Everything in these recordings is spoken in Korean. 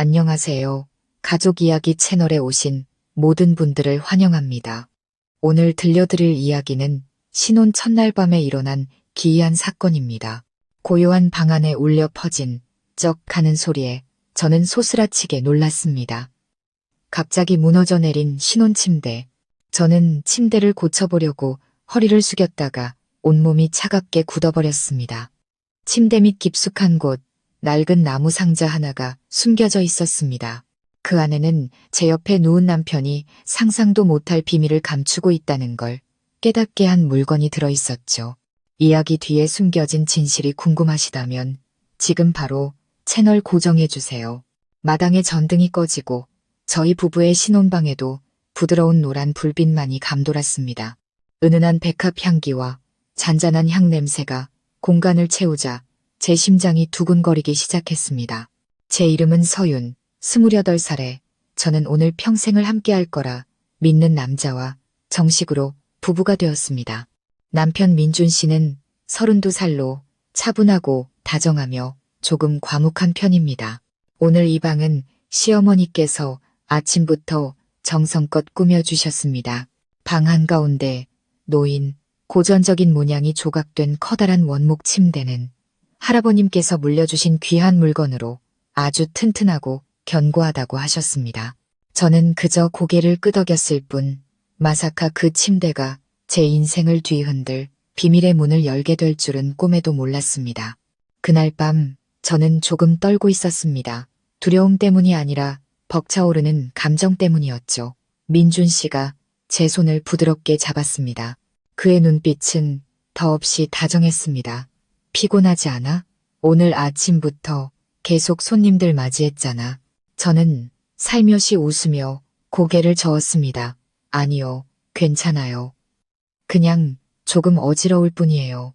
안녕하세요. 가족 이야기 채널에 오신 모든 분들을 환영합니다. 오늘 들려드릴 이야기는 신혼 첫날 밤에 일어난 기이한 사건입니다. 고요한 방 안에 울려 퍼진 쩍 하는 소리에 저는 소스라치게 놀랐습니다. 갑자기 무너져 내린 신혼 침대. 저는 침대를 고쳐보려고 허리를 숙였다가 온몸이 차갑게 굳어버렸습니다. 침대 밑 깊숙한 곳, 낡은 나무 상자 하나가 숨겨져 있었습니다. 그 안에는 제 옆에 누운 남편이 상상도 못할 비밀을 감추고 있다는 걸 깨닫게 한 물건이 들어있었죠. 이야기 뒤에 숨겨진 진실이 궁금하시다면 지금 바로 채널 고정해주세요. 마당에 전등이 꺼지고 저희 부부의 신혼방에도 부드러운 노란 불빛만이 감돌았습니다. 은은한 백합 향기와 잔잔한 향 냄새가 공간을 채우자 제 심장이 두근거리기 시작했습니다. 제 이름은 서윤, 28살에 저는 오늘 평생을 함께할 거라 믿는 남자와 정식으로 부부가 되었습니다. 남편 민준 씨는 32살로 차분하고 다정하며 조금 과묵한 편입니다. 오늘 이 방은 시어머니께서 아침부터 정성껏 꾸며주셨습니다. 방 한가운데 놓인 고전적인 문양이 조각된 커다란 원목 침대는 할아버님께서 물려주신 귀한 물건으로 아주 튼튼하고 견고하다고 하셨습니다. 저는 그저 고개를 끄덕였을 뿐 마사카 그 침대가 제 인생을 뒤흔들 비밀의 문을 열게 될 줄은 꿈에도 몰랐습니다. 그날 밤 저는 조금 떨고 있었습니다. 두려움 때문이 아니라 벅차오르는 감정 때문이었죠. 민준 씨가 제 손을 부드럽게 잡았습니다. 그의 눈빛은 더없이 다정했습니다. 피곤하지 않아? 오늘 아침부터 계속 손님들 맞이했잖아. 저는 살며시 웃으며 고개를 저었습니다. 아니요, 괜찮아요. 그냥 조금 어지러울 뿐이에요.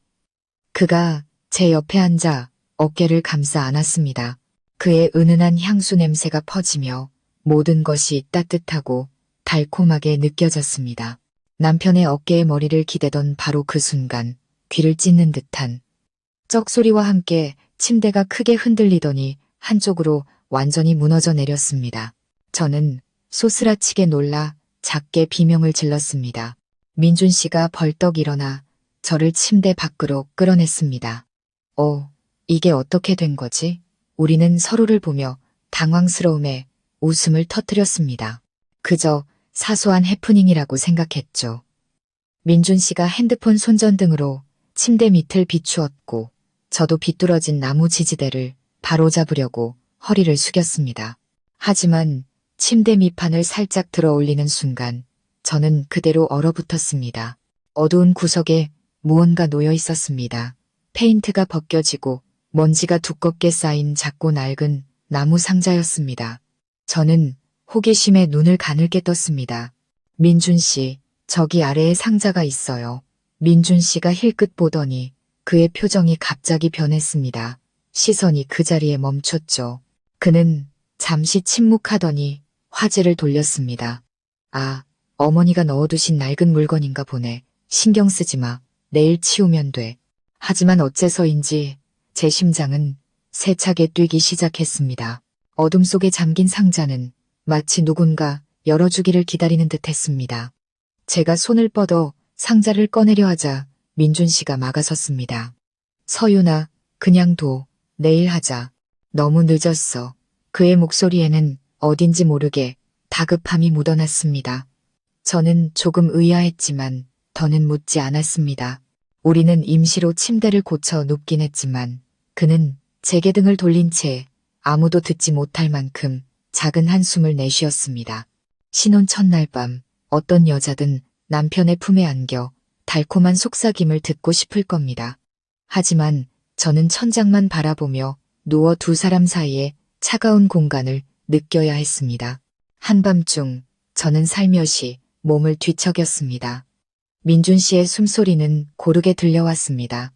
그가 제 옆에 앉아 어깨를 감싸 안았습니다. 그의 은은한 향수 냄새가 퍼지며 모든 것이 따뜻하고 달콤하게 느껴졌습니다. 남편의 어깨에 머리를 기대던 바로 그 순간 귀를 찢는 듯한 쩍소리와 함께 침대가 크게 흔들리더니 한쪽으로 완전히 무너져 내렸습니다. 저는 소스라치게 놀라 작게 비명을 질렀습니다. 민준 씨가 벌떡 일어나 저를 침대 밖으로 끌어냈습니다. 이게 어떻게 된 거지? 우리는 서로를 보며 당황스러움에 웃음을 터뜨렸습니다. 그저 사소한 해프닝이라고 생각했죠. 민준 씨가 핸드폰 손전등으로 침대 밑을 비추었고 저도 비뚤어진 나무 지지대를 바로잡으려고 허리를 숙였습니다. 하지만 침대 밑판을 살짝 들어 올리는 순간 저는 그대로 얼어붙었습니다. 어두운 구석에 무언가 놓여 있었습니다. 페인트가 벗겨지고 먼지가 두껍게 쌓인 작고 낡은 나무 상자였습니다. 저는 호기심에 눈을 가늘게 떴습니다. 민준 씨, 저기 아래에 상자가 있어요. 민준 씨가 힐끗 보더니 그의 표정이 갑자기 변했습니다. 시선이 그 자리에 멈췄죠. 그는 잠시 침묵하더니 화제를 돌렸습니다. 아, 어머니가 넣어두신 낡은 물건인가 보네. 신경 쓰지 마. 내일 치우면 돼. 하지만 어째서인지 제 심장은 세차게 뛰기 시작했습니다. 어둠 속에 잠긴 상자는 마치 누군가 열어주기를 기다리는 듯 했습니다. 제가 손을 뻗어 상자를 꺼내려 하자 민준 씨가 막아섰습니다. 서윤아, 그냥 둬. 내일 하자. 너무 늦었어. 그의 목소리에는 어딘지 모르게 다급함이 묻어났습니다. 저는 조금 의아했지만 더는 묻지 않았습니다. 우리는 임시로 침대를 고쳐 눕긴 했지만 그는 제게 등을 돌린 채 아무도 듣지 못할 만큼 작은 한숨을 내쉬었습니다. 신혼 첫날 밤 어떤 여자든 남편의 품에 안겨 달콤한 속삭임을 듣고 싶을 겁니다. 하지만 저는 천장만 바라보며 누워 두 사람 사이에 차가운 공간을 느껴야 했습니다. 한밤중 저는 살며시 몸을 뒤척였습니다. 민준 씨의 숨소리는 고르게 들려왔습니다.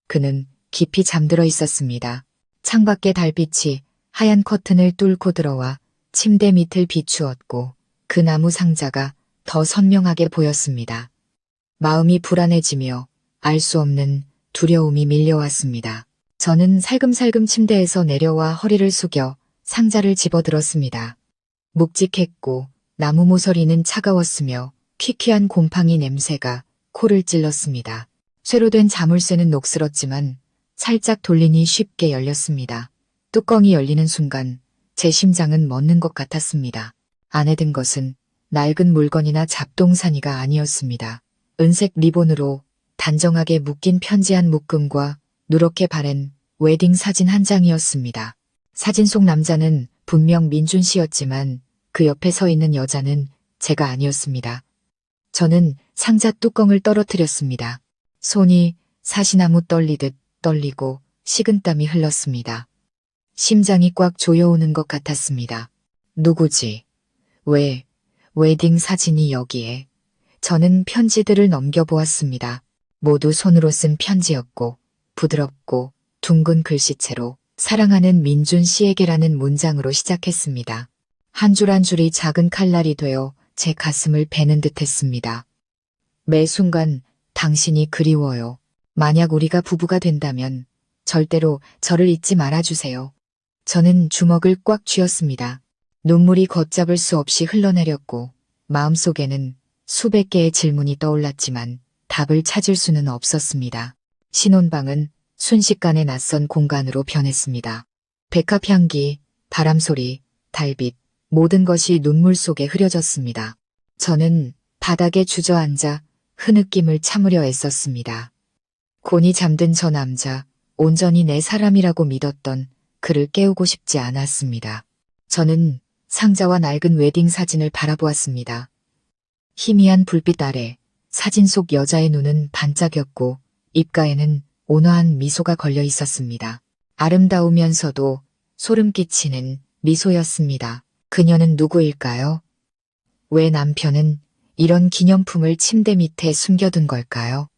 그는 깊이 잠들어 있었습니다. 창밖의 달빛이 하얀 커튼을 뚫고 들어와 침대 밑을 비추었고 그 나무 상자가 더 선명하게 보였습니다. 마음이 불안해지며 알 수 없는 두려움이 밀려왔습니다. 저는 살금살금 침대에서 내려와 허리를 숙여 상자를 집어들었습니다. 묵직했고 나무 모서리는 차가웠으며 퀴퀴한 곰팡이 냄새가 코를 찔렀습니다. 쇠로 된 자물쇠는 녹슬었지만 살짝 돌리니 쉽게 열렸습니다. 뚜껑이 열리는 순간 제 심장은 멎는 것 같았습니다. 안에 든 것은 낡은 물건이나 잡동사니가 아니었습니다. 은색 리본으로 단정하게 묶인 편지 한 묶음과 누렇게 바랜 웨딩 사진 한 장이었습니다. 사진 속 남자는 분명 민준 씨였지만 그 옆에 서 있는 여자는 제가 아니었습니다. 저는 상자 뚜껑을 떨어뜨렸습니다. 손이 사시나무 떨리듯 떨리고 식은땀이 흘렀습니다. 심장이 꽉 조여오는 것 같았습니다. 누구지? 왜 웨딩 사진이 여기에? 저는 편지들을 넘겨보았습니다. 모두 손으로 쓴 편지였고 부드럽고 둥근 글씨체로 사랑하는 민준 씨에게라는 문장으로 시작했습니다. 한 줄 한 줄이 작은 칼날이 되어 제 가슴을 베는 듯 했습니다. 매 순간 당신이 그리워요. 만약 우리가 부부가 된다면 절대로 저를 잊지 말아주세요. 저는 주먹을 꽉 쥐었습니다. 눈물이 걷잡을 수 없이 흘러내렸고 마음속에는 수백 개의 질문이 떠올랐지만 답을 찾을 수는 없었습니다. 신혼방은 순식간에 낯선 공간으로 변했습니다. 백합 향기, 바람소리, 달빛, 모든 것이 눈물 속에 흐려졌습니다. 저는 바닥에 주저앉아 흐느낌을 참으려 애썼습니다. 곤히 잠든 저 남자, 온전히 내 사람이라고 믿었던 그를 깨우고 싶지 않았습니다. 저는 상자와 낡은 웨딩 사진을 바라보았습니다. 희미한 불빛 아래 사진 속 여자의 눈은 반짝였고 입가에는 온화한 미소가 걸려 있었습니다. 아름다우면서도 소름 끼치는 미소였습니다. 그녀는 누구일까요? 왜 남편은 이런 기념품을 침대 밑에 숨겨둔 걸까요?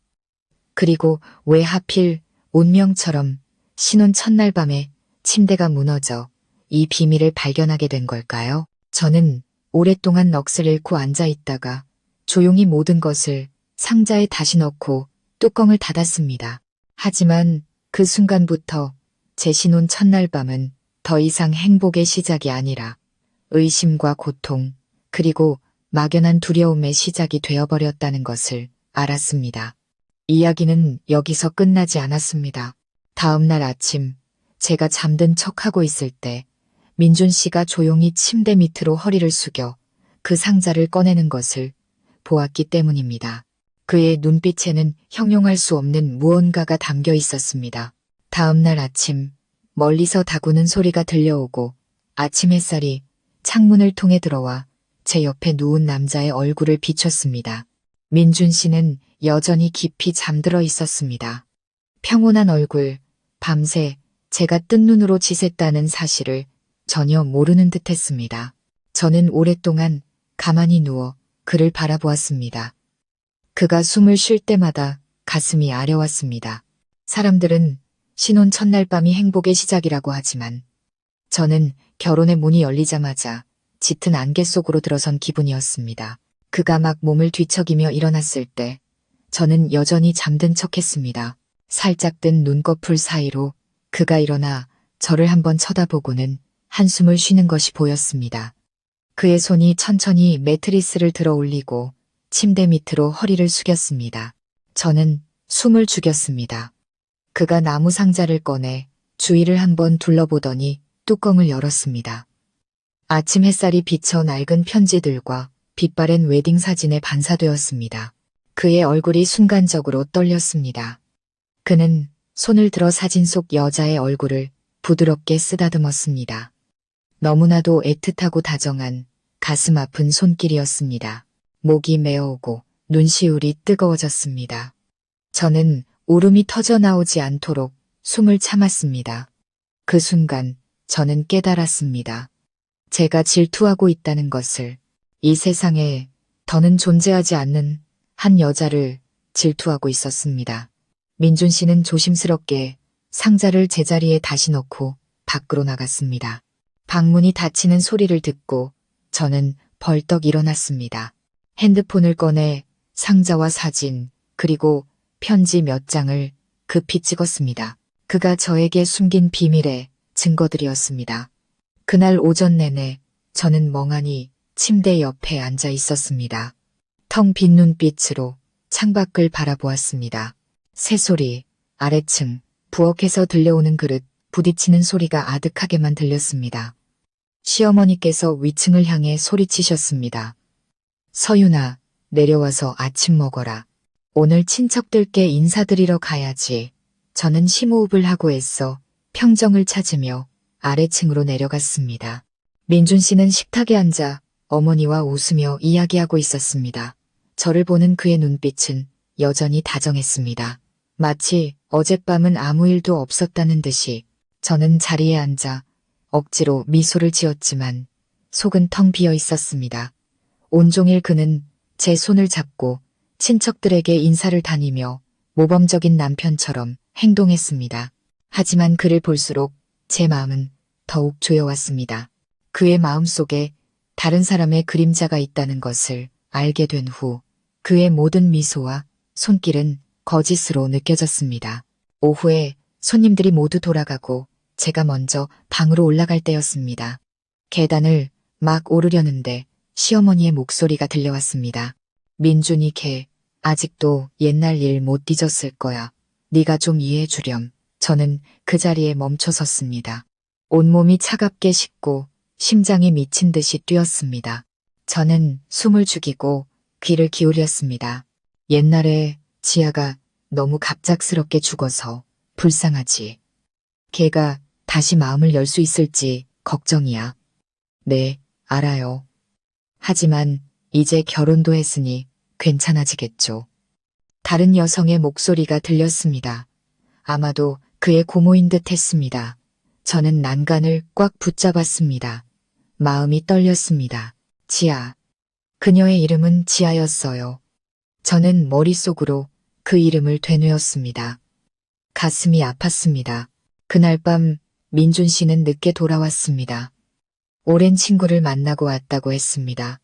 그리고 왜 하필 운명처럼 신혼 첫날 밤에 침대가 무너져 이 비밀을 발견하게 된 걸까요? 저는 오랫동안 넋을 잃고 앉아 있다가 조용히 모든 것을 상자에 다시 넣고 뚜껑을 닫았습니다. 하지만 그 순간부터 제 신혼 첫날 밤은 더 이상 행복의 시작이 아니라 의심과 고통, 그리고 막연한 두려움의 시작이 되어버렸다는 것을 알았습니다. 이야기는 여기서 끝나지 않았습니다. 다음 날 아침, 제가 잠든 척하고 있을 때 민준 씨가 조용히 침대 밑으로 허리를 숙여 그 상자를 꺼내는 것을 보았기 때문입니다. 그의 눈빛에는 형용할 수 없는 무언가가 담겨 있었습니다. 다음 날 아침, 멀리서 다구는 소리가 들려오고 아침 햇살이 창문을 통해 들어와 제 옆에 누운 남자의 얼굴을 비췄습니다. 민준 씨는 여전히 깊이 잠들어 있었습니다. 평온한 얼굴, 밤새 제가 뜬 눈으로 지샜다는 사실을 전혀 모르는 듯 했습니다. 저는 오랫동안 가만히 누워 그를 바라보았습니다. 그가 숨을 쉴 때마다 가슴이 아려왔습니다. 사람들은 신혼 첫날 밤이 행복의 시작이라고 하지만 저는 결혼의 문이 열리자마자 짙은 안개 속으로 들어선 기분이었습니다. 그가 막 몸을 뒤척이며 일어났을 때 저는 여전히 잠든 척했습니다. 살짝 뜬 눈꺼풀 사이로 그가 일어나 저를 한번 쳐다보고는 한숨을 쉬는 것이 보였습니다. 그의 손이 천천히 매트리스를 들어 올리고 침대 밑으로 허리를 숙였습니다. 저는 숨을 죽였습니다. 그가 나무 상자를 꺼내 주위를 한번 둘러보더니 뚜껑을 열었습니다. 아침 햇살이 비쳐 낡은 편지들과 빛바랜 웨딩 사진에 반사되었습니다. 그의 얼굴이 순간적으로 떨렸습니다. 그는 손을 들어 사진 속 여자의 얼굴을 부드럽게 쓰다듬었습니다. 너무나도 애틋하고 다정한 가슴 아픈 손길이었습니다. 목이 메어오고 눈시울이 뜨거워졌습니다. 저는 울음이 터져 나오지 않도록 숨을 참았습니다. 그 순간 저는 깨달았습니다. 제가 질투하고 있다는 것을, 이 세상에 더는 존재하지 않는 한 여자를 질투하고 있었습니다. 민준 씨는 조심스럽게 상자를 제자리에 다시 넣고 밖으로 나갔습니다. 방문이 닫히는 소리를 듣고 저는 벌떡 일어났습니다. 핸드폰을 꺼내 상자와 사진, 그리고 편지 몇 장을 급히 찍었습니다. 그가 저에게 숨긴 비밀의 증거들이었습니다. 그날 오전 내내 저는 멍하니 침대 옆에 앉아 있었습니다. 텅 빈 눈빛으로 창밖을 바라보았습니다. 새소리, 아래층, 부엌에서 들려오는 그릇, 부딪히는 소리가 아득하게만 들렸습니다. 시어머니께서 위층을 향해 소리치셨습니다. 서윤아, 내려와서 아침 먹어라. 오늘 친척들께 인사드리러 가야지. 저는 심호흡을 하고 애써 평정을 찾으며 아래층으로 내려갔습니다. 민준 씨는 식탁에 앉아 어머니와 웃으며 이야기하고 있었습니다. 저를 보는 그의 눈빛은 여전히 다정했습니다. 마치 어젯밤은 아무 일도 없었다는 듯이 저는 자리에 앉아 억지로 미소를 지었지만 속은 텅 비어 있었습니다. 온종일 그는 제 손을 잡고 친척들에게 인사를 다니며 모범적인 남편처럼 행동했습니다. 하지만 그를 볼수록 제 마음은 더욱 조여왔습니다. 그의 마음속에 다른 사람의 그림자가 있다는 것을 알게 된 후 그의 모든 미소와 손길은 거짓으로 느껴졌습니다. 오후에 손님들이 모두 돌아가고 제가 먼저 방으로 올라갈 때였습니다. 계단을 막 오르려는데 시어머니의 목소리가 들려왔습니다. 민준이 걔 아직도 옛날 일 못 잊었을 거야. 네가 좀 이해해 주렴. 저는 그 자리에 멈춰 섰습니다. 온몸이 차갑게 식고 심장이 미친 듯이 뛰었습니다. 저는 숨을 죽이고 귀를 기울였습니다. 옛날에 지아가 너무 갑작스럽게 죽어서 불쌍하지. 걔가 다시 마음을 열 수 있을지 걱정이야. 네, 알아요. 하지만 이제 결혼도 했으니 괜찮아지겠죠. 다른 여성의 목소리가 들렸습니다. 아마도 그의 고모인 듯 했습니다. 저는 난간을 꽉 붙잡았습니다. 마음이 떨렸습니다. 지아. 그녀의 이름은 지아였어요. 저는 머릿속으로 그 이름을 되뇌었습니다. 가슴이 아팠습니다. 그날 밤 민준 씨는 늦게 돌아왔습니다. 오랜 친구를 만나고 왔다고 했습니다.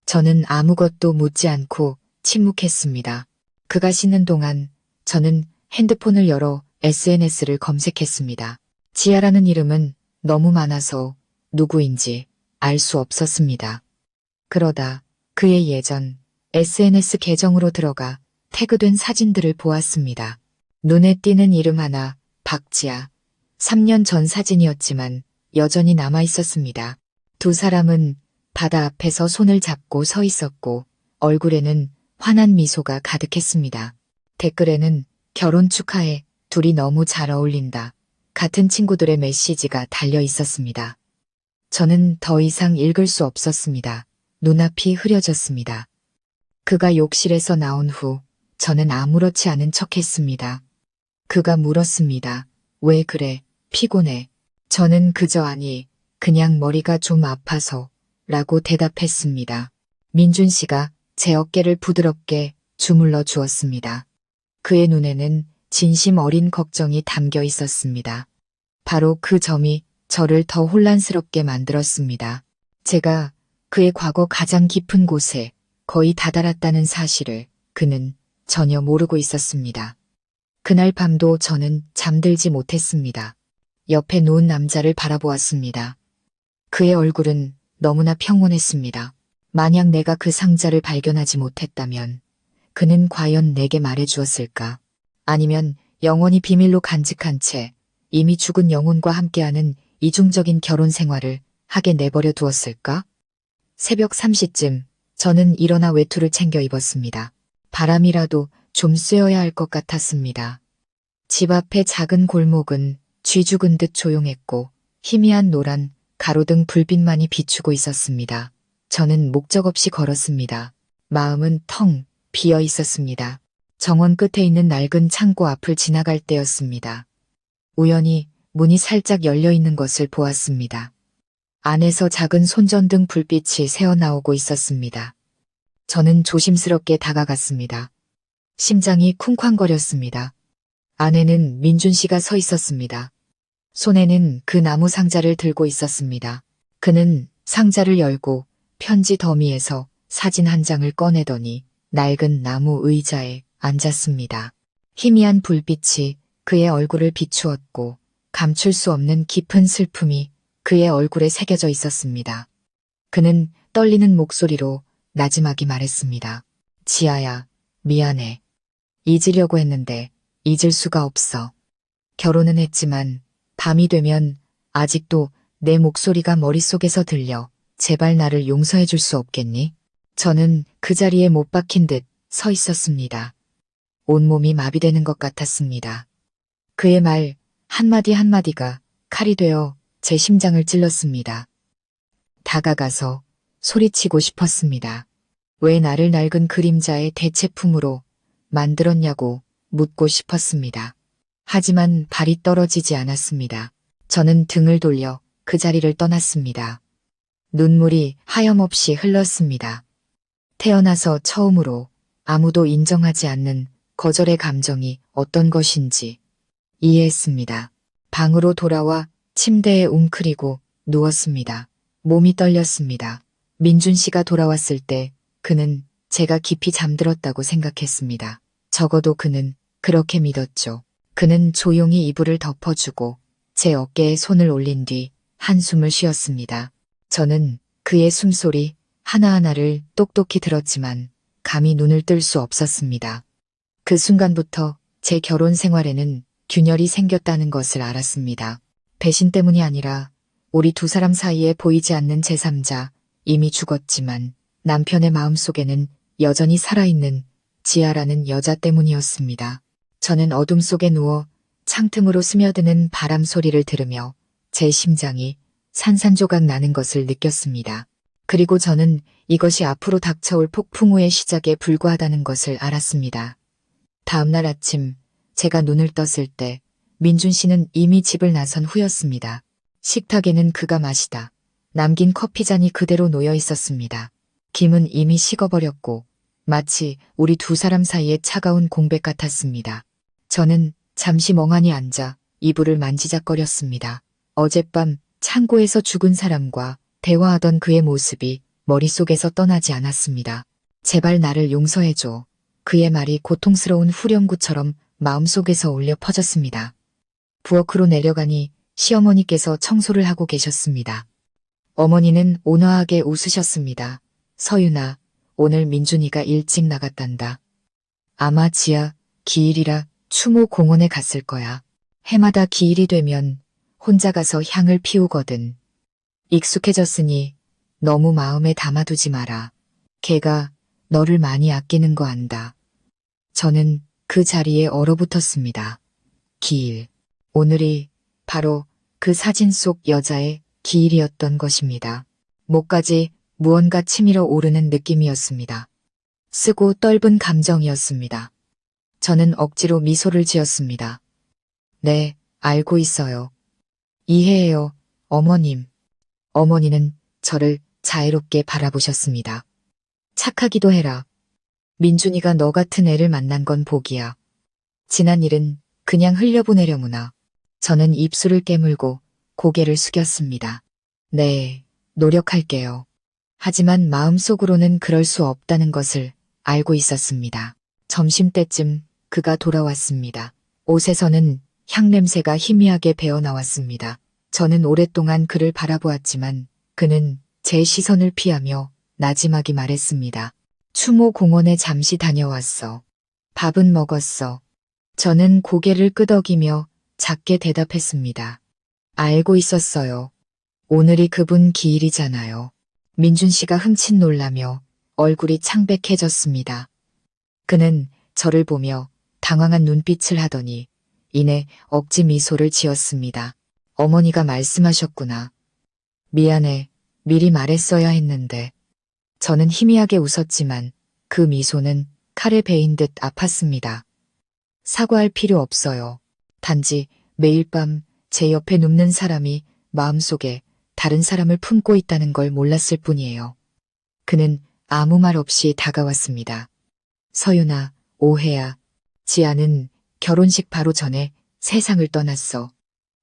저는 아무것도 묻지 않고 침묵했습니다. 그가 쉬는 동안 저는 핸드폰을 열어 SNS를 검색했습니다. 지아라는 이름은 너무 많아서 누구인지 알 수 없었습니다. 그러다 그의 예전 SNS 계정으로 들어가 태그된 사진들을 보았습니다. 눈에 띄는 이름 하나, 박지아. 3년 전 사진이었지만 여전히 남아 있었습니다. 두 사람은 바다 앞에서 손을 잡고 서 있었고 얼굴에는 환한 미소가 가득했습니다. 댓글에는 결혼 축하해, 둘이 너무 잘 어울린다. 같은 친구들의 메시지가 달려 있었습니다. 저는 더 이상 읽을 수 없었습니다. 눈앞이 흐려졌습니다. 그가 욕실에서 나온 후 저는 아무렇지 않은 척했습니다. 그가 물었습니다. 왜 그래? 피곤해. 저는 그저 아니, 그냥 머리가 좀 아파서 라고 대답했습니다. 민준 씨가 제 어깨를 부드럽게 주물러 주었습니다. 그의 눈에는 진심 어린 걱정이 담겨 있었습니다. 바로 그 점이 저를 더 혼란스럽게 만들었습니다. 제가 그의 과거 가장 깊은 곳에 거의 다다랐다는 사실을 그는 전혀 모르고 있었습니다. 그날 밤도 저는 잠들지 못했습니다. 옆에 누운 남자를 바라보았습니다. 그의 얼굴은 너무나 평온했습니다. 만약 내가 그 상자를 발견하지 못했다면 그는 과연 내게 말해주었을까? 아니면 영원히 비밀로 간직한 채 이미 죽은 영혼과 함께하는 이중적인 결혼 생활을 하게 내버려 두었을까? 새벽 3시쯤 저는 일어나 외투를 챙겨 입었습니다. 바람이라도 좀 쐬어야 할 것 같았습니다. 집 앞의 작은 골목은 쥐 죽은 듯 조용했고 희미한 노란 가로등 불빛만이 비추고 있었습니다. 저는 목적 없이 걸었습니다. 마음은 텅 비어 있었습니다. 정원 끝에 있는 낡은 창고 앞을 지나갈 때였습니다. 우연히 문이 살짝 열려 있는 것을 보았습니다. 안에서 작은 손전등 불빛이 새어나오고 있었습니다. 저는 조심스럽게 다가갔습니다. 심장이 쿵쾅거렸습니다. 안에는 민준 씨가 서 있었습니다. 손에는 그 나무 상자를 들고 있었습니다. 그는 상자를 열고 편지 더미에서 사진 한 장을 꺼내더니 낡은 나무 의자에 앉았습니다. 희미한 불빛이 그의 얼굴을 비추었고 감출 수 없는 깊은 슬픔이 그의 얼굴에 새겨져 있었습니다. 그는 떨리는 목소리로 나지막이 말했습니다. 지아야, 미안해. 잊으려고 했는데 잊을 수가 없어. 결혼은 했지만 밤이 되면 아직도 내 목소리가 머릿속에서 들려. 제발 나를 용서해 줄 수 없겠니? 저는 그 자리에 못 박힌 듯 서 있었습니다. 온몸이 마비되는 것 같았습니다. 그의 말 한마디 한마디가 칼이 되어 제 심장을 찔렀습니다. 다가가서 소리치고 싶었습니다. 왜 나를 낡은 그림자의 대체품으로 만들었냐고 묻고 싶었습니다. 하지만 발이 떨어지지 않았습니다. 저는 등을 돌려 그 자리를 떠났습니다. 눈물이 하염없이 흘렀습니다. 태어나서 처음으로 아무도 인정하지 않는 거절의 감정이 어떤 것인지 이해했습니다. 방으로 돌아와 침대에 웅크리고 누웠습니다. 몸이 떨렸습니다. 민준 씨가 돌아왔을 때 그는 제가 깊이 잠들었다고 생각했습니다. 적어도 그는 그렇게 믿었죠. 그는 조용히 이불을 덮어주고 제 어깨에 손을 올린 뒤 한숨을 쉬었습니다. 저는 그의 숨소리 하나하나를 똑똑히 들었지만 감히 눈을 뜰 수 없었습니다. 그 순간부터 제 결혼 생활에는 균열이 생겼다는 것을 알았습니다. 배신 때문이 아니라 우리 두 사람 사이에 보이지 않는 제3자, 이미 죽었지만 남편의 마음속에는 여전히 살아있는 지아라는 여자 때문이었습니다. 저는 어둠 속에 누워 창틈으로 스며드는 바람 소리를 들으며 제 심장이 산산조각 나는 것을 느꼈습니다. 그리고 저는 이것이 앞으로 닥쳐올 폭풍우의 시작에 불과하다는 것을 알았습니다. 다음 날 아침 제가 눈을 떴을 때 민준 씨는 이미 집을 나선 후였습니다. 식탁에는 그가 마시다 남긴 커피잔이 그대로 놓여 있었습니다. 김은 이미 식어버렸고 마치 우리 두 사람 사이의 차가운 공백 같았습니다. 저는 잠시 멍하니 앉아 이불을 만지작거렸습니다. 어젯밤 창고에서 죽은 사람과 대화하던 그의 모습이 머릿속에서 떠나지 않았습니다. 제발 나를 용서해줘. 그의 말이 고통스러운 후렴구처럼 마음속에서 울려 퍼졌습니다. 부엌으로 내려가니 시어머니께서 청소를 하고 계셨습니다. 어머니는 온화하게 웃으셨습니다. 서윤아, 오늘 민준이가 일찍 나갔단다. 아마 지하 기일이라 추모 공원에 갔을 거야. 해마다 기일이 되면 혼자 가서 향을 피우거든. 익숙해졌으니 너무 마음에 담아두지 마라. 걔가 너를 많이 아끼는 거 안다. 저는 그 자리에 얼어붙었습니다. 기일. 오늘이 바로 그 사진 속 여자의 기일이었던 것입니다. 목까지 무언가 치밀어 오르는 느낌이었습니다. 쓰고 떫은 감정이었습니다. 저는 억지로 미소를 지었습니다. 네, 알고 있어요. 이해해요, 어머님. 어머니는 저를 자애롭게 바라보셨습니다. 착하기도 해라. 민준이가 너 같은 애를 만난 건 복이야. 지난 일은 그냥 흘려보내려무나. 저는 입술을 깨물고 고개를 숙였습니다. 네, 노력할게요. 하지만 마음속으로는 그럴 수 없다는 것을 알고 있었습니다. 점심때쯤 그가 돌아왔습니다. 옷에서는 향냄새가 희미하게 배어나왔습니다. 저는 오랫동안 그를 바라보았지만 그는 제 시선을 피하며 나지막이 말했습니다. 추모 공원에 잠시 다녀왔어. 밥은 먹었어. 저는 고개를 끄덕이며 작게 대답했습니다. 알고 있었어요. 오늘이 그분 기일이잖아요. 민준 씨가 흠칫 놀라며 얼굴이 창백해졌습니다. 그는 저를 보며 당황한 눈빛을 하더니 이내 억지 미소를 지었습니다. 어머니가 말씀하셨구나. 미안해. 미리 말했어야 했는데. 저는 희미하게 웃었지만 그 미소는 칼에 베인 듯 아팠습니다. 사과할 필요 없어요. 단지 매일 밤 제 옆에 눕는 사람이 마음속에 다른 사람을 품고 있다는 걸 몰랐을 뿐이에요. 그는 아무 말 없이 다가왔습니다. 서윤아, 오해야. 지아는 결혼식 바로 전에 세상을 떠났어.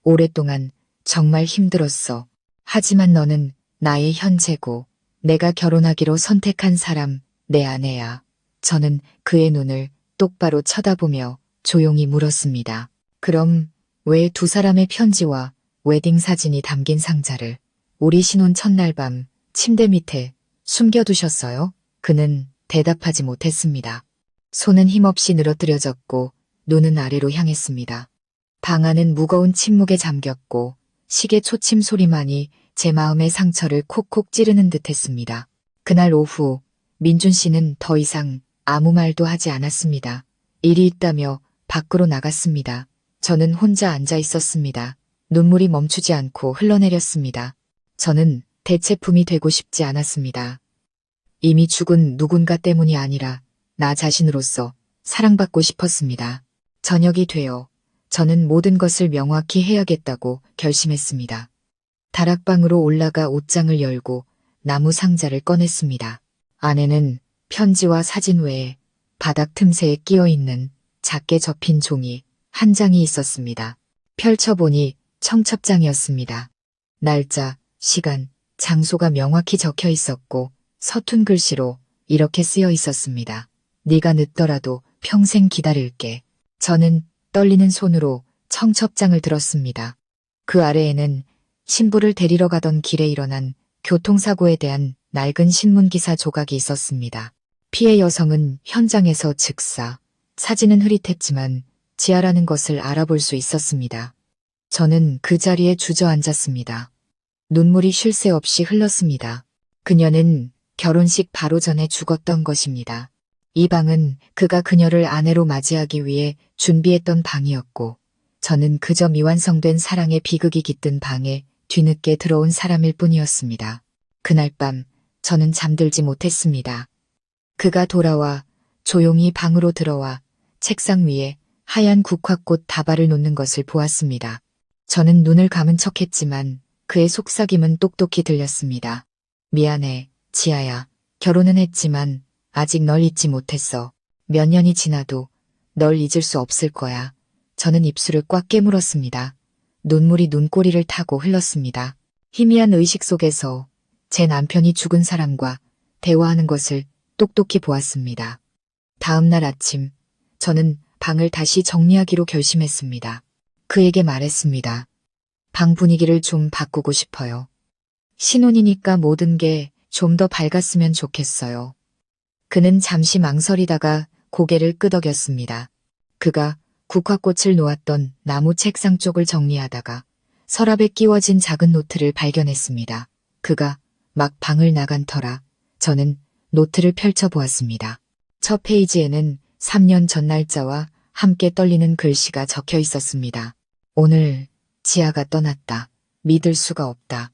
오랫동안 정말 힘들었어. 하지만 너는 나의 현재고 내가 결혼하기로 선택한 사람, 내 아내야. 저는 그의 눈을 똑바로 쳐다보며 조용히 물었습니다. 그럼 왜 두 사람의 편지와 웨딩 사진이 담긴 상자를 우리 신혼 첫날 밤 침대 밑에 숨겨두셨어요? 그는 대답하지 못했습니다. 손은 힘없이 늘어뜨려졌고 눈은 아래로 향했습니다. 방 안은 무거운 침묵에 잠겼고 시계 초침 소리만이 제 마음의 상처를 콕콕 찌르는 듯했습니다. 그날 오후 민준 씨는 더 이상 아무 말도 하지 않았습니다. 일이 있다며 밖으로 나갔습니다. 저는 혼자 앉아 있었습니다. 눈물이 멈추지 않고 흘러내렸습니다. 저는 대체품이 되고 싶지 않았습니다. 이미 죽은 누군가 때문이 아니라 나 자신으로서 사랑받고 싶었습니다. 저녁이 되어 저는 모든 것을 명확히 해야겠다고 결심했습니다. 다락방으로 올라가 옷장을 열고 나무 상자를 꺼냈습니다. 안에는 편지와 사진 외에 바닥 틈새에 끼어 있는 작게 접힌 종이 한 장이 있었습니다. 펼쳐보니 청첩장이었습니다. 날짜, 시간, 장소가 명확히 적혀 있었고 서툰 글씨로 이렇게 쓰여 있었습니다. 네가 늦더라도 평생 기다릴게. 저는 떨리는 손으로 청첩장을 들었습니다. 그 아래에는 신부를 데리러 가던 길에 일어난 교통사고에 대한 낡은 신문기사 조각이 있었습니다. 피해 여성은 현장에서 즉사, 사진은 흐릿했지만 지아라는 것을 알아볼 수 있었습니다. 저는 그 자리에 주저앉았습니다. 눈물이 쉴 새 없이 흘렀습니다. 그녀는 결혼식 바로 전에 죽었던 것입니다. 이 방은 그가 그녀를 아내로 맞이하기 위해 준비했던 방이었고 저는 그저 미완성된 사랑의 비극이 깃든 방에 뒤늦게 들어온 사람일 뿐이었습니다. 그날 밤 저는 잠들지 못했습니다. 그가 돌아와 조용히 방으로 들어와 책상 위에 하얀 국화꽃 다발을 놓는 것을 보았습니다. 저는 눈을 감은 척했지만 그의 속삭임은 똑똑히 들렸습니다. 미안해, 지아야. 결혼은 했지만 아직 널 잊지 못했어. 몇 년이 지나도 널 잊을 수 없을 거야. 저는 입술을 꽉 깨물었습니다. 눈물이 눈꼬리를 타고 흘렀습니다. 희미한 의식 속에서 제 남편이 죽은 사람과 대화하는 것을 똑똑히 보았습니다. 다음 날 아침, 저는 방을 다시 정리하기로 결심했습니다. 그에게 말했습니다. 방 분위기를 좀 바꾸고 싶어요. 신혼이니까 모든 게 좀 더 밝았으면 좋겠어요. 그는 잠시 망설이다가 고개를 끄덕였습니다. 그가 국화꽃을 놓았던 나무 책상 쪽을 정리하다가 서랍에 끼워진 작은 노트를 발견했습니다. 그가 막 방을 나간 터라 저는 노트를 펼쳐보았습니다. 첫 페이지에는 3년 전 날짜와 함께 떨리는 글씨가 적혀 있었습니다. 오늘 지아가 떠났다. 믿을 수가 없다.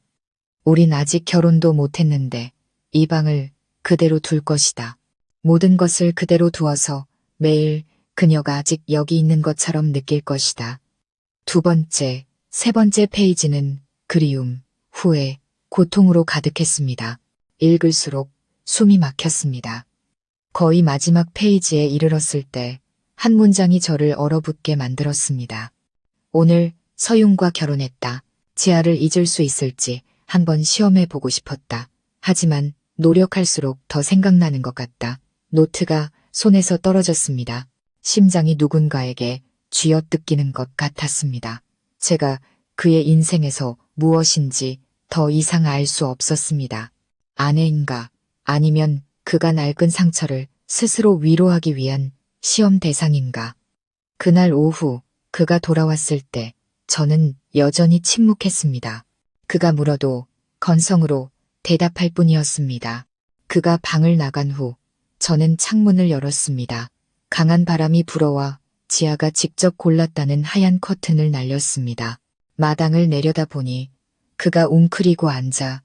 우린 아직 결혼도 못했는데 이 방을 그대로 둘 것이다. 모든 것을 그대로 두어서 매일 그녀가 아직 여기 있는 것처럼 느낄 것이다. 두 번째, 세 번째 페이지는 그리움, 후회, 고통으로 가득했습니다. 읽을수록 숨이 막혔습니다. 거의 마지막 페이지에 이르렀을 때 한 문장이 저를 얼어붙게 만들었습니다. 오늘 서윤과 결혼했다. 지아를 잊을 수 있을지 한번 시험해 보고 싶었다. 하지만 노력할수록 더 생각나는 것 같다. 노트가 손에서 떨어졌습니다. 심장이 누군가에게 쥐어뜯기는 것 같았습니다. 제가 그의 인생에서 무엇인지 더 이상 알 수 없었습니다. 아내인가 아니면 그가 낡은 상처를 스스로 위로하기 위한 시험 대상인가. 그날 오후 그가 돌아왔을 때 저는 여전히 침묵했습니다. 그가 물어도 건성으로 대답할 뿐이었습니다. 그가 방을 나간 후 저는 창문을 열었습니다. 강한 바람이 불어와 지아가 직접 골랐다는 하얀 커튼을 날렸습니다. 마당을 내려다보니 그가 웅크리고 앉아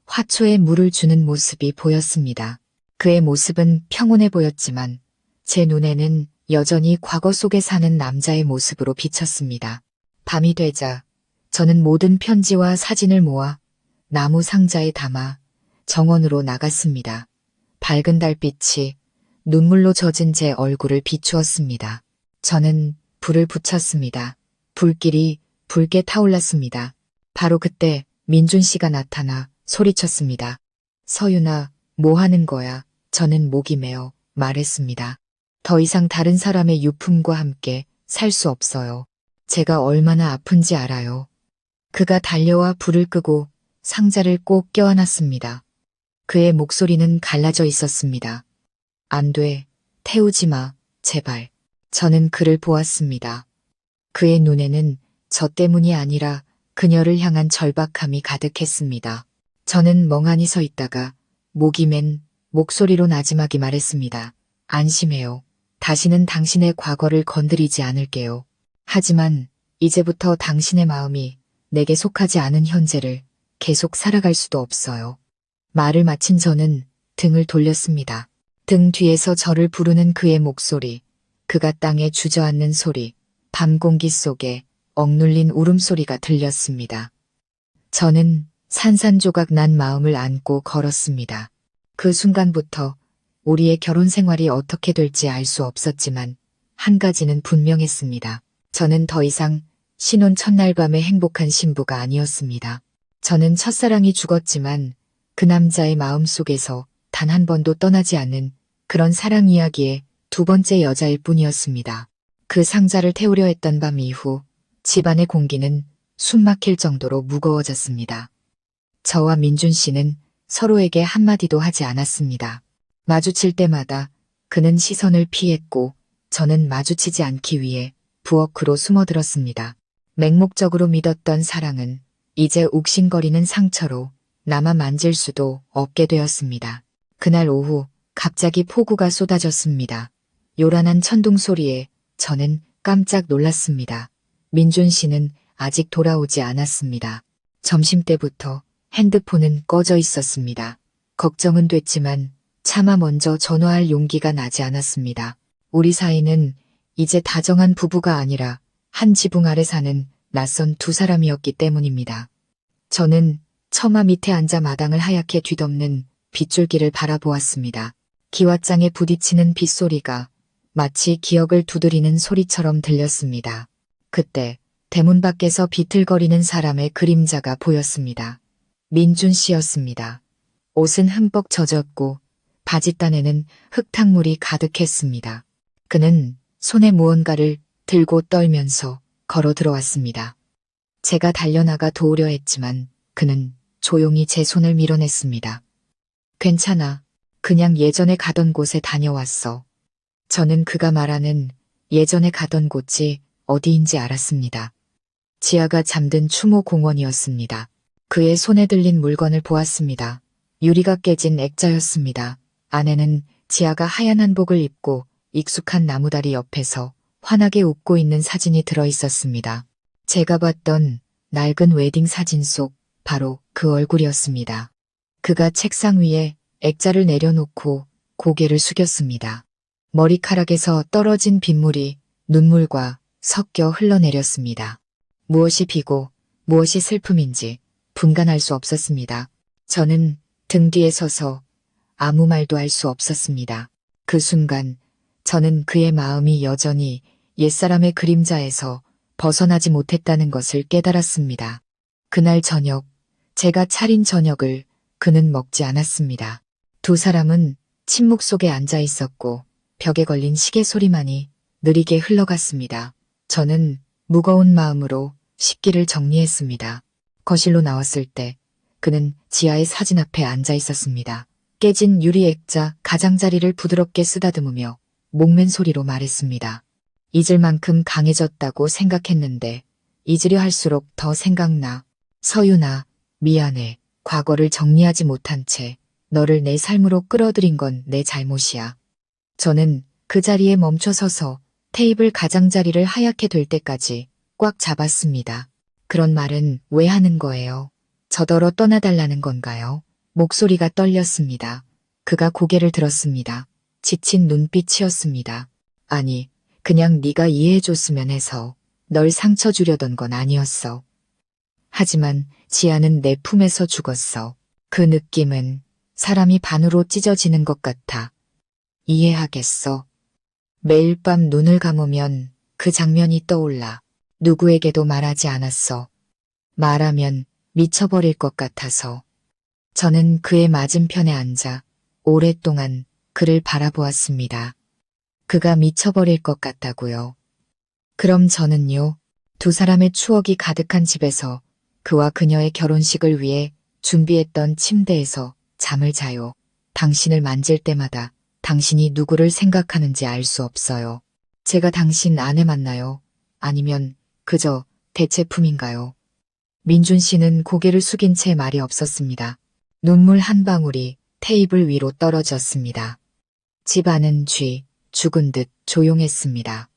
화초에 물을 주는 모습이 보였습니다. 그의 모습은 평온해 보였지만 제 눈에는 여전히 과거 속에 사는 남자의 모습으로 비쳤습니다. 밤이 되자 저는 모든 편지와 사진을 모아 나무 상자에 담아 정원으로 나갔습니다. 밝은 달빛이 눈물로 젖은 제 얼굴을 비추었습니다. 저는 불을 붙였습니다. 불길이 붉게 타올랐습니다. 바로 그때 민준 씨가 나타나 소리쳤습니다. 서윤아, 뭐 하는 거야? 저는 목이 메어 말했습니다. 더 이상 다른 사람의 유품과 함께 살 수 없어요. 제가 얼마나 아픈지 알아요. 그가 달려와 불을 끄고 상자를 꼭 껴안았습니다. 그의 목소리는 갈라져 있었습니다. 안 돼. 태우지 마. 제발. 저는 그를 보았습니다. 그의 눈에는 저 때문이 아니라 그녀를 향한 절박함이 가득했습니다. 저는 멍하니 서 있다가 목이 맨 목소리로 나지막이 말했습니다. 안심해요. 다시는 당신의 과거를 건드리지 않을게요. 하지만 이제부터 당신의 마음이 내게 속하지 않은 현재를 계속 살아갈 수도 없어요. 말을 마친 저는 등을 돌렸습니다. 등 뒤에서 저를 부르는 그의 목소리, 그가 땅에 주저앉는 소리, 밤 공기 속에 억눌린 울음소리가 들렸습니다. 저는 산산조각 난 마음을 안고 걸었습니다. 그 순간부터 우리의 결혼 생활이 어떻게 될지 알 수 없었지만 한 가지는 분명했습니다. 저는 더 이상 신혼 첫날 밤의 행복한 신부가 아니었습니다. 저는 첫사랑이 죽었지만 그 남자의 마음 속에서 단 한 번도 떠나지 않는 그런 사랑 이야기의 두 번째 여자일 뿐이었습니다. 그 상자를 태우려 했던 밤 이후 집안의 공기는 숨막힐 정도로 무거워졌습니다. 저와 민준 씨는 서로에게 한마디도 하지 않았습니다. 마주칠 때마다 그는 시선을 피했고 저는 마주치지 않기 위해 부엌으로 숨어들었습니다. 맹목적으로 믿었던 사랑은 이제 욱신거리는 상처로 나만 만질 수도 없게 되었습니다. 그날 오후 갑자기 폭우가 쏟아졌습니다. 요란한 천둥 소리에 저는 깜짝 놀랐습니다. 민준 씨는 아직 돌아오지 않았습니다. 점심때부터 핸드폰은 꺼져 있었습니다. 걱정은 됐지만 차마 먼저 전화할 용기가 나지 않았습니다. 우리 사이는 이제 다정한 부부가 아니라 한 지붕 아래 사는 낯선 두 사람이었기 때문입니다. 저는 처마 밑에 앉아 마당을 하얗게 뒤덮는 빗줄기를 바라보았습니다. 기왓장에 부딪히는 빗소리가 마치 기억을 두드리는 소리처럼 들렸습니다. 그때 대문 밖에서 비틀거리는 사람의 그림자가 보였습니다. 민준 씨였습니다. 옷은 흠뻑 젖었고 바짓단에는 흙탕물이 가득했습니다. 그는 손에 무언가를 들고 떨면서 걸어 들어왔습니다. 제가 달려나가 도우려 했지만 그는 조용히 제 손을 밀어냈습니다. 괜찮아. 그냥 예전에 가던 곳에 다녀왔어. 저는 그가 말하는 예전에 가던 곳이 어디인지 알았습니다. 지아가 잠든 추모 공원이었습니다. 그의 손에 들린 물건을 보았습니다. 유리가 깨진 액자였습니다. 안에는 지아가 하얀 한복을 입고 익숙한 나무다리 옆에서 환하게 웃고 있는 사진이 들어있었습니다. 제가 봤던 낡은 웨딩 사진 속 바로 그 얼굴이었습니다. 그가 책상 위에 액자를 내려놓고 고개를 숙였습니다. 머리카락에서 떨어진 빗물이 눈물과 섞여 흘러내렸습니다. 무엇이 비고 무엇이 슬픔인지 분간할 수 없었습니다. 저는 등 뒤에 서서 아무 말도 할 수 없었습니다. 그 순간 저는 그의 마음이 여전히 옛사람의 그림자에서 벗어나지 못했다는 것을 깨달았습니다. 그날 저녁, 제가 차린 저녁을 그는 먹지 않았습니다. 두 사람은 침묵 속에 앉아 있었고 벽에 걸린 시계 소리만이 느리게 흘러갔습니다. 저는 무거운 마음으로 식기를 정리했습니다. 거실로 나왔을 때 그는 지아의 사진 앞에 앉아 있었습니다. 깨진 유리 액자 가장자리를 부드럽게 쓰다듬으며 목맨 소리로 말했습니다. 잊을 만큼 강해졌다고 생각했는데 잊으려 할수록 더 생각나. 서윤아, 미안해. 과거를 정리하지 못한 채 너를 내 삶으로 끌어들인 건 내 잘못이야. 저는 그 자리에 멈춰 서서 테이블 가장자리를 하얗게 될 때까지 꽉 잡았습니다. 그런 말은 왜 하는 거예요? 저더러 떠나달라는 건가요? 목소리가 떨렸습니다. 그가 고개를 들었습니다. 지친 눈빛이었습니다. 아니, 그냥 네가 이해해줬으면 해서 널 상처 주려던 건 아니었어. 하지만 지아는 내 품에서 죽었어. 그 느낌은 사람이 반으로 찢어지는 것 같아. 이해하겠어. 매일 밤 눈을 감으면 그 장면이 떠올라. 누구에게도 말하지 않았어. 말하면 미쳐버릴 것 같아서. 저는 그의 맞은편에 앉아 오랫동안 그를 바라보았습니다. 그가 미쳐버릴 것 같다고요. 그럼 저는요, 두 사람의 추억이 가득한 집에서 그와 그녀의 결혼식을 위해 준비했던 침대에서 잠을 자요. 당신을 만질 때마다 당신이 누구를 생각하는지 알 수 없어요. 제가 당신 아내 맞나요? 아니면 그저 대체품인가요? 민준 씨는 고개를 숙인 채 말이 없었습니다. 눈물 한 방울이 테이블 위로 떨어졌습니다. 집 안은 죽은 듯 조용했습니다.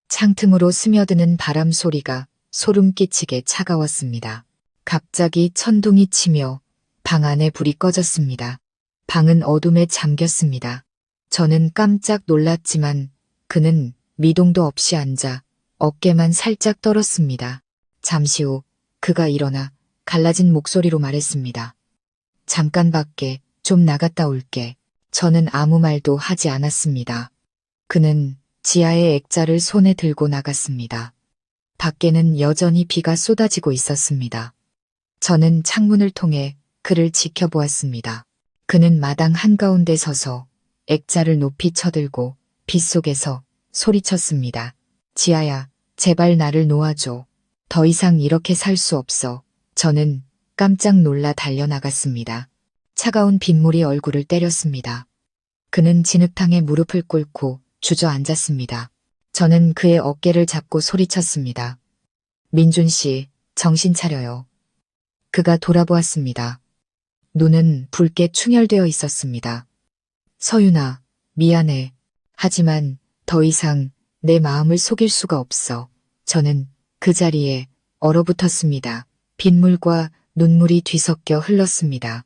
창틈으로 스며드는 바람 소리가 소름 끼치게 차가웠습니다. 갑자기 천둥이 치며 방 안에 불이 꺼졌습니다. 방은 어둠에 잠겼습니다. 저는 깜짝 놀랐지만 그는 미동도 없이 앉아 어깨만 살짝 떨었습니다. 잠시 후 그가 일어나 갈라진 목소리로 말했습니다. 잠깐 밖에 좀 나갔다 올게. 저는 아무 말도 하지 않았습니다. 그는 지하의 액자를 손에 들고 나갔습니다. 밖에는 여전히 비가 쏟아지고 있었습니다. 저는 창문을 통해 그를 지켜보았습니다. 그는 마당 한가운데 서서 액자를 높이 쳐들고 빗속에서 소리쳤습니다. 지아야, 제발 나를 놓아줘. 더 이상 이렇게 살 수 없어. 저는 깜짝 놀라 달려나갔습니다. 차가운 빗물이 얼굴을 때렸습니다. 그는 진흙탕에 무릎을 꿇고 주저앉았습니다. 저는 그의 어깨를 잡고 소리쳤습니다. 민준 씨, 정신 차려요. 그가 돌아보았습니다. 눈은 붉게 충혈되어 있었습니다. 서윤아, 미안해. 하지만 더 이상 내 마음을 속일 수가 없어. 저는 그 자리에 얼어붙었습니다. 빗물과 눈물이 뒤섞여 흘렀습니다.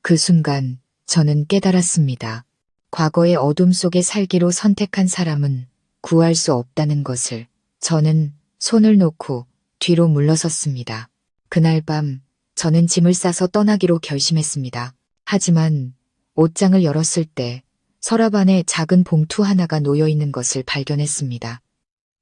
그 순간 저는 깨달았습니다. 과거의 어둠 속에 살기로 선택한 사람은 구할 수 없다는 것을. 저는 손을 놓고 뒤로 물러섰습니다. 그날 밤 저는 짐을 싸서 떠나기로 결심했습니다. 하지만 옷장을 열었을 때 서랍 안에 작은 봉투 하나가 놓여 있는 것을 발견했습니다.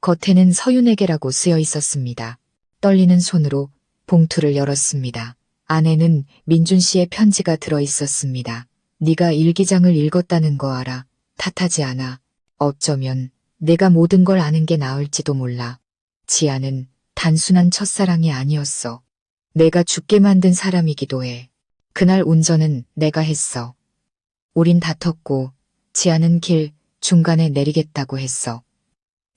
겉에는 서윤에게라고 쓰여 있었습니다. 떨리는 손으로 봉투를 열었습니다. 안에는 민준 씨의 편지가 들어 있었습니다. 네가 일기장을 읽었다는 거 알아. 탓하지 않아. 어쩌면 내가 모든 걸 아는 게 나을지도 몰라. 지아는 단순한 첫사랑이 아니었어. 내가 죽게 만든 사람이기도 해. 그날 운전은 내가 했어. 우린 다퉜고 지아는 길 중간에 내리겠다고 했어.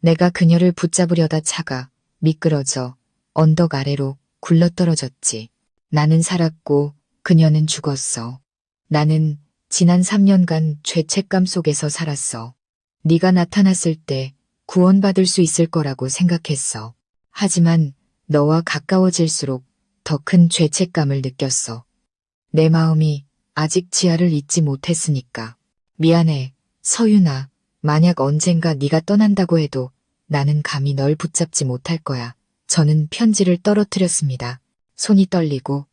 내가 그녀를 붙잡으려다 차가 미끄러져 언덕 아래로 굴러떨어졌지. 나는 살았고 그녀는 죽었어. 나는 지난 3년간 죄책감 속에서 살았어. 네가 나타났을 때 구원받을 수 있을 거라고 생각했어. 하지만 너와 가까워질수록 더 큰 죄책감을 느꼈어. 내 마음이 아직 지아를 잊지 못했으니까. 미안해, 서윤아. 만약 언젠가 네가 떠난다고 해도 나는 감히 널 붙잡지 못할 거야. 저는 편지를 떨어뜨렸습니다. 손이 떨리고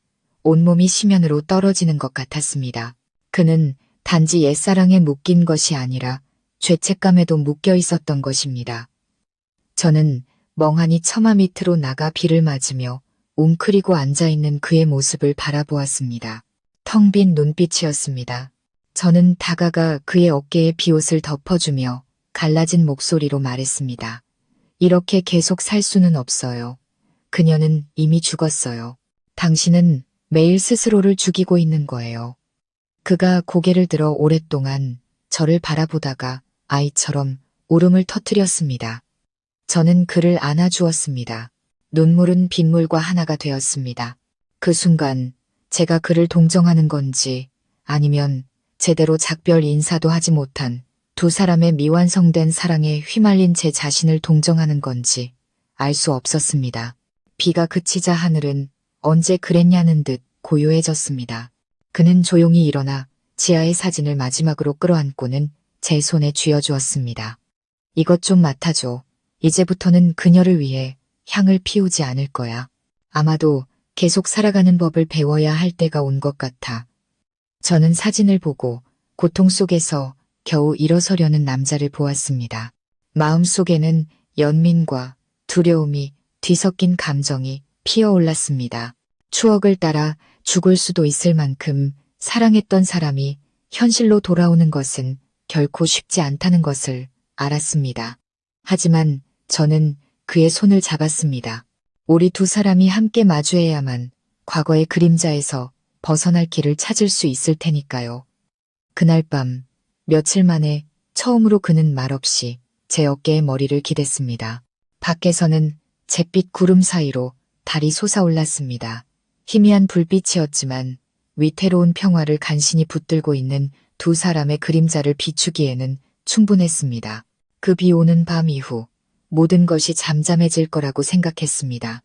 온몸이 심연으로 떨어지는 것 같았습니다. 그는 단지 옛사랑에 묶인 것이 아니라 죄책감에도 묶여 있었던 것입니다. 저는 멍하니 처마 밑으로 나가 비를 맞으며 웅크리고 앉아있는 그의 모습을 바라보았습니다. 텅 빈 눈빛이었습니다. 저는 다가가 그의 어깨에 비옷을 덮어주며 갈라진 목소리로 말했습니다. 이렇게 계속 살 수는 없어요. 그녀는 이미 죽었어요. 당신은 매일 스스로를 죽이고 있는 거예요. 그가 고개를 들어 오랫동안 저를 바라보다가 아이처럼 울음을 터뜨렸습니다. 저는 그를 안아주었습니다. 눈물은 빗물과 하나가 되었습니다. 그 순간 제가 그를 동정하는 건지 아니면 제대로 작별 인사도 하지 못한 두 사람의 미완성된 사랑에 휘말린 제 자신을 동정하는 건지 알 수 없었습니다. 비가 그치자 하늘은 언제 그랬냐는 듯 고요해졌습니다. 그는 조용히 일어나 지아의 사진을 마지막으로 끌어안고는 제 손에 쥐어주었습니다. 이것 좀 맡아줘. 이제부터는 그녀를 위해 향을 피우지 않을 거야. 아마도 계속 살아가는 법을 배워야 할 때가 온 것 같아. 저는 사진을 보고 고통 속에서 겨우 일어서려는 남자를 보았습니다. 마음속에는 연민과 두려움이 뒤섞인 감정이 피어올랐습니다. 추억을 따라 죽을 수도 있을 만큼 사랑했던 사람이 현실로 돌아오는 것은 결코 쉽지 않다는 것을 알았습니다. 하지만 저는 그의 손을 잡았습니다. 우리 두 사람이 함께 마주해야만 과거의 그림자에서 벗어날 길을 찾을 수 있을 테니까요. 그날 밤, 며칠 만에 처음으로 그는 말없이 제 어깨에 머리를 기댔습니다. 밖에서는 잿빛 구름 사이로 달이 솟아올랐습니다. 희미한 불빛이었지만 위태로운 평화를 간신히 붙들고 있는 두 사람의 그림자를 비추기에는 충분했습니다. 그 비 오는 밤 이후 모든 것이 잠잠해질 거라고 생각했습니다.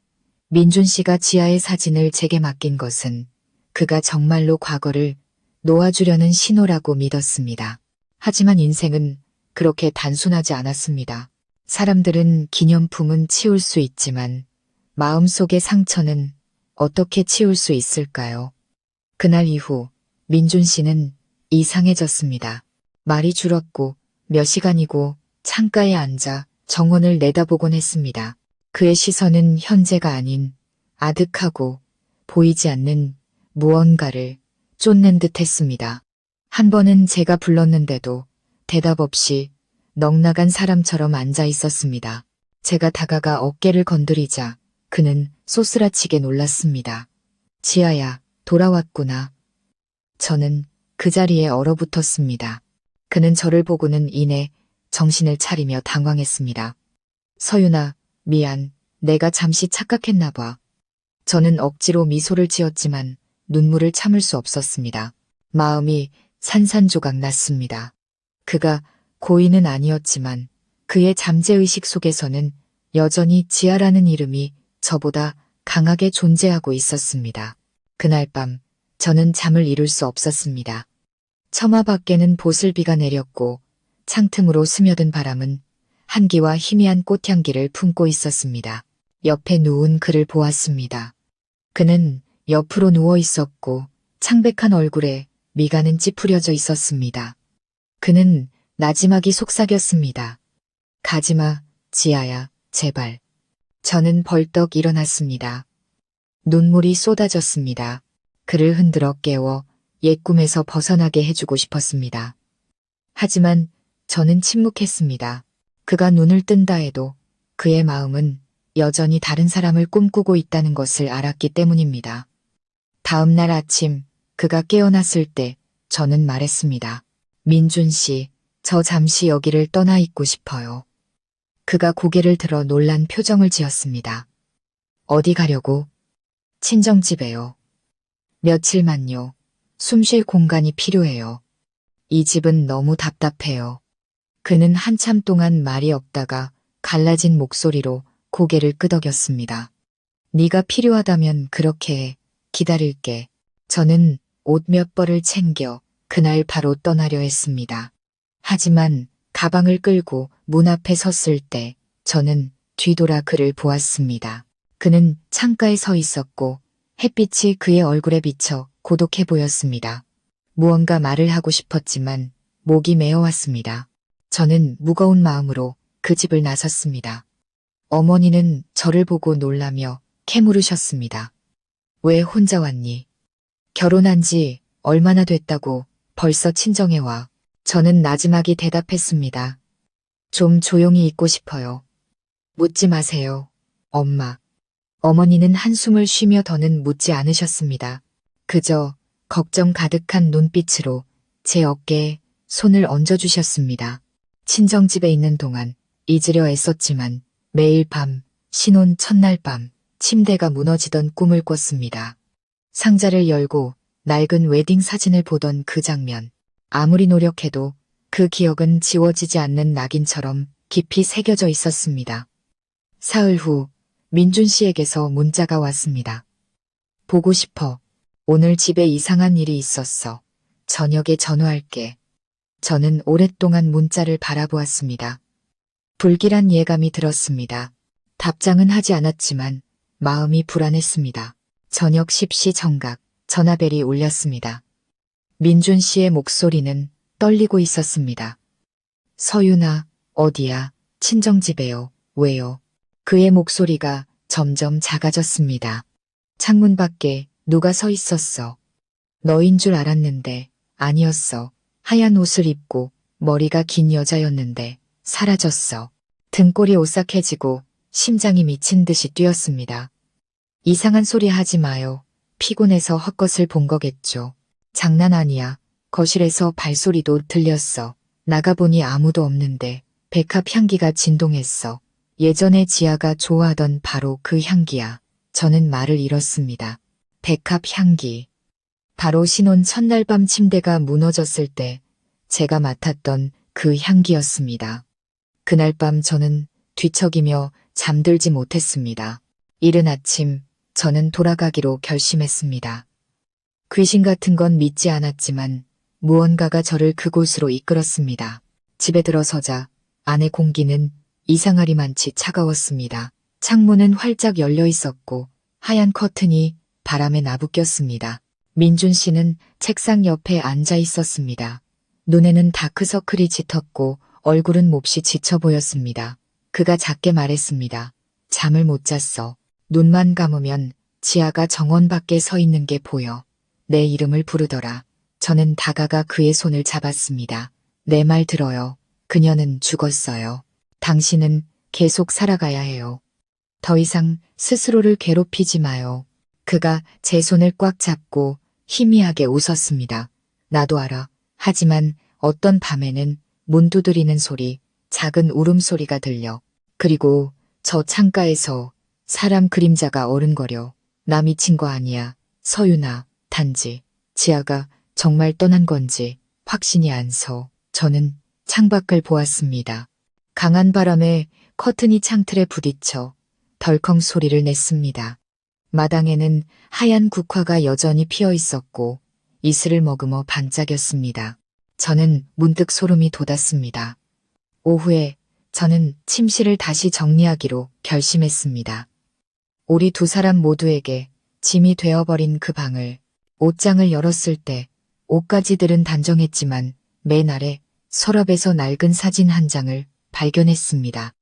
민준 씨가 지아의 사진을 제게 맡긴 것은 그가 정말로 과거를 놓아주려는 신호라고 믿었습니다. 하지만 인생은 그렇게 단순하지 않았습니다. 사람들은 기념품은 치울 수 있지만 마음속의 상처는 어떻게 치울 수 있을까요? 그날 이후 민준 씨는 이상해졌습니다. 말이 줄었고 몇 시간이고 창가에 앉아 정원을 내다보곤 했습니다. 그의 시선은 현재가 아닌 아득하고 보이지 않는 무언가를 쫓는 듯 했습니다. 한 번은 제가 불렀는데도 대답 없이 넋나간 사람처럼 앉아 있었습니다. 제가 다가가 어깨를 건드리자 그는 쏘스라치게 놀랐습니다. 지아야, 돌아왔구나. 저는 그 자리에 얼어붙었습니다. 그는 저를 보고는 이내 정신을 차리며 당황했습니다. 서윤아, 미안. 내가 잠시 착각했나 봐. 저는 억지로 미소를 지었지만 눈물을 참을 수 없었습니다. 마음이 산산조각 났습니다. 그가 고인은 아니었지만 그의 잠재의식 속에서는 여전히 지아라는 이름이 저보다 강하게 존재하고 있었습니다. 그날 밤 저는 잠을 이룰 수 없었습니다. 처마 밖에는 보슬비가 내렸고 창틈으로 스며든 바람은 한기와 희미한 꽃향기를 품고 있었습니다. 옆에 누운 그를 보았습니다. 그는 옆으로 누워 있었고 창백한 얼굴에 미간은 찌푸려져 있었습니다. 그는 나지막이 속삭였습니다. 가지마, 지아야, 제발. 저는 벌떡 일어났습니다. 눈물이 쏟아졌습니다. 그를 흔들어 깨워 옛 꿈에서 벗어나게 해주고 싶었습니다. 하지만 저는 침묵했습니다. 그가 눈을 뜬다 해도 그의 마음은 여전히 다른 사람을 꿈꾸고 있다는 것을 알았기 때문입니다. 다음 날 아침 그가 깨어났을 때 저는 말했습니다. 민준 씨, 저 잠시 여기를 떠나 있고 싶어요. 그가 고개를 들어 놀란 표정을 지었습니다. 어디 가려고? 친정집에요. 며칠만요. 숨 쉴 공간이 필요해요. 이 집은 너무 답답해요. 그는 한참 동안 말이 없다가 갈라진 목소리로 고개를 끄덕였습니다. 네가 필요하다면 그렇게 해. 기다릴게. 저는 옷 몇 벌을 챙겨 그날 바로 떠나려 했습니다. 하지만 가방을 끌고 문 앞에 섰을 때 저는 뒤돌아 그를 보았습니다. 그는 창가에 서 있었고 햇빛이 그의 얼굴에 비쳐 고독해 보였습니다. 무언가 말을 하고 싶었지만 목이 메어왔습니다. 저는 무거운 마음으로 그 집을 나섰습니다. 어머니는 저를 보고 놀라며 캐물으셨습니다. 왜 혼자 왔니? 결혼한 지 얼마나 됐다고 벌써 친정에 와. 저는 나지막이 대답했습니다. 좀 조용히 있고 싶어요. 묻지 마세요, 엄마. 어머니는 한숨을 쉬며 더는 묻지 않으셨습니다. 그저 걱정 가득한 눈빛으로 제 어깨에 손을 얹어주셨습니다. 친정집에 있는 동안 잊으려 애썼지만 매일 밤, 신혼 첫날 밤, 침대가 무너지던 꿈을 꿨습니다. 상자를 열고 낡은 웨딩 사진을 보던 그 장면. 아무리 노력해도 그 기억은 지워지지 않는 낙인처럼 깊이 새겨져 있었습니다. 사흘 후 민준 씨에게서 문자가 왔습니다. 보고 싶어. 오늘 집에 이상한 일이 있었어. 저녁에 전화할게. 저는 오랫동안 문자를 바라보았습니다. 불길한 예감이 들었습니다. 답장은 하지 않았지만 마음이 불안했습니다. 저녁 10시 정각 전화벨이 울렸습니다. 민준 씨의 목소리는 떨리고 있었습니다. 서윤아, 어디야? 친정집에요. 왜요? 그의 목소리가 점점 작아졌습니다. 창문 밖에 누가 서 있었어. 너인 줄 알았는데 아니었어. 하얀 옷을 입고 머리가 긴 여자였는데 사라졌어. 등골이 오싹해지고 심장이 미친 듯이 뛰었습니다. 이상한 소리 하지 마요. 피곤해서 헛것을 본 거겠죠. 장난 아니야. 거실에서 발소리도 들렸어. 나가보니 아무도 없는데 백합 향기가 진동했어. 예전에 지아가 좋아하던 바로 그 향기야. 저는 말을 잃었습니다. 백합 향기. 바로 신혼 첫날 밤 침대가 무너졌을 때 제가 맡았던 그 향기였습니다. 그날 밤 저는 뒤척이며 잠들지 못했습니다. 이른 아침 저는 돌아가기로 결심했습니다. 귀신 같은 건 믿지 않았지만 무언가가 저를 그곳으로 이끌었습니다. 집에 들어서자 안의 공기는 이상하리만치 차가웠습니다. 창문은 활짝 열려 있었고 하얀 커튼이 바람에 나부꼈습니다. 민준 씨는 책상 옆에 앉아 있었습니다. 눈에는 다크서클이 짙었고 얼굴은 몹시 지쳐 보였습니다. 그가 작게 말했습니다. 잠을 못 잤어. 눈만 감으면 지아가 정원 밖에 서 있는 게 보여. 내 이름을 부르더라. 저는 다가가 그의 손을 잡았습니다. 내 말 들어요. 그녀는 죽었어요. 당신은 계속 살아가야 해요. 더 이상 스스로를 괴롭히지 마요. 그가 제 손을 꽉 잡고 희미하게 웃었습니다. 나도 알아. 하지만 어떤 밤에는 문 두드리는 소리, 작은 울음소리가 들려. 그리고 저 창가에서 사람 그림자가 어른거려. 나 미친 거 아니야. 서윤아, 단지 지아가 정말 떠난 건지 확신이 안 서. 저는 창밖을 보았습니다. 강한 바람에 커튼이 창틀에 부딪혀 덜컹 소리를 냈습니다. 마당에는 하얀 국화가 여전히 피어 있었고 이슬을 머금어 반짝였습니다. 저는 문득 소름이 돋았습니다. 오후에 저는 침실을 다시 정리하기로 결심했습니다. 우리 두 사람 모두에게 짐이 되어버린 그 방을, 옷장을 열었을 때 옷가지들은 단정했지만 맨 아래 서랍에서 낡은 사진 한 장을 발견했습니다.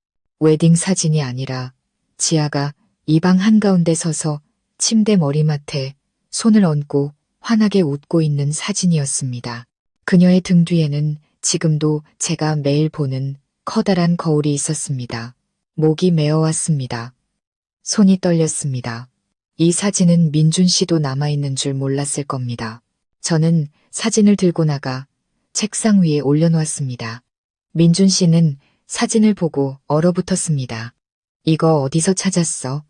웨딩 사진이 아니라 지아가 이 방 한가운데 서서 침대 머리맡에 손을 얹고 환하게 웃고 있는 사진이었습니다. 그녀의 등 뒤에는 지금도 제가 매일 보는 커다란 거울이 있었습니다. 목이 메어왔습니다. 손이 떨렸습니다. 이 사진은 민준 씨도 남아있는 줄 몰랐을 겁니다. 저는 사진을 들고 나가 책상 위에 올려놓았습니다. 민준 씨는 사진을 보고 얼어붙었습니다. 이거 어디서 찾았어?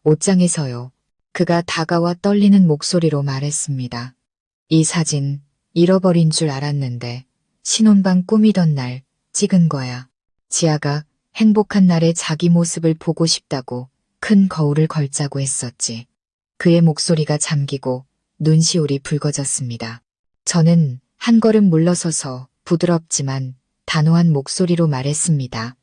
옷장에서요. 그가 다가와 떨리는 목소리로 말했습니다. 이 사진 잃어버린 줄 알았는데 신혼방 꾸미던 날 찍은 거야. 지아가 행복한 날에 자기 모습을 보고 싶다고 큰 거울을 걸자고 했었지. 그의 목소리가 잠기고 눈시울이 붉어졌습니다. 저는 한 걸음 물러서서 부드럽지만 단호한 목소리로 말했습니다.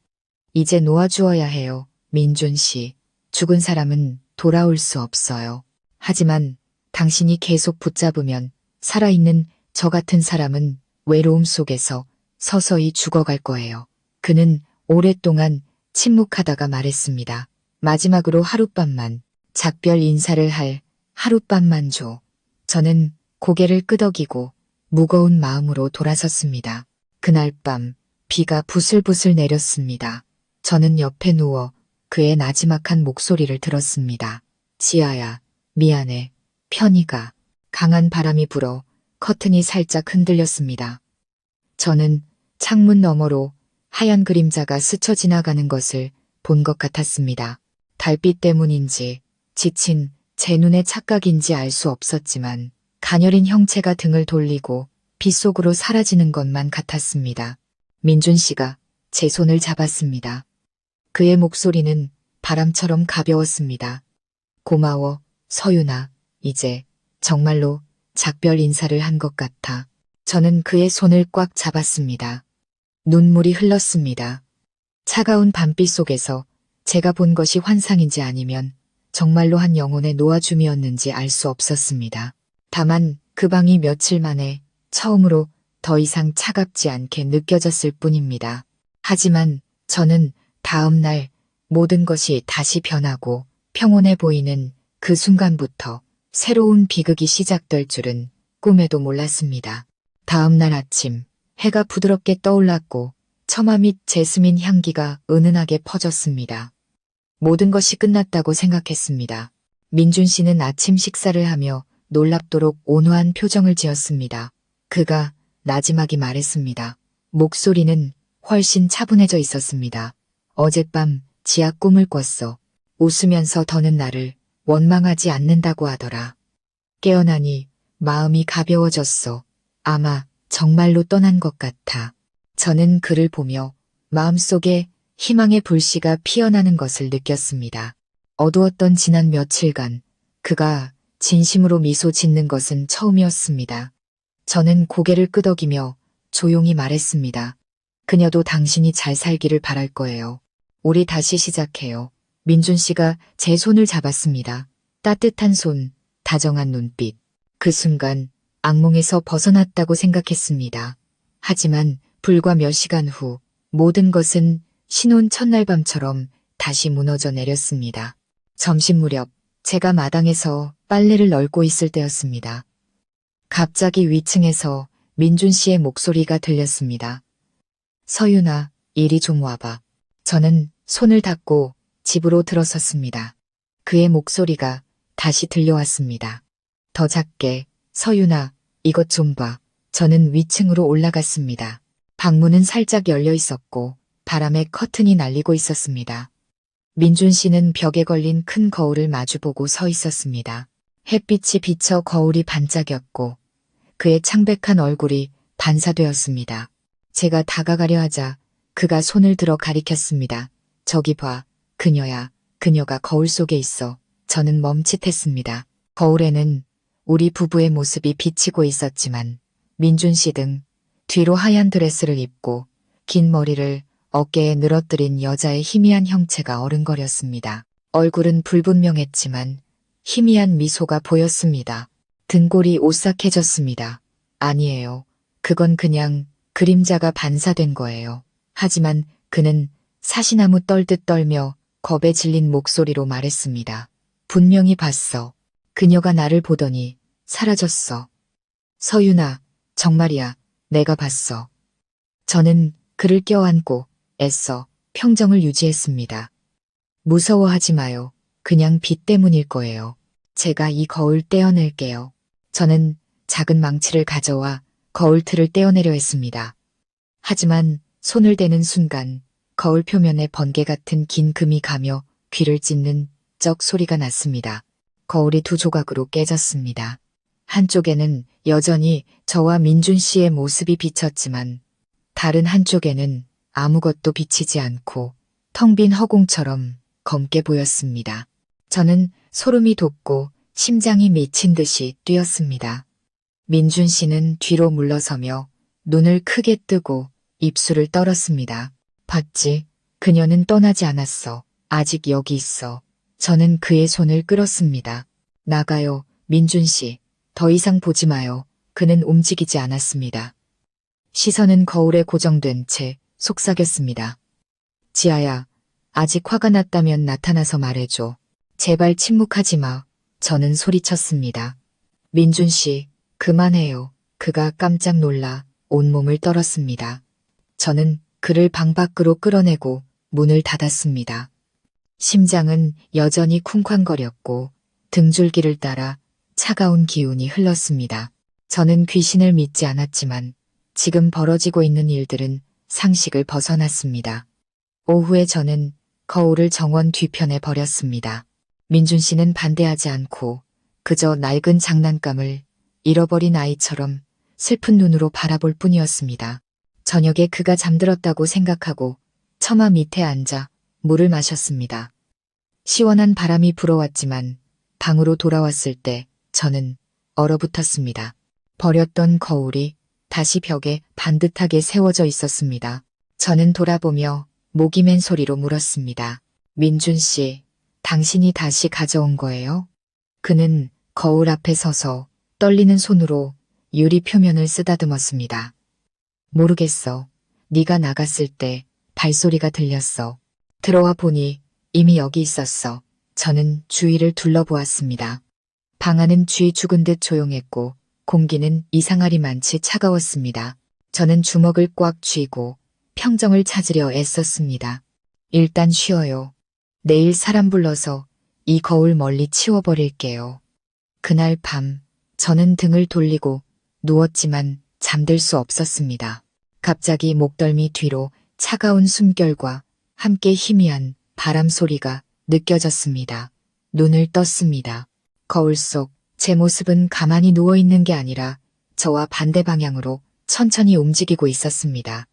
이제 놓아주어야 해요, 민준 씨. 죽은 사람은 돌아올 수 없어요. 하지만 당신이 계속 붙잡으면 살아있는 저 같은 사람은 외로움 속에서 서서히 죽어갈 거예요. 그는 오랫동안 침묵하다가 말했습니다. 마지막으로 하룻밤만, 작별 인사를 할 하룻밤만 줘. 저는 고개를 끄덕이고 무거운 마음으로 돌아섰습니다. 그날 밤 비가 부슬부슬 내렸습니다. 저는 옆에 누워 그의 나지막한 목소리를 들었습니다. 지아야, 미안해. 편히 가. 강한 바람이 불어 커튼이 살짝 흔들렸습니다. 저는 창문 너머로 하얀 그림자가 스쳐 지나가는 것을 본 것 같았습니다. 달빛 때문인지 지친 제 눈의 착각인지 알 수 없었지만 가녀린 형체가 등을 돌리고 빛 속으로 사라지는 것만 같았습니다. 민준 씨가 제 손을 잡았습니다. 그의 목소리는 바람처럼 가벼웠습니다. 고마워, 서윤아. 이제 정말로 작별 인사를 한 것 같아. 저는 그의 손을 꽉 잡았습니다. 눈물이 흘렀습니다. 차가운 밤빛 속에서 제가 본 것이 환상인지 아니면 정말로 한 영혼의 놓아줌이었는지 알 수 없었습니다. 다만 그 방이 며칠 만에 처음으로 더 이상 차갑지 않게 느껴졌을 뿐입니다. 하지만 저는 다음 날 모든 것이 다시 변하고 평온해 보이는 그 순간부터 새로운 비극이 시작될 줄은 꿈에도 몰랐습니다. 다음 날 아침 해가 부드럽게 떠올랐고 처마 밑 제스민 향기가 은은하게 퍼졌습니다. 모든 것이 끝났다고 생각했습니다. 민준 씨는 아침 식사를 하며 놀랍도록 온화한 표정을 지었습니다. 그가 나지막이 말했습니다. 목소리는 훨씬 차분해져 있었습니다. 어젯밤 지하 꿈을 꿨어. 웃으면서 더는 나를 원망하지 않는다고 하더라. 깨어나니 마음이 가벼워졌어. 아마 정말로 떠난 것 같아. 저는 그를 보며 마음속에 희망의 불씨가 피어나는 것을 느꼈습니다. 어두웠던 지난 며칠간 그가 진심으로 미소 짓는 것은 처음이었습니다. 저는 고개를 끄덕이며 조용히 말했습니다. 그녀도 당신이 잘 살기를 바랄 거예요. 우리 다시 시작해요. 민준 씨가 제 손을 잡았습니다. 따뜻한 손, 다정한 눈빛. 그 순간 악몽에서 벗어났다고 생각했습니다. 하지만 불과 몇 시간 후 모든 것은 신혼 첫날 밤처럼 다시 무너져 내렸습니다. 점심 무렵 제가 마당에서 빨래를 널고 있을 때였습니다. 갑자기 위층에서 민준 씨의 목소리가 들렸습니다. 서윤아, 이리 좀 와봐. 저는 손을 닫고 집으로 들어섰습니다. 그의 목소리가 다시 들려왔습니다. 더 작게, 서윤아, 이것 좀 봐. 저는 위층으로 올라갔습니다. 방문은 살짝 열려 있었고 바람에 커튼이 날리고 있었습니다. 민준 씨는 벽에 걸린 큰 거울을 마주보고 서 있었습니다. 햇빛이 비쳐 거울이 반짝였고 그의 창백한 얼굴이 반사되었습니다. 제가 다가가려 하자 그가 손을 들어 가리켰습니다. 저기 봐, 그녀야. 그녀가 거울 속에 있어. 저는 멈칫했습니다. 거울에는 우리 부부의 모습이 비치고 있었지만 민준 씨 등 뒤로 하얀 드레스를 입고 긴 머리를 어깨에 늘어뜨린 여자의 희미한 형체가 어른거렸습니다. 얼굴은 불분명했지만 희미한 미소가 보였습니다. 등골이 오싹해졌습니다. 아니에요. 그건 그냥 그림자가 반사된 거예요. 하지만 그는 사시나무 떨듯 떨며 겁에 질린 목소리로 말했습니다. 분명히 봤어. 그녀가 나를 보더니 사라졌어. 서윤아, 정말이야. 내가 봤어. 저는 그를 껴안고 애써 평정을 유지했습니다. 무서워하지 마요. 그냥 빛 때문일 거예요. 제가 이 거울 떼어낼게요. 저는 작은 망치를 가져와 거울 틀을 떼어내려 했습니다. 하지만 손을 대는 순간 거울 표면에 번개 같은 긴 금이 가며 귀를 찢는 쩍 소리가 났습니다. 거울이 두 조각으로 깨졌습니다. 한쪽에는 여전히 저와 민준 씨의 모습이 비쳤지만 다른 한쪽에는 아무것도 비치지 않고 텅 빈 허공처럼 검게 보였습니다. 저는 소름이 돋고 심장이 미친 듯이 뛰었습니다. 민준 씨는 뒤로 물러서며 눈을 크게 뜨고 입술을 떨었습니다. 봤지? 그녀는 떠나지 않았어. 아직 여기 있어. 저는 그의 손을 끌었습니다. 나가요, 민준 씨. 더 이상 보지 마요. 그는 움직이지 않았습니다. 시선은 거울에 고정된 채 속삭였습니다. 지아야, 아직 화가 났다면 나타나서 말해줘. 제발 침묵하지 마. 저는 소리쳤습니다. 민준 씨, 그만해요. 그가 깜짝 놀라 온몸을 떨었습니다. 저는 그를 방 밖으로 끌어내고 문을 닫았습니다. 심장은 여전히 쿵쾅거렸고 등줄기를 따라 차가운 기운이 흘렀습니다. 저는 귀신을 믿지 않았지만 지금 벌어지고 있는 일들은 상식을 벗어났습니다. 오후에 저는 거울을 정원 뒤편에 버렸습니다. 민준 씨는 반대하지 않고 그저 낡은 장난감을 잃어버린 아이처럼 슬픈 눈으로 바라볼 뿐이었습니다. 저녁에 그가 잠들었다고 생각하고 처마 밑에 앉아 물을 마셨습니다. 시원한 바람이 불어왔지만 방으로 돌아왔을 때 저는 얼어붙었습니다. 버렸던 거울이 다시 벽에 반듯하게 세워져 있었습니다. 저는 돌아보며 목이 맨 소리로 물었습니다. 민준 씨, 당신이 다시 가져온 거예요? 그는 거울 앞에 서서 떨리는 손으로 유리 표면을 쓰다듬었습니다. 모르겠어. 네가 나갔을 때 발소리가 들렸어. 들어와 보니 이미 여기 있었어. 저는 주위를 둘러보았습니다. 방 안은 쥐 죽은 듯 조용했고 공기는 이상하리만치 차가웠습니다. 저는 주먹을 꽉 쥐고 평정을 찾으려 애썼습니다. 일단 쉬어요. 내일 사람 불러서 이 거울 멀리 치워버릴게요. 그날 밤 저는 등을 돌리고 누웠지만 잠들 수 없었습니다. 갑자기 목덜미 뒤로 차가운 숨결과 함께 희미한 바람 소리가 느껴졌습니다. 눈을 떴습니다. 거울 속 제 모습은 가만히 누워있는 게 아니라 저와 반대 방향으로 천천히 움직이고 있었습니다.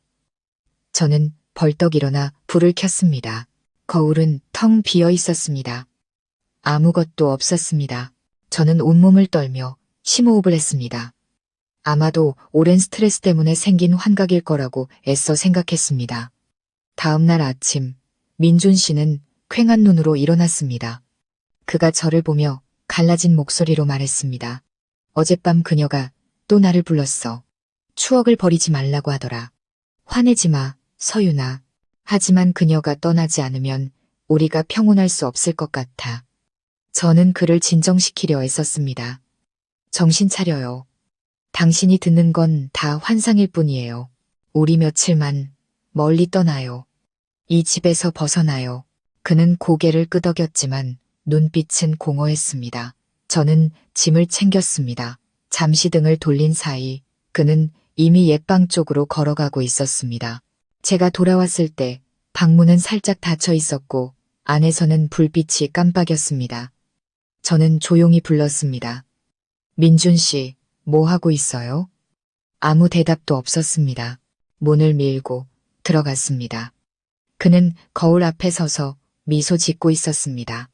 저는 벌떡 일어나 불을 켰습니다. 거울은 텅 비어 있었습니다. 아무것도 없었습니다. 저는 온몸을 떨며 심호흡을 했습니다. 아마도 오랜 스트레스 때문에 생긴 환각일 거라고 애써 생각했습니다. 다음 날 아침, 민준 씨는 퀭한 눈으로 일어났습니다. 그가 저를 보며 갈라진 목소리로 말했습니다. 어젯밤 그녀가 또 나를 불렀어. 추억을 버리지 말라고 하더라. 화내지 마, 서윤아. 하지만 그녀가 떠나지 않으면 우리가 평온할 수 없을 것 같아. 저는 그를 진정시키려 애썼습니다. 정신 차려요. 당신이 듣는 건 다 환상일 뿐이에요. 우리 며칠만 멀리 떠나요. 이 집에서 벗어나요. 그는 고개를 끄덕였지만 눈빛은 공허했습니다. 저는 짐을 챙겼습니다. 잠시 등을 돌린 사이 그는 이미 옛방 쪽으로 걸어가고 있었습니다. 제가 돌아왔을 때 방문은 살짝 닫혀 있었고 안에서는 불빛이 깜빡였습니다. 저는 조용히 불렀습니다. 민준 씨, 뭐 하고 있어요? 아무 대답도 없었습니다. 문을 밀고 들어갔습니다. 그는 거울 앞에 서서 미소 짓고 있었습니다.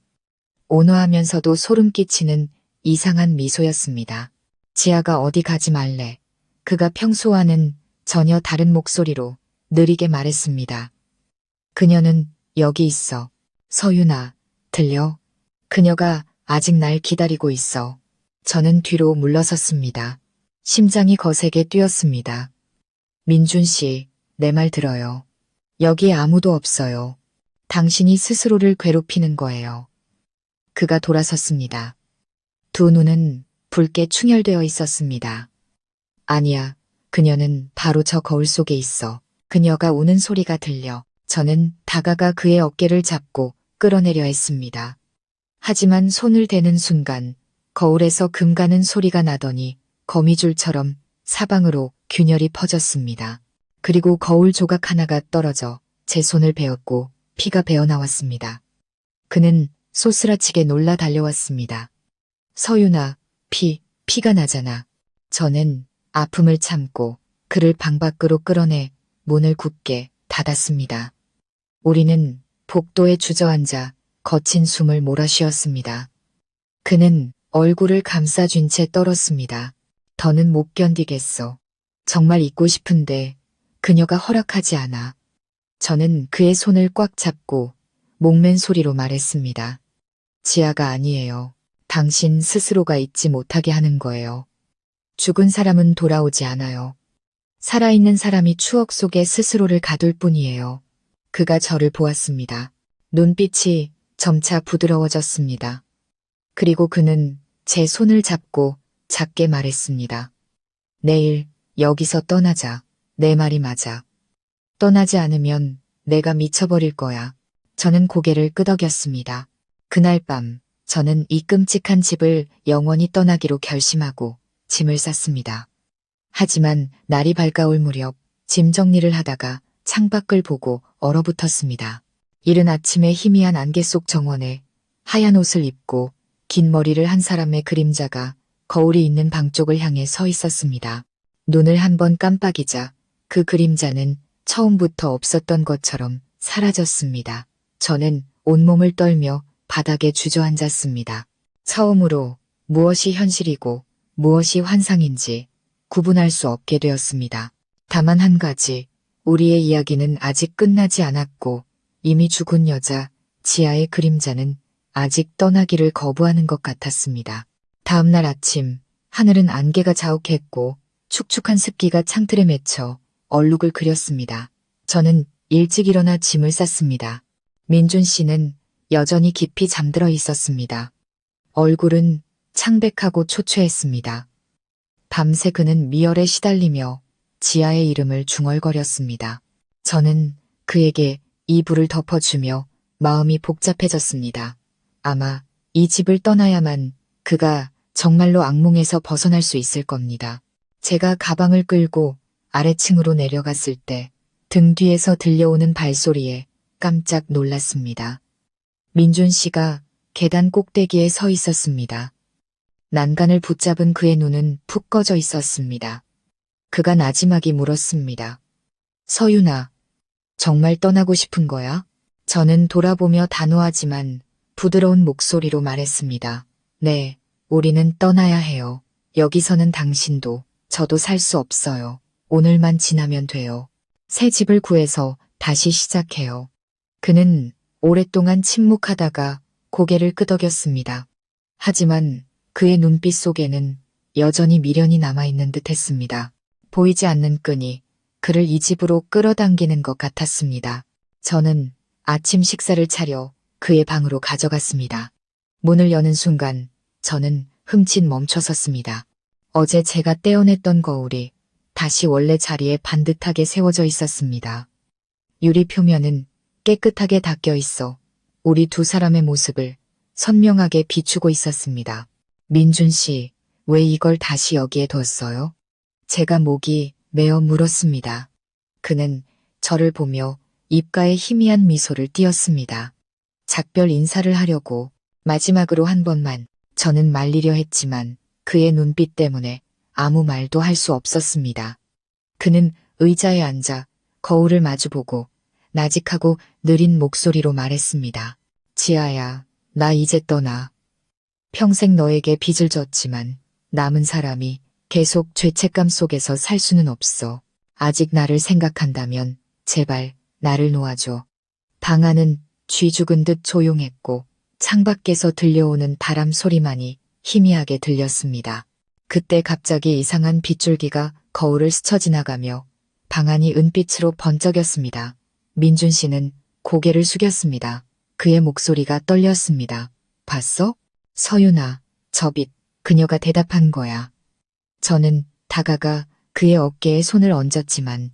온화하면서도 소름 끼치는 이상한 미소였습니다. 지아가 어디 가지 말래. 그가 평소와는 전혀 다른 목소리로 느리게 말했습니다. 그녀는 여기 있어. 서윤아, 들려? 그녀가 아직 날 기다리고 있어. 저는 뒤로 물러섰습니다. 심장이 거세게 뛰었습니다. 민준 씨, 내 말 들어요. 여기 아무도 없어요. 당신이 스스로를 괴롭히는 거예요. 그가 돌아섰습니다. 두 눈은 붉게 충혈되어 있었습니다. 아니야, 그녀는 바로 저 거울 속에 있어. 그녀가 우는 소리가 들려. 저는 다가가 그의 어깨를 잡고 끌어내려 했습니다. 하지만 손을 대는 순간 거울에서 금 가는 소리가 나더니 거미줄처럼 사방으로 균열이 퍼졌습니다. 그리고 거울 조각 하나가 떨어져 제 손을 베었고 피가 배어나왔습니다. 그는 소스라치게 놀라 달려왔습니다. 서윤아, 피가 나잖아. 저는 아픔을 참고 그를 방 밖으로 끌어내 문을 굳게 닫았습니다. 우리는 복도에 주저앉아 거친 숨을 몰아쉬었습니다. 그는 얼굴을 감싸쥔 채 떨었습니다. 더는 못 견디겠어. 정말 잊고 싶은데 그녀가 허락하지 않아. 저는 그의 손을 꽉 잡고 목맨 소리로 말했습니다. 지아가 아니에요. 당신 스스로가 잊지 못하게 하는 거예요. 죽은 사람은 돌아오지 않아요. 살아있는 사람이 추억 속에 스스로를 가둘 뿐이에요. 그가 저를 보았습니다. 눈빛이 점차 부드러워졌습니다. 그리고 그는 제 손을 잡고 작게 말했습니다. 내일 여기서 떠나자. 내 말이 맞아. 떠나지 않으면 내가 미쳐버릴 거야. 저는 고개를 끄덕였습니다. 그날 밤 저는 이 끔찍한 집을 영원히 떠나기로 결심하고 짐을 쌌습니다. 하지만 날이 밝아올 무렵 짐 정리를 하다가 창밖을 보고 얼어붙었습니다. 이른 아침에 희미한 안개 속 정원에 하얀 옷을 입고 긴 머리를 한 사람의 그림자가 거울이 있는 방 쪽을 향해 서 있었습니다. 눈을 한번 깜빡이자 그 그림자는 처음부터 없었던 것처럼 사라졌습니다. 저는 온몸을 떨며 바닥에 주저앉았습니다. 처음으로 무엇이 현실이고 무엇이 환상인지 구분할 수 없게 되었습니다. 다만 한 가지, 우리의 이야기는 아직 끝나지 않았고 이미 죽은 여자 지아의 그림자는 아직 떠나기를 거부하는 것 같았습니다. 다음 날 아침 하늘은 안개가 자욱했고 축축한 습기가 창틀에 맺혀 얼룩을 그렸습니다. 저는 일찍 일어나 짐을 쌌습니다. 민준 씨는 여전히 깊이 잠들어 있었습니다. 얼굴은 창백하고 초췌했습니다. 밤새 그는 미열에 시달리며 지아의 이름을 중얼거렸습니다. 저는 그에게 이불을 덮어주며 마음이 복잡해졌습니다. 아마 이 집을 떠나야만 그가 정말로 악몽에서 벗어날 수 있을 겁니다. 제가 가방을 끌고 아래층으로 내려갔을 때 등 뒤에서 들려오는 발소리에 깜짝 놀랐습니다. 민준 씨가 계단 꼭대기에 서 있었습니다. 난간을 붙잡은 그의 눈은 푹 꺼져 있었습니다. 그가 나지막이 물었습니다. 서윤아, 정말 떠나고 싶은 거야? 저는 돌아보며 단호하지만 부드러운 목소리로 말했습니다. 네, 우리는 떠나야 해요. 여기서는 당신도 저도 살 수 없어요. 오늘만 지나면 돼요. 새 집을 구해서 다시 시작해요. 그는 오랫동안 침묵하다가 고개를 끄덕였습니다. 하지만 그의 눈빛 속에는 여전히 미련이 남아있는 듯 했습니다. 보이지 않는 끈이 그를 이 집으로 끌어당기는 것 같았습니다. 저는 아침 식사를 차려 그의 방으로 가져갔습니다. 문을 여는 순간 저는 흠칫 멈춰섰습니다. 어제 제가 떼어냈던 거울이 다시 원래 자리에 반듯하게 세워져 있었습니다. 유리 표면은 깨끗하게 닦여 있어 우리 두 사람의 모습을 선명하게 비추고 있었습니다. 민준 씨, 왜 이걸 다시 여기에 뒀어요? 제가 목이 메어 물었습니다. 그는 저를 보며 입가에 희미한 미소를 띄었습니다. 작별 인사를 하려고 마지막으로 한 번만 저는 말리려 했지만 그의 눈빛 때문에 아무 말도 할 수 없었습니다. 그는 의자에 앉아 거울을 마주보고 나직하고 느린 목소리로 말했습니다. 지아야, 나 이제 떠나. 평생 너에게 빚을 졌지만 남은 사람이 계속 죄책감 속에서 살 수는 없어. 아직 나를 생각한다면 제발 나를 놓아줘. 방 안은 쥐 죽은 듯 조용했고 창밖에서 들려오는 바람 소리만이 희미하게 들렸습니다. 그때 갑자기 이상한 빗줄기가 거울을 스쳐 지나가며 방 안이 은빛으로 번쩍였습니다. 민준 씨는 고개를 숙였습니다. 그의 목소리가 떨렸습니다. 봤어? 서윤아, 저 빛, 그녀가 대답한 거야. 저는 다가가 그의 어깨에 손을 얹었지만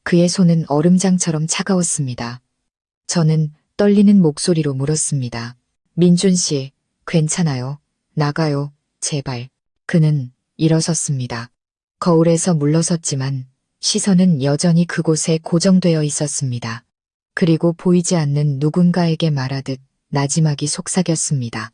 그의 손은 얼음장처럼 차가웠습니다. 저는 떨리는 목소리로 물었습니다. 민준 씨, 괜찮아요. 나가요, 제발. 그는 일어섰습니다. 거울에서 물러섰지만 시선은 여전히 그곳에 고정되어 있었습니다. 그리고 보이지 않는 누군가에게 말하듯 나지막이 속삭였습니다.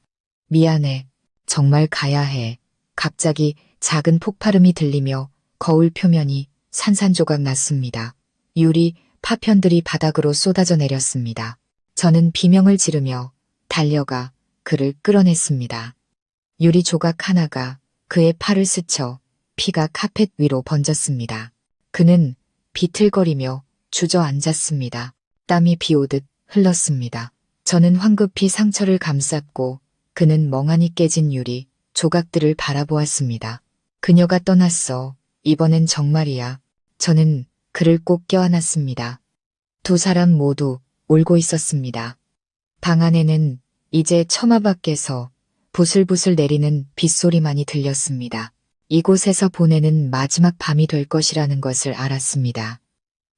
미안해. 정말 가야 해. 갑자기 작은 폭발음이 들리며 거울 표면이 산산조각 났습니다. 유리 파편들이 바닥으로 쏟아져 내렸습니다. 저는 비명을 지르며 달려가 그를 끌어냈습니다. 유리 조각 하나가 그의 팔을 스쳐 피가 카펫 위로 번졌습니다. 그는 비틀거리며 주저앉았습니다. 땀이 비오듯 흘렀습니다. 저는 황급히 상처를 감쌌고 그는 멍하니 깨진 유리 조각들을 바라보았습니다. 그녀가 떠났어. 이번엔 정말이야. 저는 그를 꼭 껴안았습니다. 두 사람 모두 울고 있었습니다. 방 안에는 이제 처마 밖에서 부슬부슬 내리는 빗소리만이 들렸습니다. 이곳에서 보내는 마지막 밤이 될 것이라는 것을 알았습니다.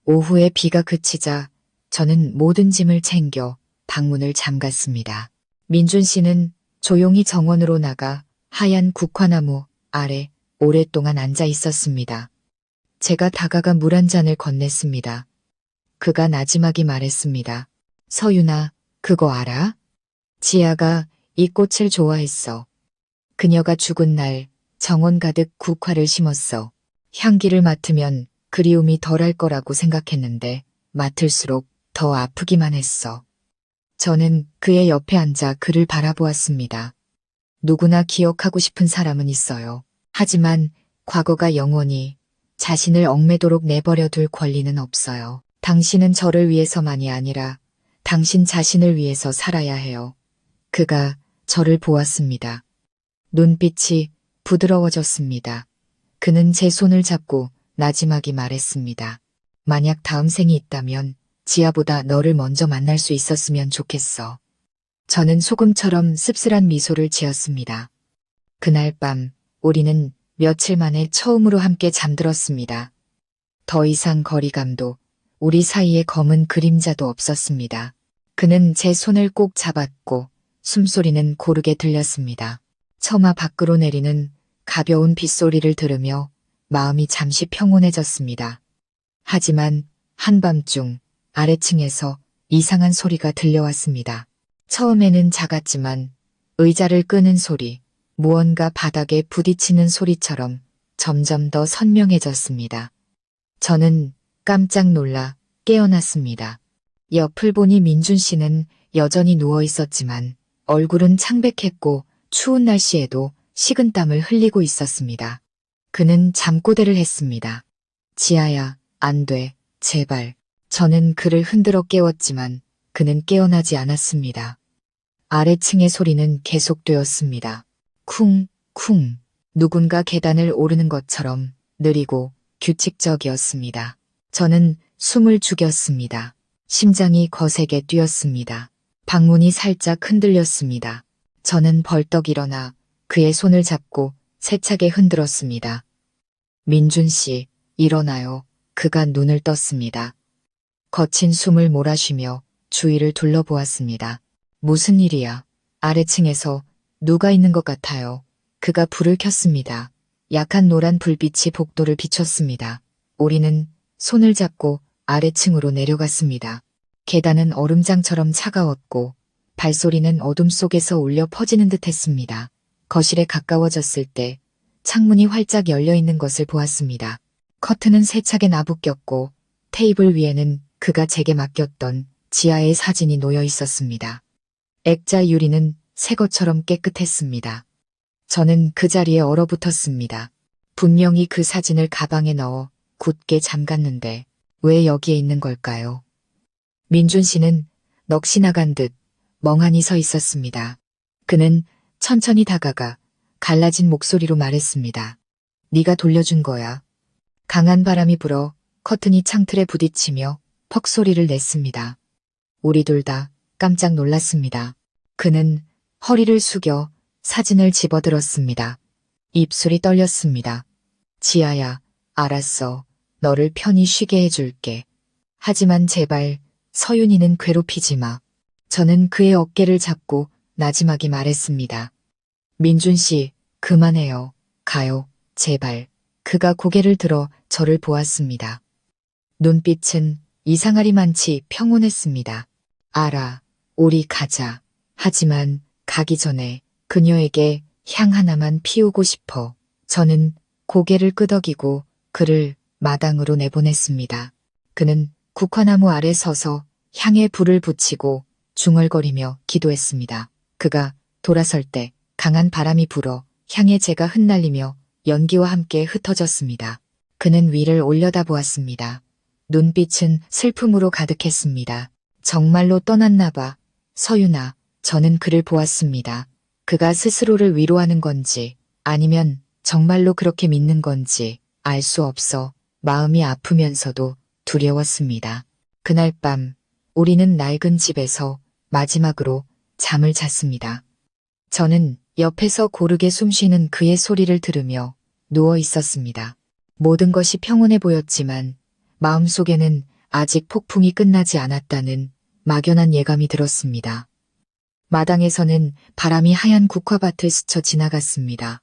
오후에 비가 그치자 저는 모든 짐을 챙겨 방문을 잠갔습니다. 민준 씨는 조용히 정원으로 나가 하얀 국화나무 아래 오랫동안 앉아 있었습니다. 제가 다가가 물 한 잔을 건넸습니다. 그가 나지막이 말했습니다. 서윤아, 그거 알아? 지아가 이 꽃을 좋아했어. 그녀가 죽은 날 정원 가득 국화를 심었어. 향기를 맡으면 그리움이 덜할 거라고 생각했는데 맡을수록 더 아프기만 했어. 저는 그의 옆에 앉아 그를 바라보았습니다. 누구나 기억하고 싶은 사람은 있어요. 하지만 과거가 영원히 자신을 얽매도록 내버려 둘 권리는 없어요. 당신은 저를 위해서만이 아니라 당신 자신을 위해서 살아야 해요. 그가 저를 보았습니다. 눈빛이 부드러워졌습니다. 그는 제 손을 잡고 나지막이 말했습니다. 만약 다음 생이 있다면 지아보다 너를 먼저 만날 수 있었으면 좋겠어. 저는 소금처럼 씁쓸한 미소를 지었습니다. 그날 밤 우리는 며칠 만에 처음으로 함께 잠들었습니다. 더 이상 거리감도 우리 사이에 검은 그림자도 없었습니다. 그는 제 손을 꼭 잡았고 숨소리는 고르게 들렸습니다. 처마 밖으로 내리는 가벼운 빗소리를 들으며 마음이 잠시 평온해졌습니다. 하지만 한밤중 아래층에서 이상한 소리가 들려왔습니다. 처음에는 작았지만 의자를 끄는 소리, 무언가 바닥에 부딪히는 소리처럼 점점 더 선명해졌습니다. 저는 깜짝 놀라 깨어났습니다. 옆을 보니 민준 씨는 여전히 누워 있었지만 얼굴은 창백했고 추운 날씨에도 식은땀을 흘리고 있었습니다. 그는 잠꼬대를 했습니다. 지아야, 안 돼, 제발. 저는 그를 흔들어 깨웠지만 그는 깨어나지 않았습니다. 아래층의 소리는 계속되었습니다. 쿵, 쿵. 누군가 계단을 오르는 것처럼 느리고 규칙적이었습니다. 저는 숨을 죽였습니다. 심장이 거세게 뛰었습니다. 방문이 살짝 흔들렸습니다. 저는 벌떡 일어나 그의 손을 잡고 세차게 흔들었습니다. 민준 씨, 일어나요. 그가 눈을 떴습니다. 거친 숨을 몰아쉬며 주위를 둘러보았습니다. 무슨 일이야? 아래층에서 누가 있는 것 같아요. 그가 불을 켰습니다. 약한 노란 불빛이 복도를 비췄습니다. 우리는 손을 잡고 아래층으로 내려갔습니다. 계단은 얼음장처럼 차가웠고 발소리는 어둠 속에서 울려 퍼지는 듯 했습니다. 거실에 가까워졌을 때 창문이 활짝 열려 있는 것을 보았습니다. 커튼은 세차게 나부꼈고 테이블 위에는 그가 제게 맡겼던 지아의 사진이 놓여 있었습니다. 액자 유리는 새 것처럼 깨끗했습니다. 저는 그 자리에 얼어붙었습니다. 분명히 그 사진을 가방에 넣어 굳게 잠갔는데 왜 여기에 있는 걸까요? 민준 씨는 넋이 나간 듯 멍하니 서 있었습니다. 그는 천천히 다가가 갈라진 목소리로 말했습니다. 네가 돌려준 거야. 강한 바람이 불어 커튼이 창틀에 부딪히며 퍽 소리를 냈습니다. 우리 둘 다 깜짝 놀랐습니다. 그는 허리를 숙여 사진을 집어들었습니다. 입술이 떨렸습니다. 지아야, 알았어. 너를 편히 쉬게 해줄게. 하지만 제발 서윤이는 괴롭히지 마. 저는 그의 어깨를 잡고 나지막이 말했습니다. 민준 씨, 그만해요. 가요. 제발. 그가 고개를 들어 저를 보았습니다. 눈빛은 이상하리만치 평온했습니다. 알아. 우리 가자. 하지만 가기 전에 그녀에게 향 하나만 피우고 싶어. 저는 고개를 끄덕이고 그를 마당으로 내보냈습니다. 그는 국화나무 아래 서서 향에 불을 붙이고 중얼거리며 기도했습니다. 그가 돌아설 때 강한 바람이 불어 향에 재가 흩날리며 연기와 함께 흩어졌습니다. 그는 위를 올려다보았습니다. 눈빛은 슬픔으로 가득했습니다. 정말로 떠났나 봐. 서윤아, 저는 그를 보았습니다. 그가 스스로를 위로하는 건지 아니면 정말로 그렇게 믿는 건지 알 수 없어 마음이 아프면서도 두려웠습니다. 그날 밤 우리는 낡은 집에서 마지막으로 잠을 잤습니다. 저는 옆에서 고르게 숨쉬는 그의 소리를 들으며 누워 있었습니다. 모든 것이 평온해 보였지만 마음속에는 아직 폭풍이 끝나지 않았다는 막연한 예감이 들었습니다. 마당에서는 바람이 하얀 국화밭을 스쳐 지나갔습니다.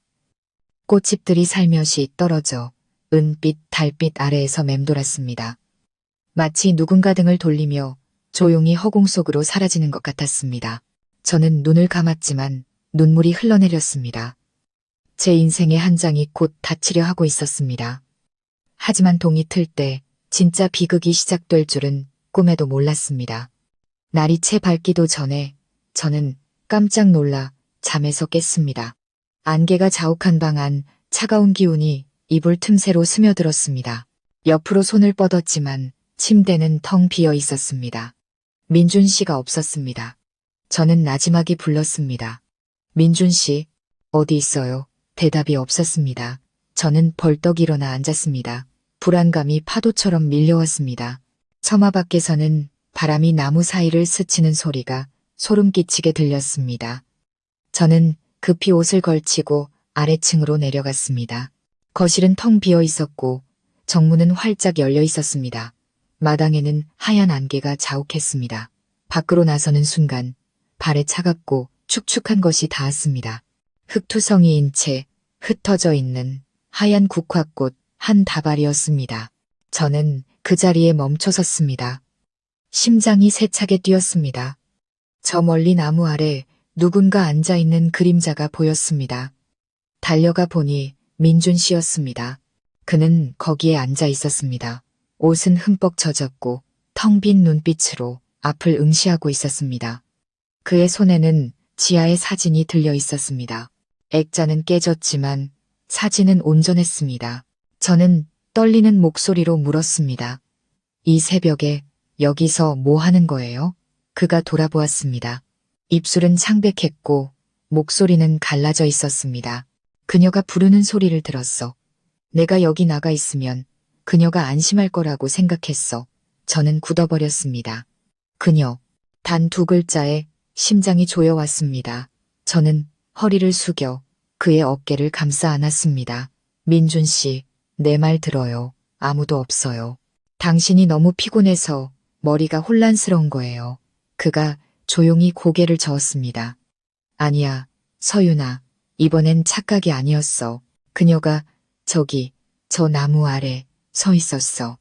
꽃잎들이 살며시 떨어져 은빛 달빛 아래에서 맴돌았습니다. 마치 누군가 등을 돌리며 조용히 허공 속으로 사라지는 것 같았습니다. 저는 눈을 감았지만 눈물이 흘러내렸습니다. 제 인생의 한 장이 곧 닫히려 하고 있었습니다. 하지만 동이 틀 때 진짜 비극이 시작될 줄은 꿈에도 몰랐습니다. 날이 채 밝기도 전에 저는 깜짝 놀라 잠에서 깼습니다. 안개가 자욱한 방 안 차가운 기운이 이불 틈새로 스며들었습니다. 옆으로 손을 뻗었지만 침대는 텅 비어 있었습니다. 민준 씨가 없었습니다. 저는 나지막이 불렀습니다. 민준 씨, 어디 있어요? 대답이 없었습니다. 저는 벌떡 일어나 앉았습니다. 불안감이 파도처럼 밀려왔습니다. 처마 밖에서는 바람이 나무 사이를 스치는 소리가 소름 끼치게 들렸습니다. 저는 급히 옷을 걸치고 아래층으로 내려갔습니다. 거실은 텅 비어 있었고 정문은 활짝 열려 있었습니다. 마당에는 하얀 안개가 자욱했습니다. 밖으로 나서는 순간 발에 차갑고 축축한 것이 닿았습니다. 흙투성이인 채 흩어져 있는 하얀 국화꽃 한 다발이었습니다. 저는 그 자리에 멈춰 섰습니다. 심장이 세차게 뛰었습니다. 저 멀리 나무 아래 누군가 앉아있는 그림자가 보였습니다. 달려가 보니 민준 씨였습니다. 그는 거기에 앉아 있었습니다. 옷은 흠뻑 젖었고 텅 빈 눈빛으로 앞을 응시하고 있었습니다. 그의 손에는 지아의 사진이 들려 있었습니다. 액자는 깨졌지만 사진은 온전했습니다. 저는 떨리는 목소리로 물었습니다. 이 새벽에 여기서 뭐 하는 거예요? 그가 돌아보았습니다. 입술은 창백했고 목소리는 갈라져 있었습니다. 그녀가 부르는 소리를 들었어. 내가 여기 나가 있으면 그녀가 안심할 거라고 생각했어. 저는 굳어버렸습니다. 그녀. 단 두 글자에 심장이 조여왔습니다. 저는 허리를 숙여 그의 어깨를 감싸 안았습니다. 민준 씨, 내 말 들어요. 아무도 없어요. 당신이 너무 피곤해서 머리가 혼란스러운 거예요. 그가 조용히 고개를 저었습니다. 아니야, 서윤아. 이번엔 착각이 아니었어. 그녀가 저기, 저 나무 아래 서 있었어.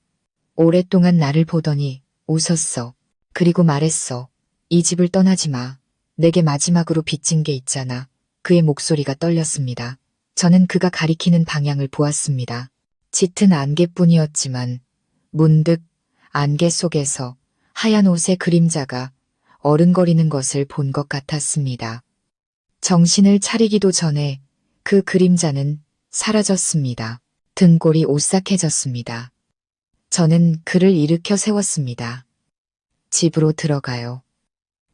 오랫동안 나를 보더니 웃었어. 그리고 말했어. 이 집을 떠나지 마. 내게 마지막으로 빚진 게 있잖아. 그의 목소리가 떨렸습니다. 저는 그가 가리키는 방향을 보았습니다. 짙은 안개뿐이었지만 문득 안개 속에서 하얀 옷의 그림자가 어른거리는 것을 본 것 같았습니다. 정신을 차리기도 전에 그 그림자는 사라졌습니다. 등골이 오싹해졌습니다. 저는 그를 일으켜 세웠습니다. 집으로 들어가요.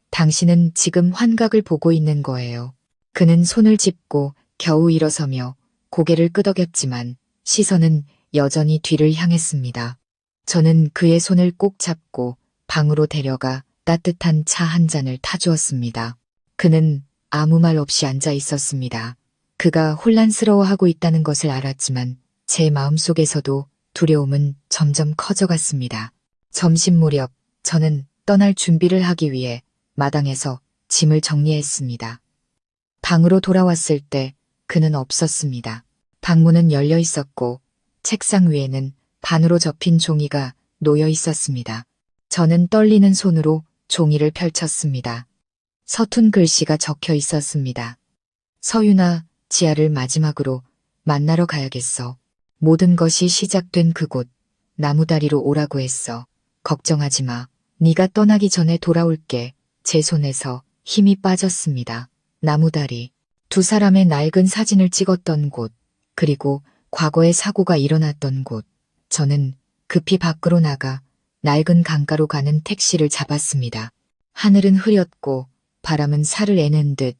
당신은 지금 환각을 보고 있는 거예요. 그는 손을 짚고 겨우 일어서며 고개를 끄덕였지만 시선은 여전히 뒤를 향했습니다. 저는 그의 손을 꼭 잡고 방으로 데려가 따뜻한 차 한 잔을 타주었습니다. 그는 아무 말 없이 앉아 있었습니다. 그가 혼란스러워하고 있다는 것을 알았지만 제 마음속에서도 두려움은 점점 커져갔습니다. 점심 무렵 저는 떠날 준비를 하기 위해 마당에서 짐을 정리했습니다. 방으로 돌아왔을 때 그는 없었습니다. 방문은 열려 있었고 책상 위에는 반으로 접힌 종이가 놓여 있었습니다. 저는 떨리는 손으로 종이를 펼쳤습니다. 서툰 글씨가 적혀 있었습니다. 서윤아, 지아를 마지막으로 만나러 가야겠어. 모든 것이 시작된 그곳, 나무다리로 오라고 했어. 걱정하지 마. 네가 떠나기 전에 돌아올게. 제 손에서 힘이 빠졌습니다. 나무다리. 두 사람의 낡은 사진을 찍었던 곳, 그리고 과거의 사고가 일어났던 곳. 저는 급히 밖으로 나가 낡은 강가로 가는 택시를 잡았습니다. 하늘은 흐렸고 바람은 살을 애는 듯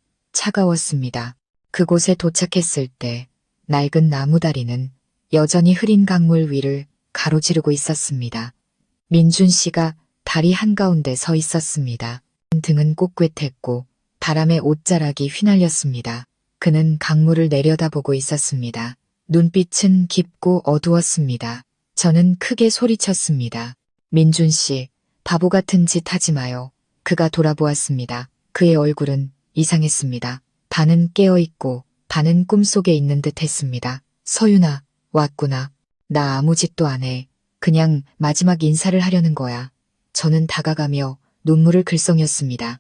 차가웠습니다. 그곳에 도착했을 때 낡은 나무다리는 여전히 흐린 강물 위를 가로지르고 있었습니다. 민준 씨가 다리 한가운데 서 있었습니다. 등은 꼿꼿했고 바람에 옷자락이 휘날렸습니다. 그는 강물을 내려다보고 있었습니다. 눈빛은 깊고 어두웠습니다. 저는 크게 소리쳤습니다. 민준 씨, 바보 같은 짓 하지 마요. 그가 돌아보았습니다. 그의 얼굴은 이상했습니다. 반은 깨어있고 반은 꿈속에 있는 듯 했습니다. 서윤아, 왔구나. 나 아무 짓도 안 해. 그냥 마지막 인사를 하려는 거야. 저는 다가가며 눈물을 글썽였습니다.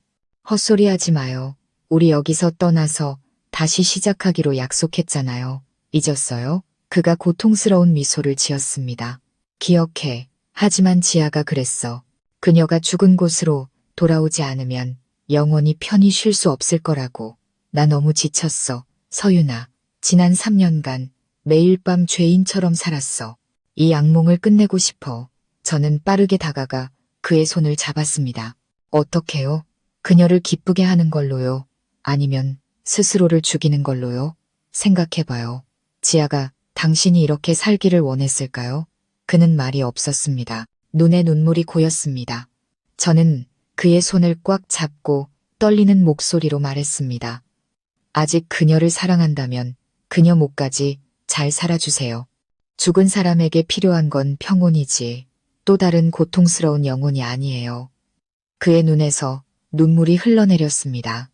헛소리하지 마요. 우리 여기서 떠나서 다시 시작하기로 약속했잖아요. 잊었어요? 그가 고통스러운 미소를 지었습니다. 기억해. 하지만 지아가 그랬어. 그녀가 죽은 곳으로 돌아오지 않으면 영원히 편히 쉴 수 없을 거라고. 나 너무 지쳤어. 서윤아. 지난 3년간 매일 밤 죄인처럼 살았어. 이 악몽을 끝내고 싶어. 저는 빠르게 다가가 그의 손을 잡았습니다. 어떻게요? 그녀를 기쁘게 하는 걸로요? 아니면 스스로를 죽이는 걸로요? 생각해봐요. 지아가 당신이 이렇게 살기를 원했을까요? 그는 말이 없었습니다. 눈에 눈물이 고였습니다. 저는 그의 손을 꽉 잡고 떨리는 목소리로 말했습니다. 아직 그녀를 사랑한다면 그녀 목까지 잘 살아주세요. 죽은 사람에게 필요한 건 평온이지 또 다른 고통스러운 영혼이 아니에요. 그의 눈에서 눈물이 흘러내렸습니다.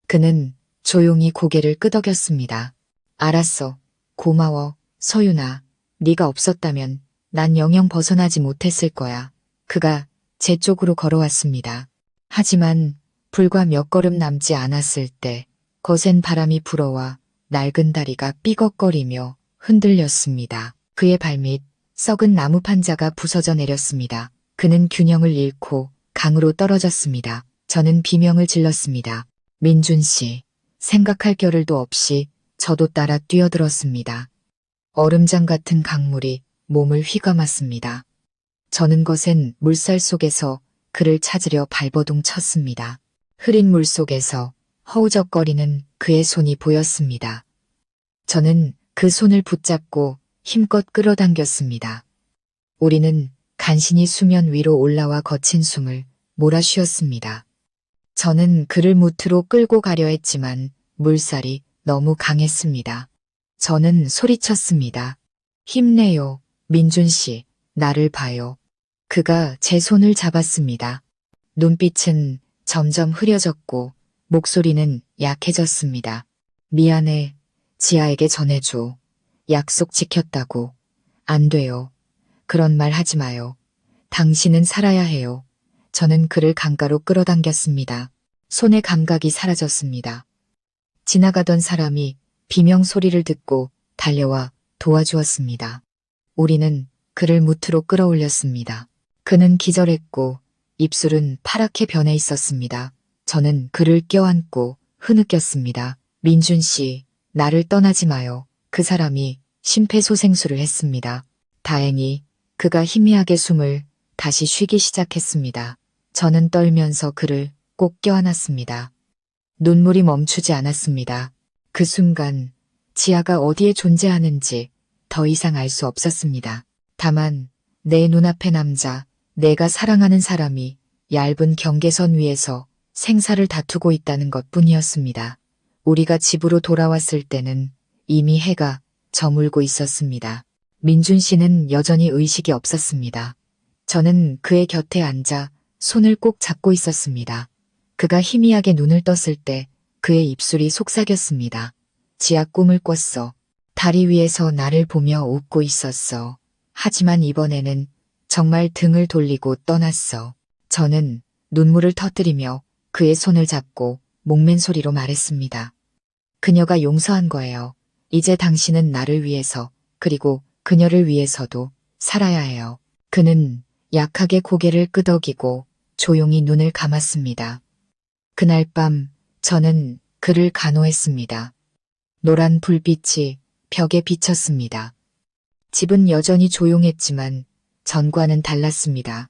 그는 조용히 고개를 끄덕였습니다. 알았어. 고마워, 서윤아. 네가 없었다면 난 영영 벗어나지 못했을 거야. 그가 제 쪽으로 걸어왔습니다. 하지만 불과 몇 걸음 남지 않았을 때 거센 바람이 불어와 낡은 다리가 삐걱거리며 흔들렸습니다. 그의 발밑 썩은 나무 판자가 부서져 내렸습니다. 그는 균형을 잃고 강으로 떨어졌습니다. 저는 비명을 질렀습니다. 민준 씨, 생각할 겨를도 없이 저도 따라 뛰어들었습니다. 얼음장 같은 강물이 몸을 휘감았습니다. 저는 거센 물살 속에서 그를 찾으려 발버둥 쳤습니다. 흐린 물 속에서 허우적거리는 그의 손이 보였습니다. 저는 그 손을 붙잡고 힘껏 끌어당겼습니다. 우리는 간신히 수면 위로 올라와 거친 숨을 몰아쉬었습니다. 저는 그를 무트로 끌고 가려 했지만 물살이 너무 강했습니다. 저는 소리쳤습니다. 힘내요, 민준 씨, 나를 봐요. 그가 제 손을 잡았습니다. 눈빛은 점점 흐려졌고 목소리는 약해졌습니다. 미안해, 지아에게 전해줘. 약속 지켰다고. 안 돼요. 그런 말 하지 마요. 당신은 살아야 해요. 저는 그를 강가로 끌어당겼습니다. 손의 감각이 사라졌습니다. 지나가던 사람이 비명 소리를 듣고 달려와 도와주었습니다. 우리는 그를 무트로 끌어올렸습니다. 그는 기절했고 입술은 파랗게 변해 있었습니다. 저는 그를 껴안고 흐느꼈습니다. 민준 씨, 나를 떠나지 마요. 그 사람이 심폐소생술을 했습니다. 다행히 그가 희미하게 숨을 다시 쉬기 시작했습니다. 저는 떨면서 그를 꼭 껴안았습니다. 눈물이 멈추지 않았습니다. 그 순간 지아가 어디에 존재하는지 더 이상 알 수 없었습니다. 다만 내 눈앞의 남자, 내가 사랑하는 사람이 얇은 경계선 위에서 생사를 다투고 있다는 것뿐이었습니다. 우리가 집으로 돌아왔을 때는 이미 해가 저물고 있었습니다. 민준 씨는 여전히 의식이 없었습니다. 저는 그의 곁에 앉아 손을 꼭 잡고 있었습니다. 그가 희미하게 눈을 떴을 때 그의 입술이 속삭였습니다. 지아 꿈을 꿨어. 다리 위에서 나를 보며 웃고 있었어. 하지만 이번에는 정말 등을 돌리고 떠났어. 저는 눈물을 터뜨리며 그의 손을 잡고 목맨 소리로 말했습니다. 그녀가 용서한 거예요. 이제 당신은 나를 위해서 그리고 그녀를 위해서도 살아야 해요. 그는 약하게 고개를 끄덕이고 조용히 눈을 감았습니다. 그날 밤 저는 그를 간호했습니다. 노란 불빛이 벽에 비쳤습니다. 집은 여전히 조용했지만 전과는 달랐습니다.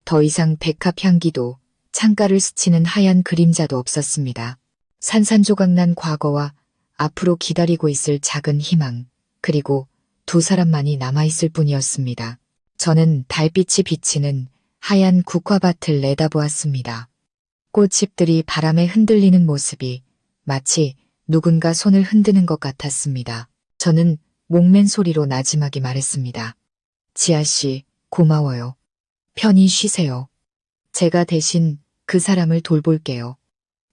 더 이상 백합 향기도 창가를 스치는 하얀 그림자도 없었습니다. 산산조각난 과거와 앞으로 기다리고 있을 작은 희망, 그리고 두 사람만이 남아있을 뿐이었습니다. 저는 달빛이 비치는 하얀 국화밭을 내다보았습니다. 꽃잎들이 바람에 흔들리는 모습이 마치 누군가 손을 흔드는 것 같았습니다. 저는 목맨 소리로 나지막이 말했습니다. 지아씨, 고마워요. 편히 쉬세요. 제가 대신 그 사람을 돌볼게요.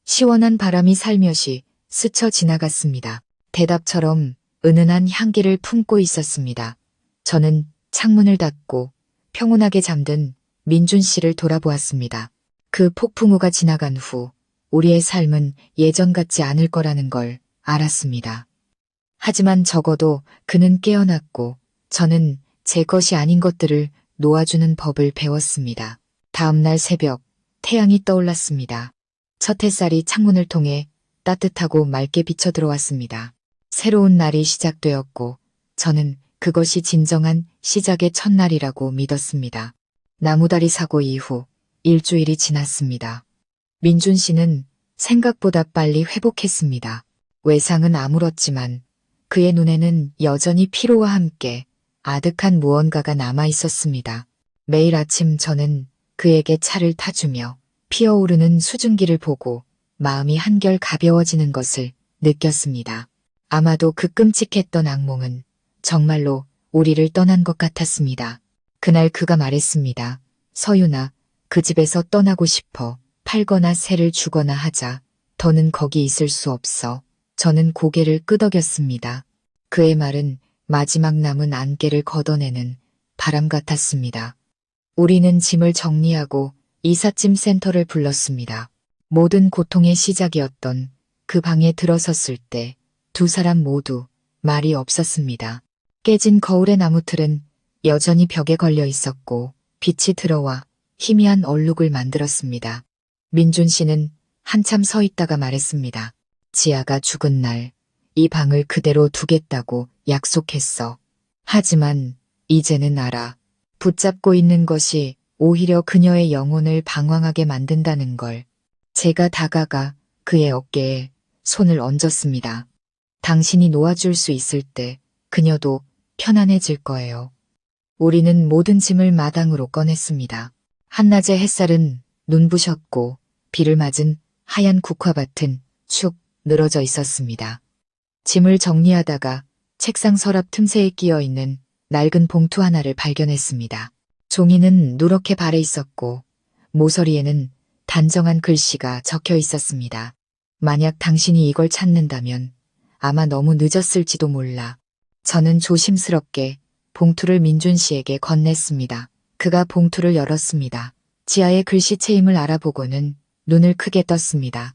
시원한 바람이 살며시 스쳐 지나갔습니다. 대답처럼 은은한 향기를 품고 있었습니다. 저는 창문을 닫고 평온하게 잠든 민준 씨를 돌아보았습니다. 그 폭풍우가 지나간 후 우리의 삶은 예전 같지 않을 거라는 걸 알았습니다. 하지만 적어도 그는 깨어났고 저는 제 것이 아닌 것들을 놓아주는 법을 배웠습니다. 다음 날 새벽 태양이 떠올랐습니다. 첫 햇살이 창문을 통해 따뜻하고 맑게 비쳐 들어왔습니다. 새로운 날이 시작되었고 저는 그것이 진정한 시작의 첫날이라고 믿었습니다. 나무다리 사고 이후 일주일이 지났습니다. 민준 씨는 생각보다 빨리 회복했습니다. 외상은 아물었지만 그의 눈에는 여전히 피로와 함께 아득한 무언가가 남아 있었습니다. 매일 아침 저는 그에게 차를 타주며 피어오르는 수증기를 보고 마음이 한결 가벼워지는 것을 느꼈습니다. 아마도 그 끔찍했던 악몽은 정말로 우리를 떠난 것 같았습니다. 그날 그가 말했습니다. 서윤아, 그 집에서 떠나고 싶어. 팔거나 새를 주거나 하자. 더는 거기 있을 수 없어. 저는 고개를 끄덕였습니다. 그의 말은 마지막 남은 안개를 걷어내는 바람 같았습니다. 우리는 짐을 정리하고 이삿짐 센터를 불렀습니다. 모든 고통의 시작이었던 그 방에 들어섰을 때 두 사람 모두 말이 없었습니다. 깨진 거울의 나무틀은 여전히 벽에 걸려 있었고 빛이 들어와 희미한 얼룩을 만들었습니다. 민준 씨는 한참 서 있다가 말했습니다. 지아가 죽은 날 이 방을 그대로 두겠다고 약속했어. 하지만 이제는 알아. 붙잡고 있는 것이 오히려 그녀의 영혼을 방황하게 만든다는 걸. 제가 다가가 그의 어깨에 손을 얹었습니다. 당신이 놓아줄 수 있을 때 그녀도 편안해질 거예요. 우리는 모든 짐을 마당으로 꺼냈습니다. 한낮의 햇살은 눈부셨고 비를 맞은 하얀 국화밭은 축 늘어져 있었습니다. 짐을 정리하다가 책상 서랍 틈새에 끼어 있는 낡은 봉투 하나를 발견했습니다. 종이는 누렇게 발해 있었고 모서리에는 단정한 글씨가 적혀 있었습니다. 만약 당신이 이걸 찾는다면 아마 너무 늦었을지도 몰라. 저는 조심스럽게 봉투를 민준 씨에게 건넸습니다. 그가 봉투를 열었습니다. 지아의 글씨체임을 알아보고는 눈을 크게 떴습니다.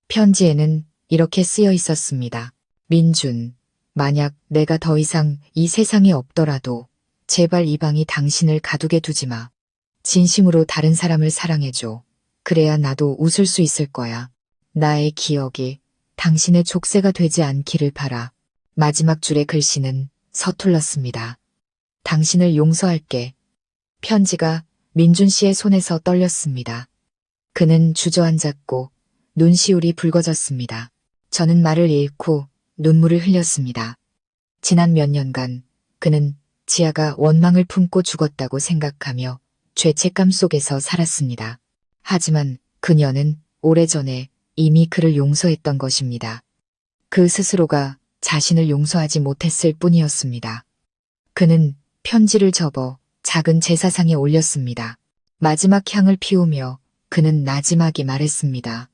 편지에는 이렇게 쓰여 있었습니다. 민준, 만약 내가 더 이상 이 세상에 없더라도 제발 이 방이 당신을 가두게 두지 마. 진심으로 다른 사람을 사랑해줘. 그래야 나도 웃을 수 있을 거야. 나의 기억이 당신의 족쇄가 되지 않기를 바라. 마지막 줄의 글씨는 서툴렀습니다. 당신을 용서할게. 편지가 민준 씨의 손에서 떨렸습니다. 그는 주저앉았고 눈시울이 붉어졌습니다. 저는 말을 잃고 눈물을 흘렸습니다. 지난 몇 년간 그는 지아가 원망을 품고 죽었다고 생각하며 죄책감 속에서 살았습니다. 하지만 그녀는 오래전에 이미 그를 용서했던 것입니다. 그 스스로가 자신을 용서하지 못했을 뿐이었습니다. 그는 편지를 접어 작은 제사상에 올렸습니다. 마지막 향을 피우며 그는 나지막이 말했습니다.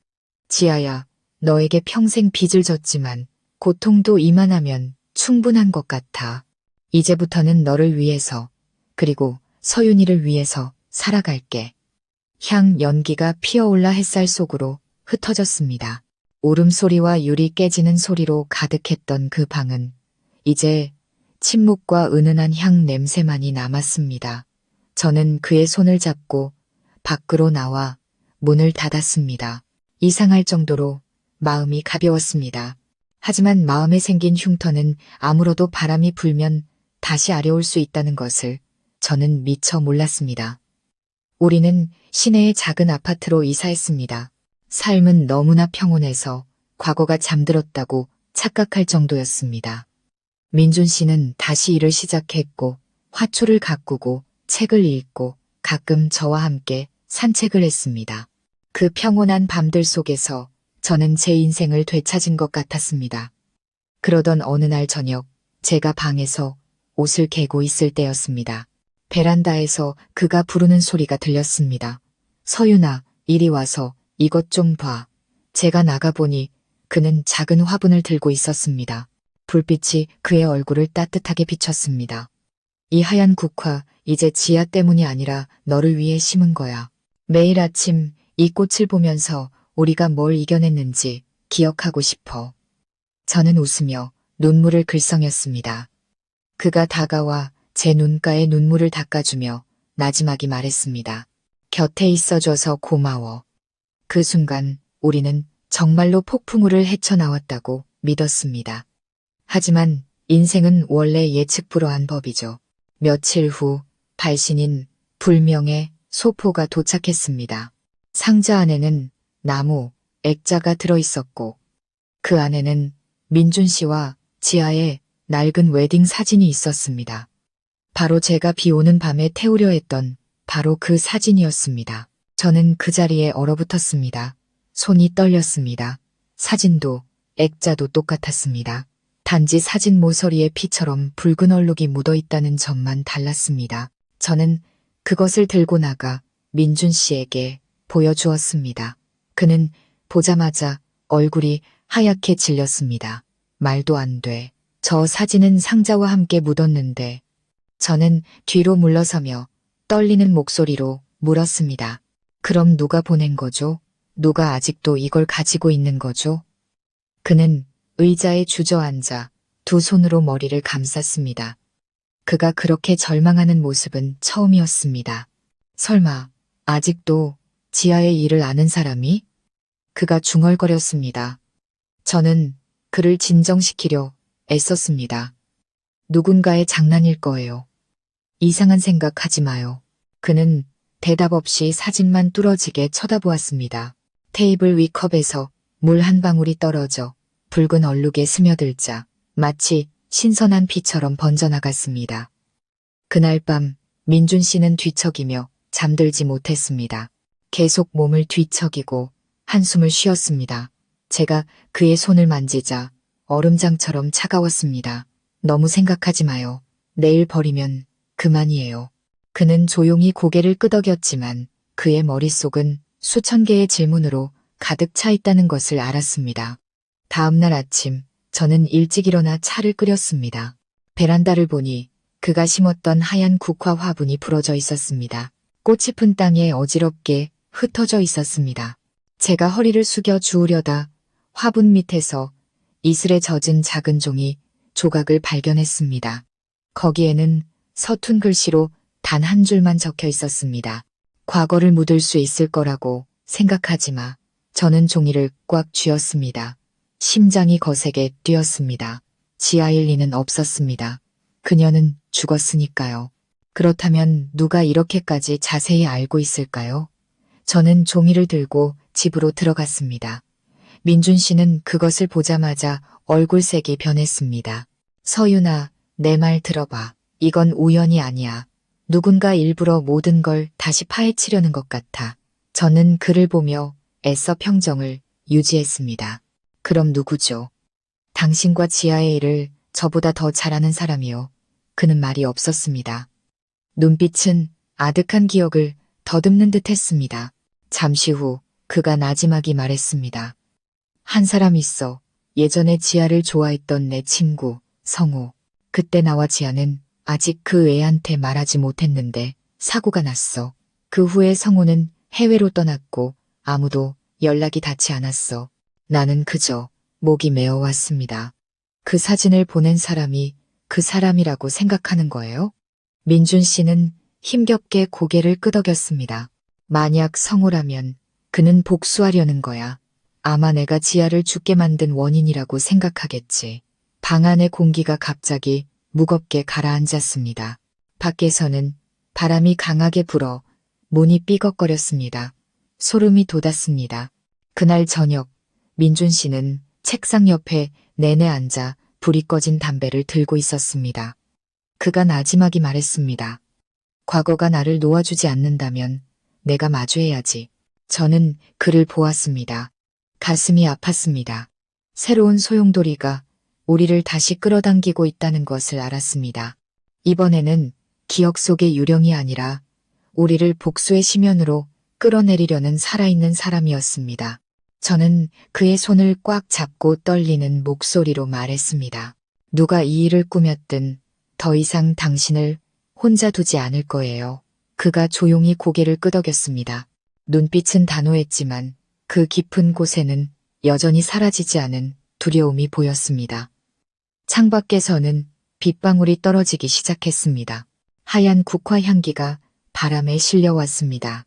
지아야, 너에게 평생 빚을 졌지만 고통도 이만하면 충분한 것 같아. 이제부터는 너를 위해서 그리고 서윤이를 위해서 살아갈게. 향 연기가 피어올라 햇살 속으로 흩어졌습니다. 울음소리와 유리 깨지는 소리로 가득했던 그 방은 이제 침묵과 은은한 향 냄새만이 남았습니다. 저는 그의 손을 잡고 밖으로 나와 문을 닫았습니다. 이상할 정도로 마음이 가벼웠습니다. 하지만 마음에 생긴 흉터는 아무로도 바람이 불면 다시 아려올 수 있다는 것을 저는 미처 몰랐습니다. 우리는 시내의 작은 아파트로 이사했습니다. 삶은 너무나 평온해서 과거가 잠들었다고 착각할 정도였습니다. 민준 씨는 다시 일을 시작했고 화초를 가꾸고 책을 읽고 가끔 저와 함께 산책을 했습니다. 그 평온한 밤들 속에서 저는 제 인생을 되찾은 것 같았습니다. 그러던 어느 날 저녁 제가 방에서 옷을 개고 있을 때였습니다. 베란다에서 그가 부르는 소리가 들렸습니다. 서윤아, 이리 와서 이것 좀 봐. 제가 나가보니 그는 작은 화분을 들고 있었습니다. 불빛이 그의 얼굴을 따뜻하게 비췄습니다. 이 하얀 국화, 이제 지아 때문이 아니라 너를 위해 심은 거야. 매일 아침 이 꽃을 보면서 우리가 뭘 이겨냈는지 기억하고 싶어. 저는 웃으며 눈물을 글썽였습니다. 그가 다가와 제 눈가에 눈물을 닦아주며 나지막이 말했습니다. 곁에 있어줘서 고마워. 그 순간 우리는 정말로 폭풍우를 헤쳐나왔다고 믿었습니다. 하지만 인생은 원래 예측 불허한 법이죠. 며칠 후 발신인 불명의 소포가 도착했습니다. 상자 안에는 나무, 액자가 들어있었고 그 안에는 민준 씨와 지아의 낡은 웨딩 사진이 있었습니다. 바로 제가 비 오는 밤에 태우려 했던 바로 그 사진이었습니다. 저는 그 자리에 얼어붙었습니다. 손이 떨렸습니다. 사진도 액자도 똑같았습니다. 단지 사진 모서리에 피처럼 붉은 얼룩이 묻어있다는 점만 달랐습니다. 저는 그것을 들고 나가 민준 씨에게 보여주었습니다. 그는 보자마자 얼굴이 하얗게 질렸습니다. 말도 안 돼. 저 사진은 상자와 함께 묻었는데. 저는 뒤로 물러서며 떨리는 목소리로 물었습니다. 그럼 누가 보낸 거죠? 누가 아직도 이걸 가지고 있는 거죠? 그는 의자에 주저앉아 두 손으로 머리를 감쌌습니다. 그가 그렇게 절망하는 모습은 처음이었습니다. 설마 아직도 지하의 일을 아는 사람이? 그가 중얼거렸습니다. 저는 그를 진정시키려 애썼습니다. 누군가의 장난일 거예요. 이상한 생각하지 마요. 그는 대답 없이 사진만 뚫어지게 쳐다보았습니다. 테이블 위 컵에서 물 한 방울이 떨어져 붉은 얼룩에 스며들자 마치 신선한 피처럼 번져나갔습니다. 그날 밤 민준 씨는 뒤척이며 잠들지 못했습니다. 계속 몸을 뒤척이고 한숨을 쉬었습니다. 제가 그의 손을 만지자 얼음장처럼 차가웠습니다. 너무 생각하지 마요. 내일 버리면 그만이에요. 그는 조용히 고개를 끄덕였지만 그의 머릿속은 수천 개의 질문으로 가득 차 있다는 것을 알았습니다. 다음날 아침 저는 일찍 일어나 차를 끓였습니다. 베란다를 보니 그가 심었던 하얀 국화 화분이 부러져 있었습니다. 꽃이 핀 땅에 어지럽게 흩어져 있었습니다. 제가 허리를 숙여 주우려다 화분 밑에서 이슬에 젖은 작은 종이 조각을 발견했습니다. 거기에는 서툰 글씨로 단 한 줄만 적혀 있었습니다. 과거를 묻을 수 있을 거라고 생각하지 마. 저는 종이를 꽉 쥐었습니다. 심장이 거세게 뛰었습니다. 지하일 리는 없었습니다. 그녀는 죽었으니까요. 그렇다면 누가 이렇게까지 자세히 알고 있을까요? 저는 종이를 들고 집으로 들어갔습니다. 민준 씨는 그것을 보자마자 얼굴색이 변했습니다. 서윤아, 내 말 들어봐. 이건 우연이 아니야. 누군가 일부러 모든 걸 다시 파헤치려는 것 같아. 저는 그를 보며 애써 평정을 유지했습니다. 그럼 누구죠? 당신과 지하의 일을 저보다 더 잘하는 사람이요. 그는 말이 없었습니다. 눈빛은 아득한 기억을 더듬는 듯 했습니다. 잠시 후 그가 나지막이 말했습니다. 한 사람 있어. 예전에 지하를 좋아했던 내 친구, 성우. 그때 나와 지하는 아직 그 애한테 말하지 못했는데 사고가 났어. 그 후에 성우는 해외로 떠났고 아무도 연락이 닿지 않았어. 나는 그저 목이 메어왔습니다. 그 사진을 보낸 사람이 그 사람이라고 생각하는 거예요? 민준 씨는 힘겹게 고개를 끄덕였습니다. 만약 성우라면 그는 복수하려는 거야. 아마 내가 지하를 죽게 만든 원인이라고 생각하겠지. 방 안의 공기가 갑자기 무겁게 가라앉았습니다. 밖에서는 바람이 강하게 불어 문이 삐걱거렸습니다. 소름이 돋았습니다. 그날 저녁 민준 씨는 책상 옆에 내내 앉아 불이 꺼진 담배를 들고 있었습니다. 그가 나지막이 말했습니다. 과거가 나를 놓아주지 않는다면 내가 마주해야지. 저는 그를 보았습니다. 가슴이 아팠습니다. 새로운 소용돌이가 우리를 다시 끌어당기고 있다는 것을 알았습니다. 이번에는 기억 속의 유령이 아니라 우리를 복수의 심연으로 끌어내리려는 살아있는 사람이었습니다. 저는 그의 손을 꽉 잡고 떨리는 목소리로 말했습니다. 누가 이 일을 꾸몄든 더 이상 당신을 혼자 두지 않을 거예요. 그가 조용히 고개를 끄덕였습니다. 눈빛은 단호했지만 그 깊은 곳에는 여전히 사라지지 않은 두려움이 보였습니다. 창밖에서는 빗방울이 떨어지기 시작했습니다. 하얀 국화 향기가 바람에 실려왔습니다.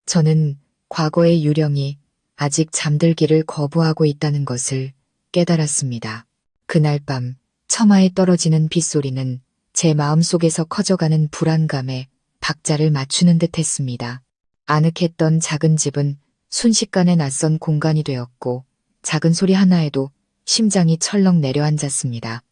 저는 과거의 유령이 아직 잠들기를 거부하고 있다는 것을 깨달았습니다. 그날 밤 처마에 떨어지는 빗소리는 제 마음속에서 커져가는 불안감에 박자를 맞추는 듯 했습니다. 아늑했던 작은 집은 순식간에 낯선 공간이 되었고 작은 소리 하나에도 심장이 철렁 내려앉았습니다.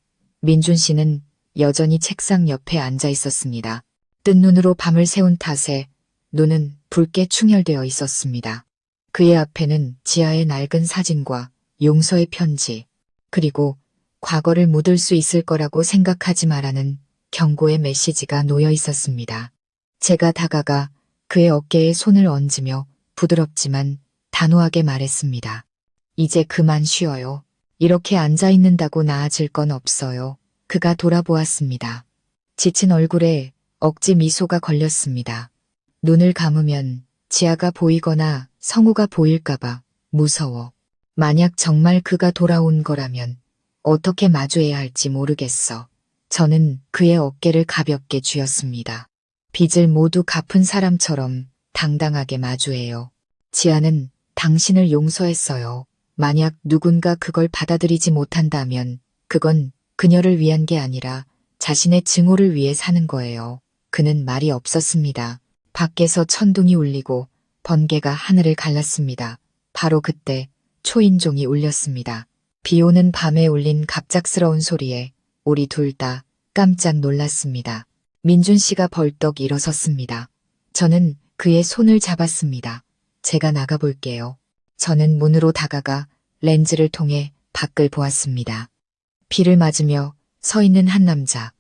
민준 씨는 여전히 책상 옆에 앉아 있었습니다. 뜬 눈으로 밤을 새운 탓에 눈은 붉게 충혈되어 있었습니다. 그의 앞에는 지하의 낡은 사진과 용서의 편지, 그리고 과거를 묻을 수 있을 거라고 생각하지 마라는 경고의 메시지가 놓여 있었습니다. 제가 다가가 그의 어깨에 손을 얹으며 부드럽지만 단호하게 말했습니다. 이제 그만 쉬어요. 이렇게 앉아 있는다고 나아질 건 없어요. 그가 돌아보았습니다. 지친 얼굴에 억지 미소가 걸렸습니다. 눈을 감으면 지아가 보이거나 성우가 보일까봐 무서워. 만약 정말 그가 돌아온 거라면 어떻게 마주해야 할지 모르겠어. 저는 그의 어깨를 가볍게 쥐었습니다. 빚을 모두 갚은 사람처럼 당당하게 마주해요. 지아는 당신을 용서했어요. 만약 누군가 그걸 받아들이지 못한다면 그건 그녀를 위한 게 아니라 자신의 증오를 위해 사는 거예요. 그는 말이 없었습니다. 밖에서 천둥이 울리고 번개가 하늘을 갈랐습니다. 바로 그때 초인종이 울렸습니다. 비 오는 밤에 울린 갑작스러운 소리에 우리 둘 다 깜짝 놀랐습니다. 민준 씨가 벌떡 일어섰습니다. 저는 그의 손을 잡았습니다. 제가 나가볼게요. 저는 문으로 다가가 렌즈를 통해 밖을 보았습니다. 비를 맞으며 서 있는 한 남자.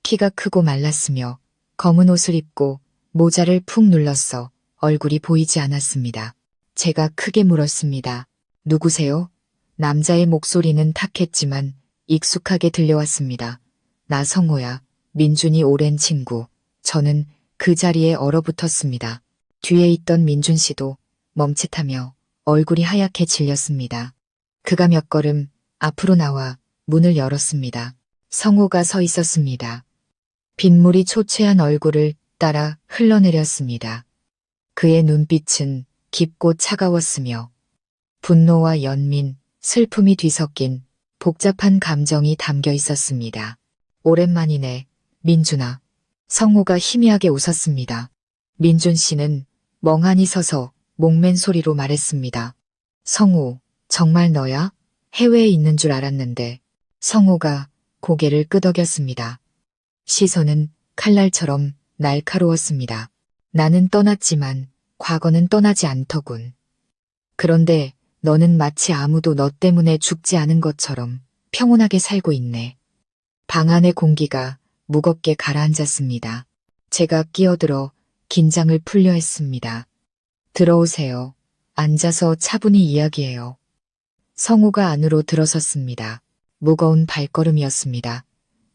키가 크고 말랐으며 검은 옷을 입고 모자를 푹 눌렀어 얼굴이 보이지 않았습니다. 제가 크게 물었습니다. 누구세요? 남자의 목소리는 탁했지만 익숙하게 들려왔습니다. 나 성호야. 민준이 오랜 친구. 저는 그 자리에 얼어붙었습니다. 뒤에 있던 민준 씨도 멈칫하며 얼굴이 하얗게 질렸습니다. 그가 몇 걸음 앞으로 나와 문을 열었습니다. 성호가 서 있었습니다. 빗물이 초췌한 얼굴을 따라 흘러내렸습니다. 그의 눈빛은 깊고 차가웠으며 분노와 연민, 슬픔이 뒤섞인 복잡한 감정이 담겨 있었습니다. 오랜만이네, 민준아. 성호가 희미하게 웃었습니다. 민준 씨는 멍하니 서서 목맨 소리로 말했습니다. 성호, 정말 너야? 해외에 있는 줄 알았는데. 성호가 고개를 끄덕였습니다. 시선은 칼날처럼 날카로웠습니다. 나는 떠났지만 과거는 떠나지 않더군. 그런데 너는 마치 아무도 너 때문에 죽지 않은 것처럼 평온하게 살고 있네. 방 안의 공기가 무겁게 가라앉았습니다. 제가 끼어들어 긴장을 풀려 했습니다. 들어오세요. 앉아서 차분히 이야기해요. 성우가 안으로 들어섰습니다. 무거운 발걸음이었습니다.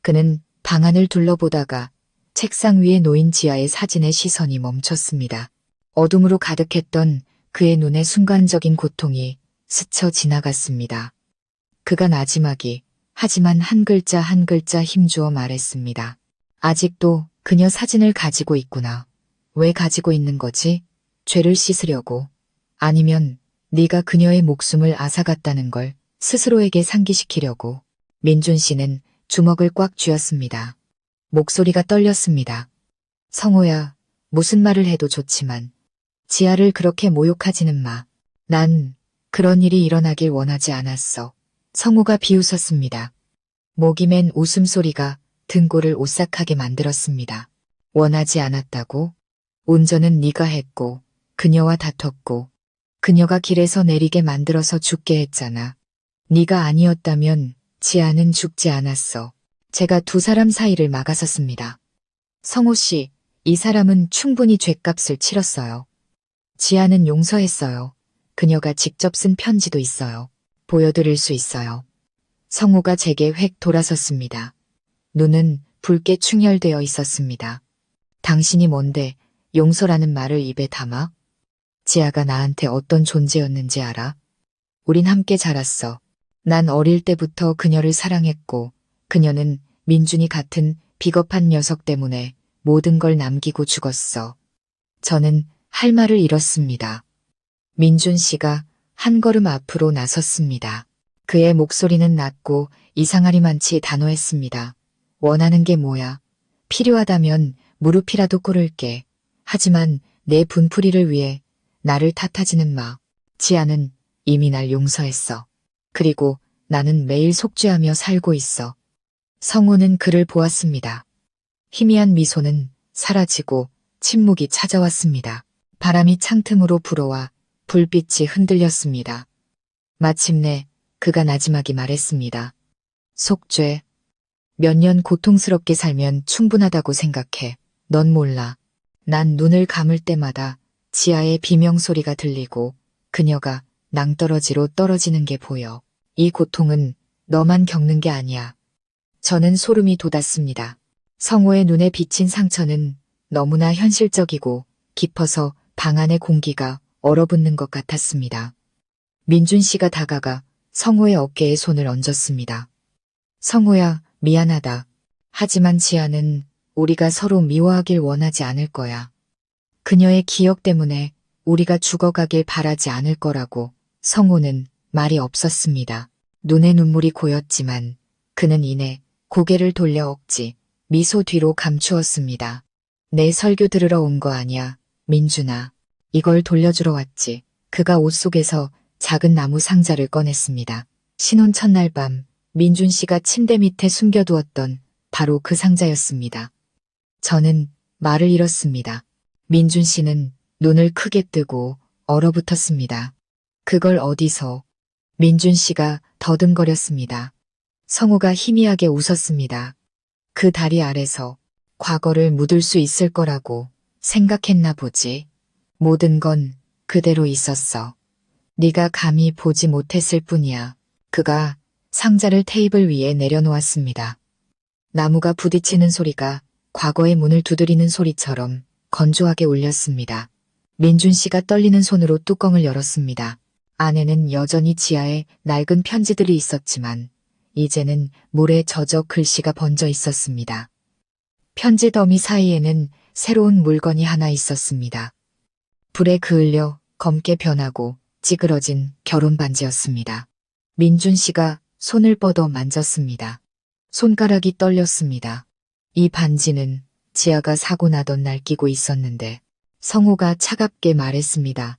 그는 방 안을 둘러보다가 책상 위에 놓인 지아의 사진에 시선이 멈췄습니다. 어둠으로 가득했던 그의 눈에 순간적인 고통이 스쳐 지나갔습니다. 그가 나지막이 하지만 한 글자 한 글자 힘주어 말했습니다. 아직도 그녀 사진을 가지고 있구나. 왜 가지고 있는 거지? 죄를 씻으려고. 아니면 네가 그녀의 목숨을 앗아갔다는 걸 스스로에게 상기시키려고. 민준 씨는 주먹을 꽉 쥐었습니다. 목소리가 떨렸습니다. 성호야, 무슨 말을 해도 좋지만 지아를 그렇게 모욕하지는 마. 난 그런 일이 일어나길 원하지 않았어. 성호가 비웃었습니다. 목이 맨 웃음소리가 등골을 오싹하게 만들었습니다. 원하지 않았다고? 운전은 네가 했고 그녀와 다퉜고 그녀가 길에서 내리게 만들어서 죽게 했잖아. 네가 아니었다면 지아는 죽지 않았어. 제가 두 사람 사이를 막아섰습니다. 성호 씨, 이 사람은 충분히 죗값을 치렀어요. 지아는 용서했어요. 그녀가 직접 쓴 편지도 있어요. 보여드릴 수 있어요. 성호가 제게 획 돌아섰습니다. 눈은 붉게 충혈되어 있었습니다. 당신이 뭔데 용서라는 말을 입에 담아? 지아가 나한테 어떤 존재였는지 알아? 우린 함께 자랐어. 난 어릴 때부터 그녀를 사랑했고 그녀는 민준이 같은 비겁한 녀석 때문에 모든 걸 남기고 죽었어. 저는 할 말을 잃었습니다. 민준 씨가 한 걸음 앞으로 나섰습니다. 그의 목소리는 낮고 이상하리만치 단호했습니다. 원하는 게 뭐야? 필요하다면 무릎이라도 꿇을게. 하지만 내 분풀이를 위해 나를 탓하지는 마. 지아는 이미 날 용서했어. 그리고 나는 매일 속죄하며 살고 있어. 성호는 그를 보았습니다. 희미한 미소는 사라지고 침묵이 찾아왔습니다. 바람이 창틈으로 불어와 불빛이 흔들렸습니다. 마침내 그가 나지막이 말했습니다. 속죄. 몇 년 고통스럽게 살면 충분하다고 생각해. 넌 몰라. 난 눈을 감을 때마다 지아의 비명소리가 들리고 그녀가 낭떠러지로 떨어지는 게 보여. 이 고통은 너만 겪는 게 아니야. 저는 소름이 돋았습니다. 성호의 눈에 비친 상처는 너무나 현실적이고 깊어서 방 안의 공기가 얼어붙는 것 같았습니다. 민준 씨가 다가가 성호의 어깨에 손을 얹었습니다. 성호야, 미안하다. 하지만 지아는 우리가 서로 미워하길 원하지 않을 거야. 그녀의 기억 때문에 우리가 죽어가길 바라지 않을 거라고. 성호는 말이 없었습니다. 눈에 눈물이 고였지만 그는 이내 고개를 돌려 억지 미소 뒤로 감추었습니다. 내 설교 들으러 온 거 아니야, 민준아. 이걸 돌려주러 왔지. 그가 옷 속에서 작은 나무 상자를 꺼냈습니다. 신혼 첫날 밤 민준 씨가 침대 밑에 숨겨두었던 바로 그 상자였습니다. 저는 말을 잃었습니다. 민준 씨는 눈을 크게 뜨고 얼어붙었습니다. 그걸 어디서? 민준 씨가 더듬거렸습니다. 성호가 희미하게 웃었습니다. 그 다리 아래서 과거를 묻을 수 있을 거라고 생각했나 보지. 모든 건 그대로 있었어. 네가 감히 보지 못했을 뿐이야. 그가 상자를 테이블 위에 내려놓았습니다. 나무가 부딪히는 소리가 과거의 문을 두드리는 소리처럼 건조하게 울렸습니다. 민준 씨가 떨리는 손으로 뚜껑을 열었습니다. 안에는 여전히 지하에 낡은 편지들이 있었지만 이제는 물에 젖어 글씨가 번져 있었습니다. 편지 더미 사이에는 새로운 물건이 하나 있었습니다. 불에 그을려 검게 변하고 찌그러진 결혼 반지였습니다. 민준 씨가 손을 뻗어 만졌습니다. 손가락이 떨렸습니다. 이 반지는 지아가 사고 나던 날 끼고 있었는데 성호가 차갑게 말했습니다.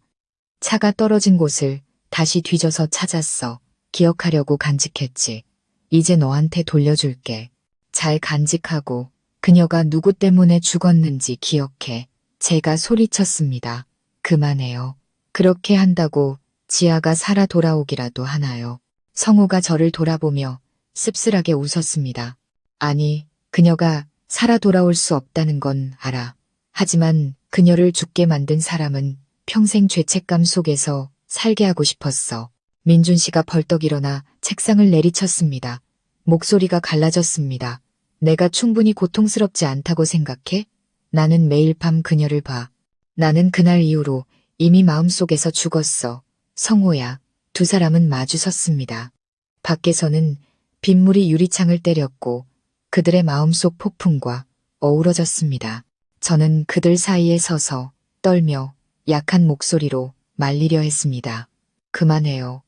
차가 떨어진 곳을 다시 뒤져서 찾았어. 기억하려고 간직했지. 이제 너한테 돌려줄게. 잘 간직하고 그녀가 누구 때문에 죽었는지 기억해. 제가 소리쳤습니다. 그만해요. 그렇게 한다고 지아가 살아 돌아오기라도 하나요? 성호가 저를 돌아보며 씁쓸하게 웃었습니다. 아니, 그녀가 살아 돌아올 수 없다는 건 알아. 하지만 그녀를 죽게 만든 사람은 평생 죄책감 속에서 살게 하고 싶었어. 민준 씨가 벌떡 일어나 책상을 내리쳤습니다. 목소리가 갈라졌습니다. 내가 충분히 고통스럽지 않다고 생각해? 나는 매일 밤 그녀를 봐. 나는 그날 이후로 이미 마음속에서 죽었어. 성호야. 두 사람은 마주섰습니다. 밖에서는 빗물이 유리창을 때렸고 그들의 마음속 폭풍과 어우러졌습니다. 저는 그들 사이에 서서 떨며 약한 목소리로 말리려 했습니다. 그만해요.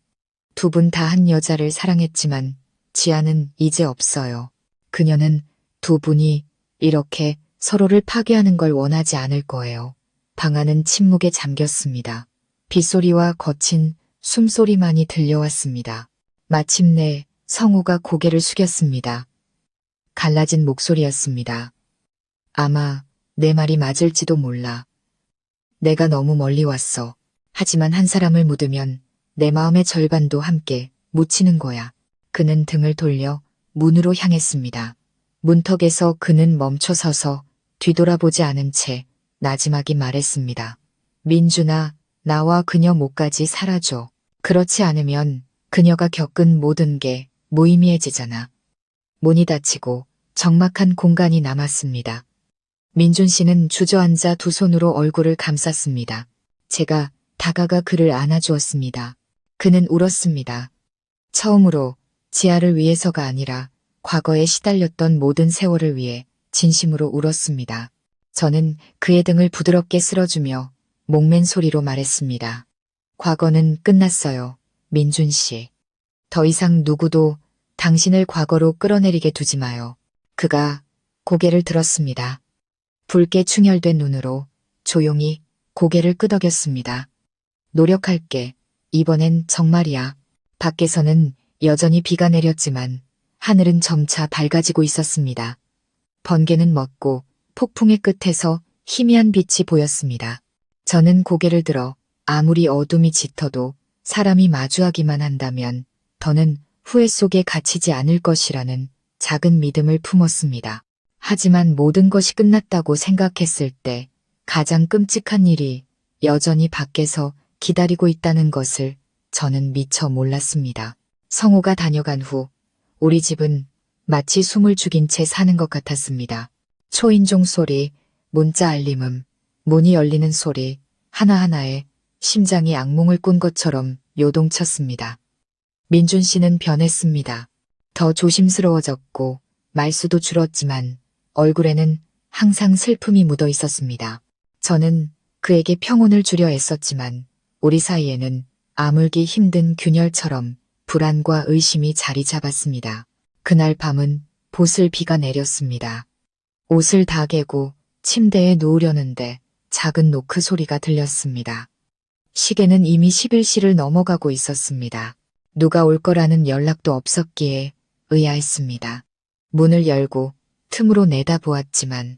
두 분 다 한 여자를 사랑했지만 지아는 이제 없어요. 그녀는 두 분이 이렇게 서로를 파괴하는 걸 원하지 않을 거예요. 방 안은 침묵에 잠겼습니다. 빗소리와 거친 숨소리만이 들려왔습니다. 마침내 성우가 고개를 숙였습니다. 갈라진 목소리였습니다. 아마 내 말이 맞을지도 몰라. 내가 너무 멀리 왔어. 하지만 한 사람을 묻으면 내 마음의 절반도 함께 묻히는 거야. 그는 등을 돌려 문으로 향했습니다. 문턱에서 그는 멈춰서서 뒤돌아보지 않은 채 나지막이 말했습니다. 민준아, 나와 그녀 목까지 살아줘. 그렇지 않으면 그녀가 겪은 모든 게 무의미해지잖아. 문이 닫히고 적막한 공간이 남았습니다. 민준 씨는 주저앉아 두 손으로 얼굴을 감쌌습니다. 제가 다가가 그를 안아주었습니다. 그는 울었습니다. 처음으로 지아를 위해서가 아니라 과거에 시달렸던 모든 세월을 위해 진심으로 울었습니다. 저는 그의 등을 부드럽게 쓸어주며 목맨 소리로 말했습니다. 과거는 끝났어요, 민준 씨. 더 이상 누구도 당신을 과거로 끌어내리게 두지 마요. 그가 고개를 들었습니다. 붉게 충혈된 눈으로 조용히 고개를 끄덕였습니다. 노력할게. 이번엔 정말이야. 밖에서는 여전히 비가 내렸지만 하늘은 점차 밝아지고 있었습니다. 번개는 멎고 폭풍의 끝에서 희미한 빛이 보였습니다. 저는 고개를 들어 아무리 어둠이 짙어도 사람이 마주하기만 한다면 더는 후회 속에 갇히지 않을 것이라는 작은 믿음을 품었습니다. 하지만 모든 것이 끝났다고 생각했을 때 가장 끔찍한 일이 여전히 밖에서 기다리고 있다는 것을 저는 미처 몰랐습니다. 성우가 다녀간 후 우리 집은 마치 숨을 죽인 채 사는 것 같았습니다. 초인종 소리, 문자 알림음, 문이 열리는 소리, 하나하나에 심장이 악몽을 꾼 것처럼 요동쳤습니다. 민준 씨는 변했습니다. 더 조심스러워졌고 말수도 줄었지만 얼굴에는 항상 슬픔이 묻어 있었습니다. 저는 그에게 평온을 주려 애썼지만 우리 사이에는 아물기 힘든 균열처럼 불안과 의심이 자리 잡았습니다. 그날 밤은 보슬비가 내렸습니다. 옷을 다 개고 침대에 누우려는데 작은 노크 소리가 들렸습니다. 시계는 이미 11시를 넘어가고 있었습니다. 누가 올 거라는 연락도 없었기에 의아했습니다. 문을 열고 틈으로 내다보았지만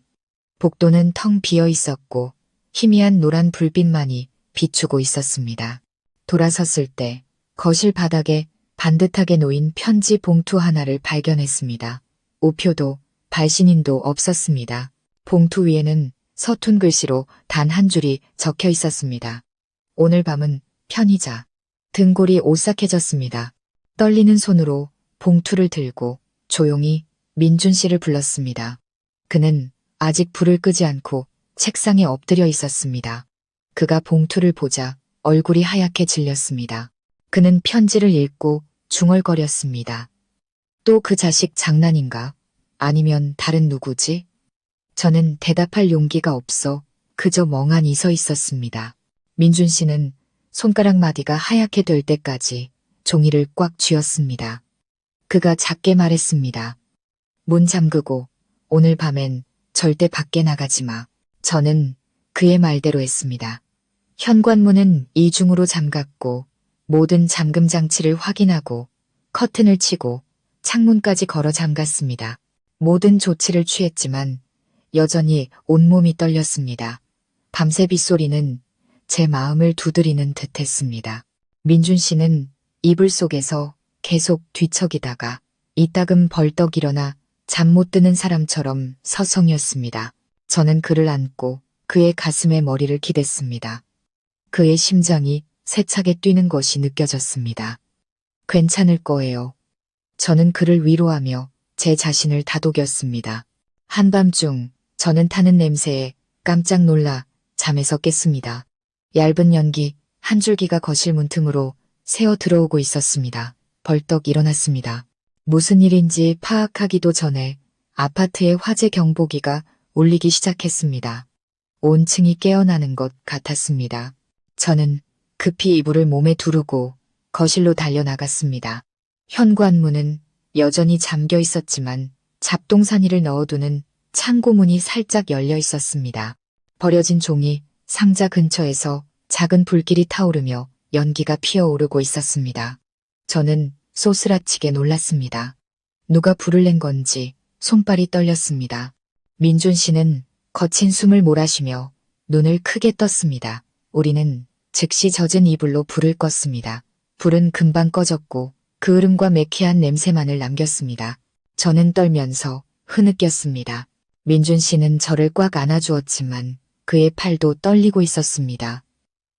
복도는 텅 비어 있었고 희미한 노란 불빛만이 비추고 있었습니다. 돌아섰을 때 거실 바닥에 반듯하게 놓인 편지 봉투 하나를 발견했습니다. 우표도 발신인도 없었습니다. 봉투 위에는 서툰 글씨로 단 한 줄이 적혀 있었습니다. 오늘 밤은 편의자. 등골이 오싹해졌습니다. 떨리는 손으로 봉투를 들고 조용히 민준 씨를 불렀습니다. 그는 아직 불을 끄지 않고 책상에 엎드려 있었습니다. 그가 봉투를 보자 얼굴이 하얗게 질렸습니다. 그는 편지를 읽고 중얼거렸습니다. 또 그 자식 장난인가? 아니면 다른 누구지? 저는 대답할 용기가 없어 그저 멍하니 서 있었습니다. 민준 씨는 손가락 마디가 하얗게 될 때까지 종이를 꽉 쥐었습니다. 그가 작게 말했습니다. 문 잠그고 오늘 밤엔 절대 밖에 나가지 마. 저는 그의 말대로 했습니다. 현관문은 이중으로 잠갔고 모든 잠금 장치를 확인하고 커튼을 치고 창문까지 걸어 잠갔습니다. 모든 조치를 취했지만 여전히 온몸이 떨렸습니다. 밤새 빗소리는 제 마음을 두드리는 듯 했습니다. 민준 씨는 이불 속에서 계속 뒤척이다가 이따금 벌떡 일어나 잠 못 드는 사람처럼 서성였습니다. 저는 그를 안고 그의 가슴에 머리를 기댔습니다. 그의 심장이 세차게 뛰는 것이 느껴졌습니다. 괜찮을 거예요. 저는 그를 위로하며 제 자신을 다독였습니다. 한밤중 저는 타는 냄새에 깜짝 놀라 잠에서 깼습니다. 얇은 연기 한 줄기가 거실 문틈으로 새어 들어오고 있었습니다. 벌떡 일어났습니다. 무슨 일인지 파악하기도 전에 아파트의 화재 경보기가 울리기 시작했습니다. 온 층이 깨어나는 것 같았습니다. 저는 급히 이불을 몸에 두르고 거실로 달려나갔습니다. 현관문은 여전히 잠겨 있었지만 잡동사니를 넣어두는 창고문이 살짝 열려 있었습니다. 버려진 종이 상자 근처에서 작은 불길이 타오르며 연기가 피어오르고 있었습니다. 저는 소스라치게 놀랐습니다. 누가 불을 낸 건지 손발이 떨렸습니다. 민준 씨는 거친 숨을 몰아쉬며 눈을 크게 떴습니다. 우리는 즉시 젖은 이불로 불을 껐습니다. 불은 금방 꺼졌고 그을음과 매캐한 냄새만을 남겼습니다. 저는 떨면서 흐느꼈습니다. 민준 씨는 저를 꽉 안아주었지만 그의 팔도 떨리고 있었습니다.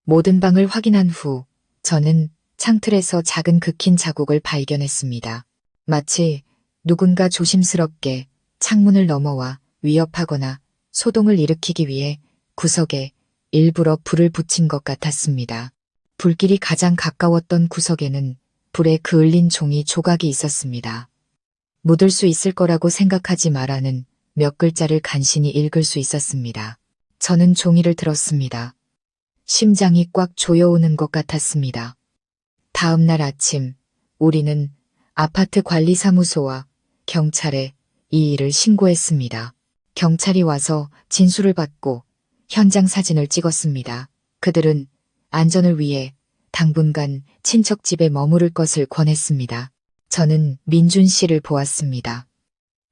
모든 방을 확인한 후 저는 창틀에서 작은 긁힌 자국을 발견했습니다. 마치 누군가 조심스럽게 창문을 넘어와 위협하거나 소동을 일으키기 위해 구석에 일부러 불을 붙인 것 같았습니다. 불길이 가장 가까웠던 구석에는 불에 그을린 종이 조각이 있었습니다. 묻을 수 있을 거라고 생각하지 마라는 몇 글자를 간신히 읽을 수 있었습니다. 저는 종이를 들었습니다. 심장이 꽉 조여오는 것 같았습니다. 다음 날 아침 우리는 아파트 관리사무소와 경찰에 이 일을 신고했습니다. 경찰이 와서 진술을 받고 현장 사진을 찍었습니다. 그들은 안전을 위해 당분간 친척 집에 머무를 것을 권했습니다. 저는 민준 씨를 보았습니다.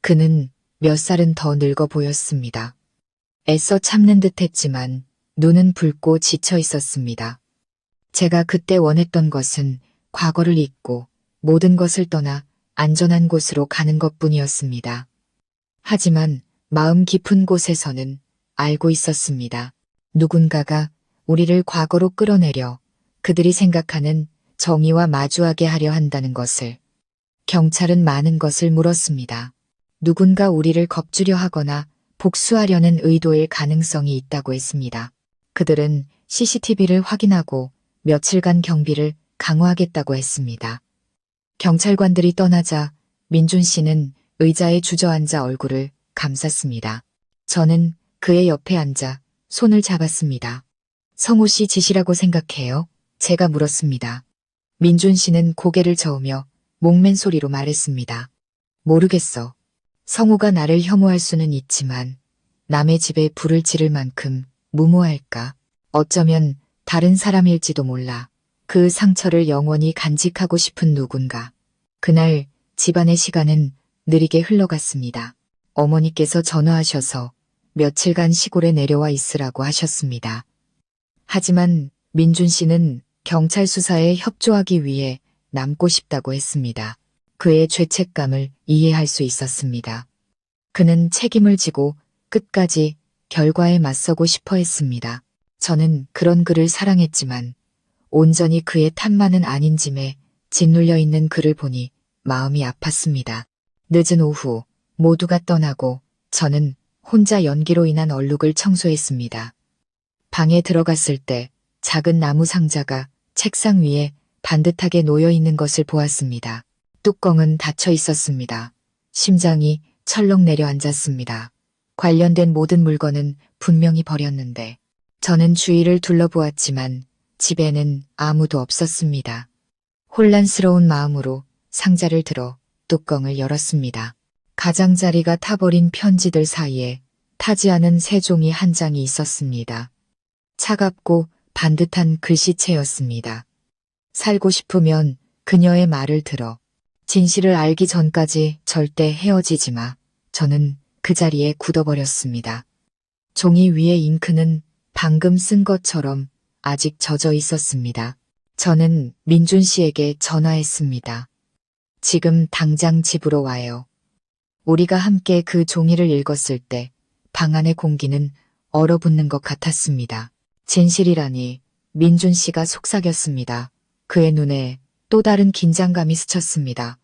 그는 몇 살은 더 늙어 보였습니다. 애써 참는 듯 했지만 눈은 붉고 지쳐 있었습니다. 제가 그때 원했던 것은 과거를 잊고 모든 것을 떠나 안전한 곳으로 가는 것뿐이었습니다. 하지만 마음 깊은 곳에서는 알고 있었습니다. 누군가가 우리를 과거로 끌어내려 그들이 생각하는 정의와 마주하게 하려 한다는 것을. 경찰은 많은 것을 물었습니다. 누군가 우리를 겁주려 하거나 복수하려는 의도일 가능성이 있다고 했습니다. 그들은 CCTV를 확인하고 며칠간 경비를 강화하겠다고 했습니다. 경찰관들이 떠나자 민준 씨는 의자에 주저앉아 얼굴을 감쌌습니다. 저는 그의 옆에 앉아 손을 잡았습니다. 성호 씨 짓이라고 생각해요? 제가 물었습니다. 민준 씨는 고개를 저으며 목맨 소리로 말했습니다. 모르겠어. 성호가 나를 혐오할 수는 있지만 남의 집에 불을 지를 만큼 무모할까? 어쩌면 다른 사람일지도 몰라. 그 상처를 영원히 간직하고 싶은 누군가. 그날 집안의 시간은 느리게 흘러갔습니다. 어머니께서 전화하셔서 며칠간 시골에 내려와 있으라고 하셨습니다. 하지만 민준 씨는 경찰 수사에 협조하기 위해 남고 싶다고 했습니다. 그의 죄책감을 이해할 수 있었습니다. 그는 책임을 지고 끝까지 결과에 맞서고 싶어 했습니다. 저는 그런 그를 사랑했지만 온전히 그의 탓만은 아닌 짐에 짓눌려 있는 그를 보니 마음이 아팠습니다. 늦은 오후 모두가 떠나고 저는 혼자 연기로 인한 얼룩을 청소했습니다. 방에 들어갔을 때 작은 나무 상자가 책상 위에 반듯하게 놓여 있는 것을 보았습니다. 뚜껑은 닫혀 있었습니다. 심장이 철렁 내려앉았습니다. 관련된 모든 물건은 분명히 버렸는데 저는 주위를 둘러보았지만 집에는 아무도 없었습니다. 혼란스러운 마음으로 상자를 들어 뚜껑을 열었습니다. 가장자리가 타버린 편지들 사이에 타지 않은 새 종이 한 장이 있었습니다. 차갑고 반듯한 글씨체였습니다. 살고 싶으면 그녀의 말을 들어. 진실을 알기 전까지 절대 헤어지지 마. 저는 그 자리에 굳어버렸습니다. 종이 위에 잉크는 방금 쓴 것처럼 아직 젖어 있었습니다. 저는 민준 씨에게 전화했습니다. 지금 당장 집으로 와요. 우리가 함께 그 종이를 읽었을 때 방 안의 공기는 얼어붙는 것 같았습니다. 진실이라니 민준 씨가 속삭였습니다. 그의 눈에 또 다른 긴장감이 스쳤습니다.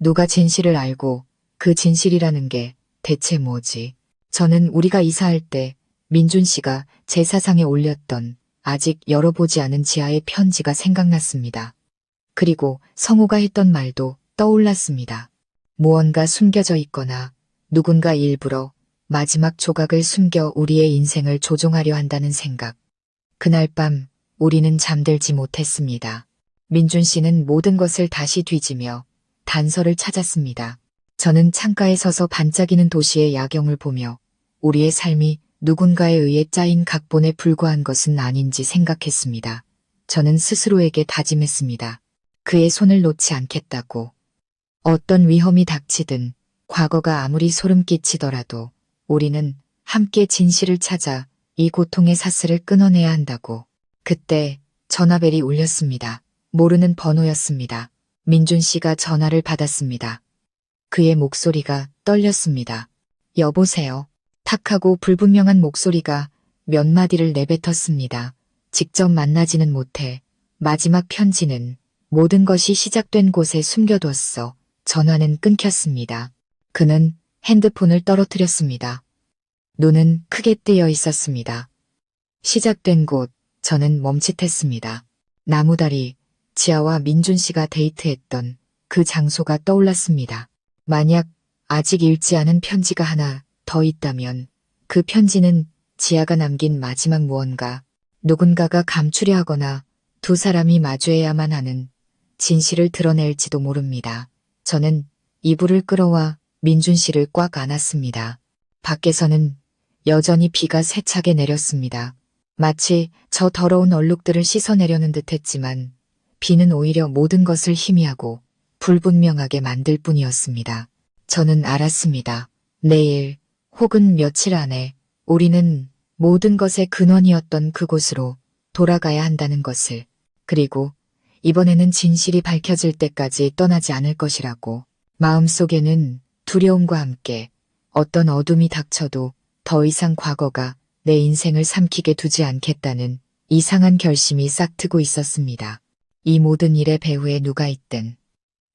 누가 진실을 알고 그 진실이라는 게 대체 뭐지? 저는 우리가 이사할 때 민준 씨가 제사상에 올렸던 아직 열어보지 않은 지하의 편지가 생각났습니다. 그리고 성우가 했던 말도 떠올랐습니다. 무언가 숨겨져 있거나 누군가 일부러 마지막 조각을 숨겨 우리의 인생을 조종하려 한다는 생각. 그날 밤 우리는 잠들지 못했습니다. 민준 씨는 모든 것을 다시 뒤지며 단서를 찾았습니다. 저는 창가에 서서 반짝이는 도시의 야경을 보며 우리의 삶이 누군가에 의해 짜인 각본에 불과한 것은 아닌지 생각했습니다. 저는 스스로에게 다짐했습니다. 그의 손을 놓지 않겠다고. 어떤 위험이 닥치든 과거가 아무리 소름 끼치더라도 우리는 함께 진실을 찾아 이 고통의 사슬을 끊어내야 한다고. 그때 전화벨이 울렸습니다. 모르는 번호였습니다. 민준 씨가 전화를 받았습니다. 그의 목소리가 떨렸습니다. 여보세요. 탁하고 불분명한 목소리가 몇 마디를 내뱉었습니다. 직접 만나지는 못해. 마지막 편지는 모든 것이 시작된 곳에 숨겨뒀어. 전화는 끊겼습니다. 그는 핸드폰을 떨어뜨렸습니다. 눈은 크게 뜨여 있었습니다. 시작된 곳, 저는 멈칫했습니다. 나무다리, 지아와 민준 씨가 데이트했던 그 장소가 떠올랐습니다. 만약 아직 읽지 않은 편지가 하나 더 있다면 그 편지는 지아가 남긴 마지막 무언가, 누군가가 감추려 하거나 두 사람이 마주해야만 하는 진실을 드러낼지도 모릅니다. 저는 이불을 끌어와 민준 씨를 꽉 안았습니다. 밖에서는 여전히 비가 세차게 내렸습니다. 마치 저 더러운 얼룩들을 씻어내려는 듯했지만 비는 오히려 모든 것을 희미하고 불분명하게 만들 뿐이었습니다. 저는 알았습니다. 내일 혹은 며칠 안에 우리는 모든 것의 근원이었던 그곳으로 돌아가야 한다는 것을. 그리고 이번에는 진실이 밝혀질 때까지 떠나지 않을 것이라고. 마음속에는 두려움과 함께 어떤 어둠이 닥쳐도 더 이상 과거가 내 인생을 삼키게 두지 않겠다는 이상한 결심이 싹트고 있었습니다. 이 모든 일의 배후에 누가 있든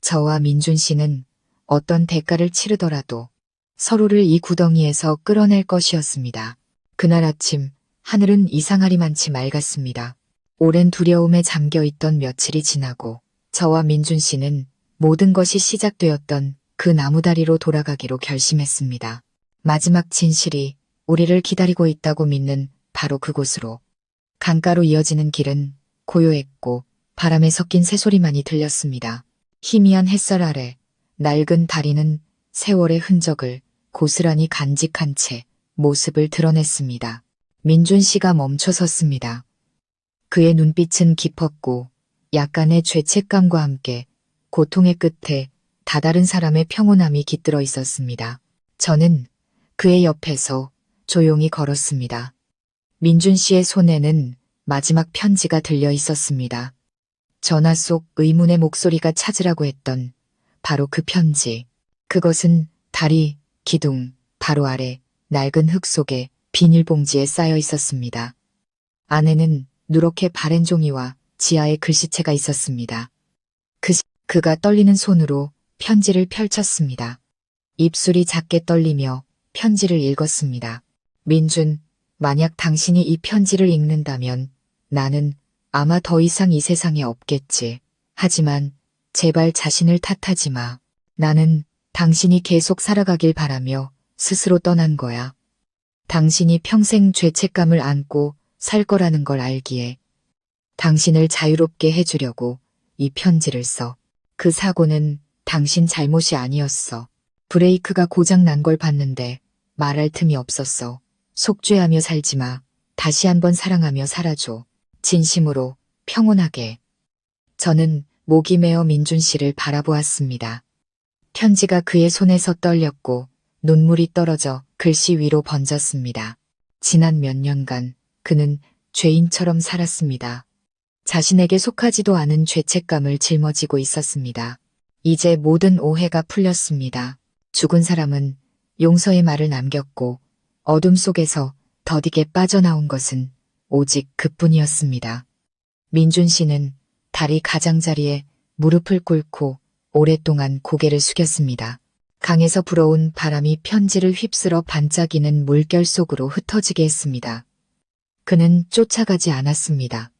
저와 민준 씨는 어떤 대가를 치르더라도 서로를 이 구덩이에서 끌어낼 것이었습니다. 그날 아침 하늘은 이상하리만치 맑았습니다. 오랜 두려움에 잠겨있던 며칠이 지나고 저와 민준 씨는 모든 것이 시작되었던 그 나무다리로 돌아가기로 결심했습니다. 마지막 진실이 우리를 기다리고 있다고 믿는 바로 그곳으로. 강가로 이어지는 길은 고요했고 바람에 섞인 새소리만이 들렸습니다. 희미한 햇살 아래 낡은 다리는 세월의 흔적을 고스란히 간직한 채 모습을 드러냈습니다. 민준 씨가 멈춰 섰습니다. 그의 눈빛은 깊었고 약간의 죄책감과 함께 고통의 끝에 다다른 사람의 평온함이 깃들어 있었습니다. 저는 그의 옆에서 조용히 걸었습니다. 민준 씨의 손에는 마지막 편지가 들려 있었습니다. 전화 속 의문의 목소리가 찾으라고 했던 바로 그 편지. 그것은 다리, 기둥, 바로 아래 낡은 흙 속에 비닐봉지에 쌓여 있었습니다. 안에는 누렇게 바랜 종이와 지하의 글씨체가 있었습니다. 그가 떨리는 손으로 편지를 펼쳤습니다. 입술이 작게 떨리며 편지를 읽었습니다. 민준, 만약 당신이 이 편지를 읽는다면 나는 아마 더 이상 이 세상에 없겠지. 하지만 제발 자신을 탓하지 마. 나는 당신이 계속 살아가길 바라며 스스로 떠난 거야. 당신이 평생 죄책감을 안고 살 거라는 걸 알기에 당신을 자유롭게 해주려고 이 편지를 써. 그 사고는 당신 잘못이 아니었어. 브레이크가 고장 난 걸 봤는데 말할 틈이 없었어. 속죄하며 살지 마. 다시 한번 사랑하며 살아줘. 진심으로 평온하게. 저는 목이 메어 민준 씨를 바라보았습니다. 편지가 그의 손에서 떨렸고 눈물이 떨어져 글씨 위로 번졌습니다. 지난 몇 년간 그는 죄인처럼 살았습니다. 자신에게 속하지도 않은 죄책감을 짊어지고 있었습니다. 이제 모든 오해가 풀렸습니다. 죽은 사람은 용서의 말을 남겼고 어둠 속에서 더디게 빠져나온 것은 오직 그뿐이었습니다. 민준 씨는 다리 가장자리에 무릎을 꿇고 오랫동안 고개를 숙였습니다. 강에서 불어온 바람이 편지를 휩쓸어 반짝이는 물결 속으로 흩어지게 했습니다. 그는 쫓아가지 않았습니다.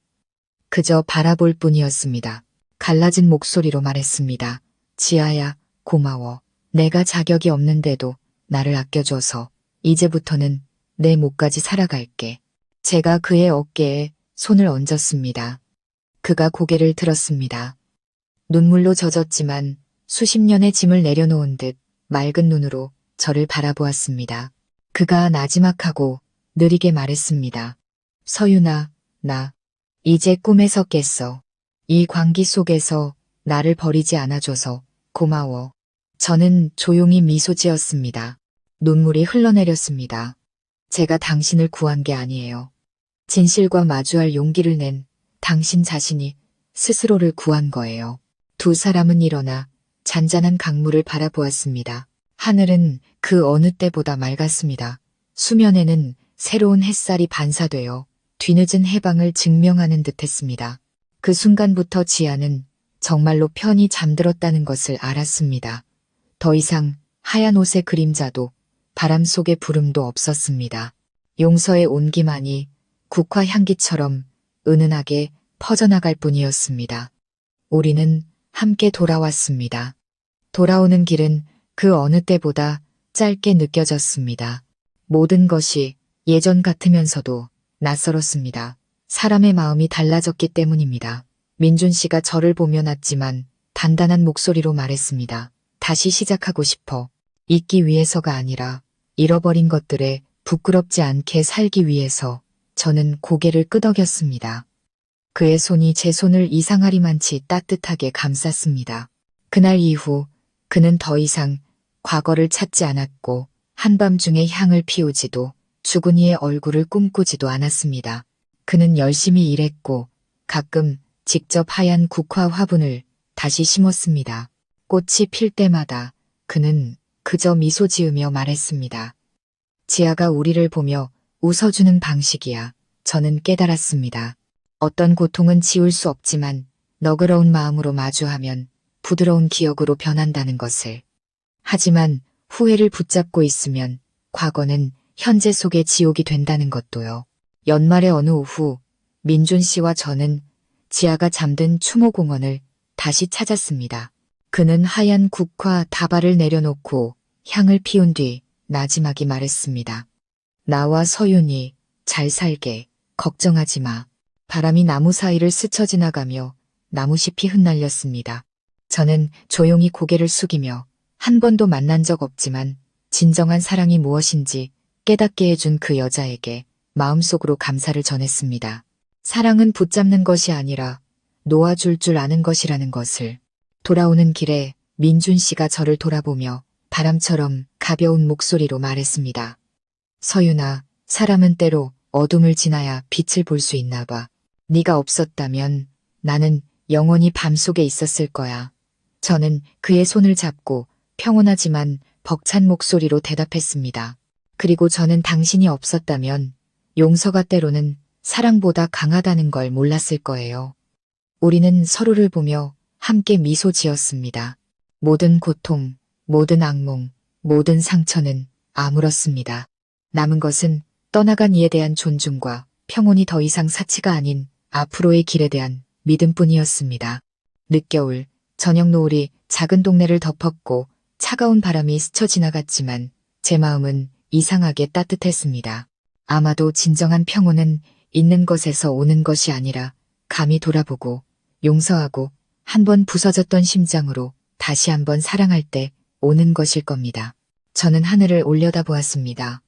그저 바라볼 뿐이었습니다. 갈라진 목소리로 말했습니다. 지아야, 고마워. 내가 자격이 없는데도 나를 아껴줘서 이제부터는 내 몫까지 살아갈게. 제가 그의 어깨에 손을 얹었습니다. 그가 고개를 들었습니다. 눈물로 젖었지만 수십 년의 짐을 내려놓은 듯 맑은 눈으로 저를 바라보았습니다. 그가 나지막하고 느리게 말했습니다. 서윤아, 나 이제 꿈에서 깼어. 이 광기 속에서 나를 버리지 않아줘서 고마워. 저는 조용히 미소 지었습니다. 눈물이 흘러내렸습니다. 제가 당신을 구한 게 아니에요. 진실과 마주할 용기를 낸 당신 자신이 스스로를 구한 거예요. 두 사람은 일어나 잔잔한 강물을 바라보았습니다. 하늘은 그 어느 때보다 맑았습니다. 수면에는 새로운 햇살이 반사되어 뒤늦은 해방을 증명하는 듯했습니다. 그 순간부터 지아는 정말로 편히 잠들었다는 것을 알았습니다. 더 이상 하얀 옷의 그림자도 바람 속의 부름도 없었습니다. 용서의 온기만이 국화 향기처럼 은은하게 퍼져나갈 뿐이었습니다. 우리는 함께 돌아왔습니다. 돌아오는 길은 그 어느 때보다 짧게 느껴졌습니다. 모든 것이 예전 같으면서도 낯설었습니다. 사람의 마음이 달라졌기 때문입니다. 민준 씨가 저를 보며 낮지만 단단한 목소리로 말했습니다. 다시 시작하고 싶어. 잊기 위해서가 아니라 잃어버린 것들에 부끄럽지 않게 살기 위해서. 저는 고개를 끄덕였습니다. 그의 손이 제 손을 이상하리만치 따뜻하게 감쌌습니다. 그날 이후 그는 더 이상 과거를 찾지 않았고 한밤중에 향을 피우지도 죽은 이의 얼굴을 꿈꾸지도 않았습니다. 그는 열심히 일했고 가끔 직접 하얀 국화 화분을 다시 심었습니다. 꽃이 필 때마다 그는 그저 미소 지으며 말했습니다. 지아가 우리를 보며 웃어주는 방식이야. 저는 깨달았습니다. 어떤 고통은 지울 수 없지만 너그러운 마음으로 마주하면 부드러운 기억으로 변한다는 것을. 하지만 후회를 붙잡고 있으면 과거는 현재 속의 지옥이 된다는 것도요. 연말의 어느 오후 민준 씨와 저는 지아가 잠든 추모공원을 다시 찾았습니다. 그는 하얀 국화 다발을 내려놓고 향을 피운 뒤 나지막이 말했습니다. 나와 서윤이 잘 살게. 걱정하지 마. 바람이 나무 사이를 스쳐 지나가며 나무잎이 흩날렸습니다. 저는 조용히 고개를 숙이며 한 번도 만난 적 없지만 진정한 사랑이 무엇인지 깨닫게 해준 그 여자에게 마음속으로 감사를 전했습니다. 사랑은 붙잡는 것이 아니라 놓아줄 줄 아는 것이라는 것을. 돌아오는 길에 민준 씨가 저를 돌아보며 바람처럼 가벼운 목소리로 말했습니다. 서윤아, 사람은 때로 어둠을 지나야 빛을 볼 수 있나 봐. 네가 없었다면 나는 영원히 밤속에 있었을 거야. 저는 그의 손을 잡고 평온하지만 벅찬 목소리로 대답했습니다. 그리고 저는 당신이 없었다면 용서가 때로는 사랑보다 강하다는 걸 몰랐을 거예요. 우리는 서로를 보며 함께 미소 지었습니다. 모든 고통, 모든 악몽, 모든 상처는 아물었습니다. 남은 것은 떠나간 이에 대한 존중과 평온이 더 이상 사치가 아닌 앞으로의 길에 대한 믿음뿐이었습니다. 늦겨울, 저녁 노을이 작은 동네를 덮었고 차가운 바람이 스쳐 지나갔지만 제 마음은 이상하게 따뜻했습니다. 아마도 진정한 평온은 있는 것에서 오는 것이 아니라 감히 돌아보고 용서하고 한번 부서졌던 심장으로 다시 한번 사랑할 때 오는 것일 겁니다. 저는 하늘을 올려다보았습니다.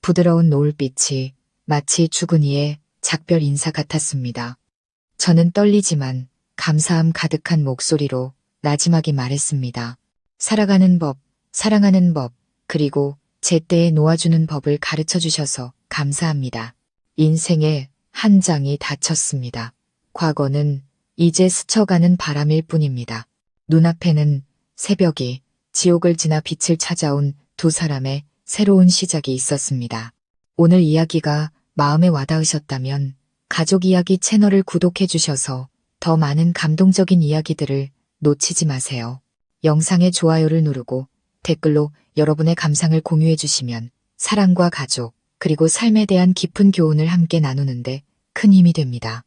부드러운 노을빛이 마치 죽은 이의 작별 인사 같았습니다. 저는 떨리지만 감사함 가득한 목소리로 나지막이 말했습니다. 살아가는 법, 사랑하는 법, 그리고 제때에 놓아주는 법을 가르쳐 주셔서 감사합니다. 인생의 한 장이 닫혔습니다. 과거는 이제 스쳐가는 바람일 뿐입니다. 눈앞에는 새벽이 지옥을 지나 빛을 찾아온 두 사람의 새로운 시작이 있었습니다. 오늘 이야기가 마음에 와닿으셨다면 가족 이야기 채널을 구독해 주셔서 더 많은 감동적인 이야기들을 놓치지 마세요. 영상의 좋아요를 누르고 댓글로 여러분의 감상을 공유해 주시면 사랑과 가족, 그리고 삶에 대한 깊은 교훈을 함께 나누는데 큰 힘이 됩니다.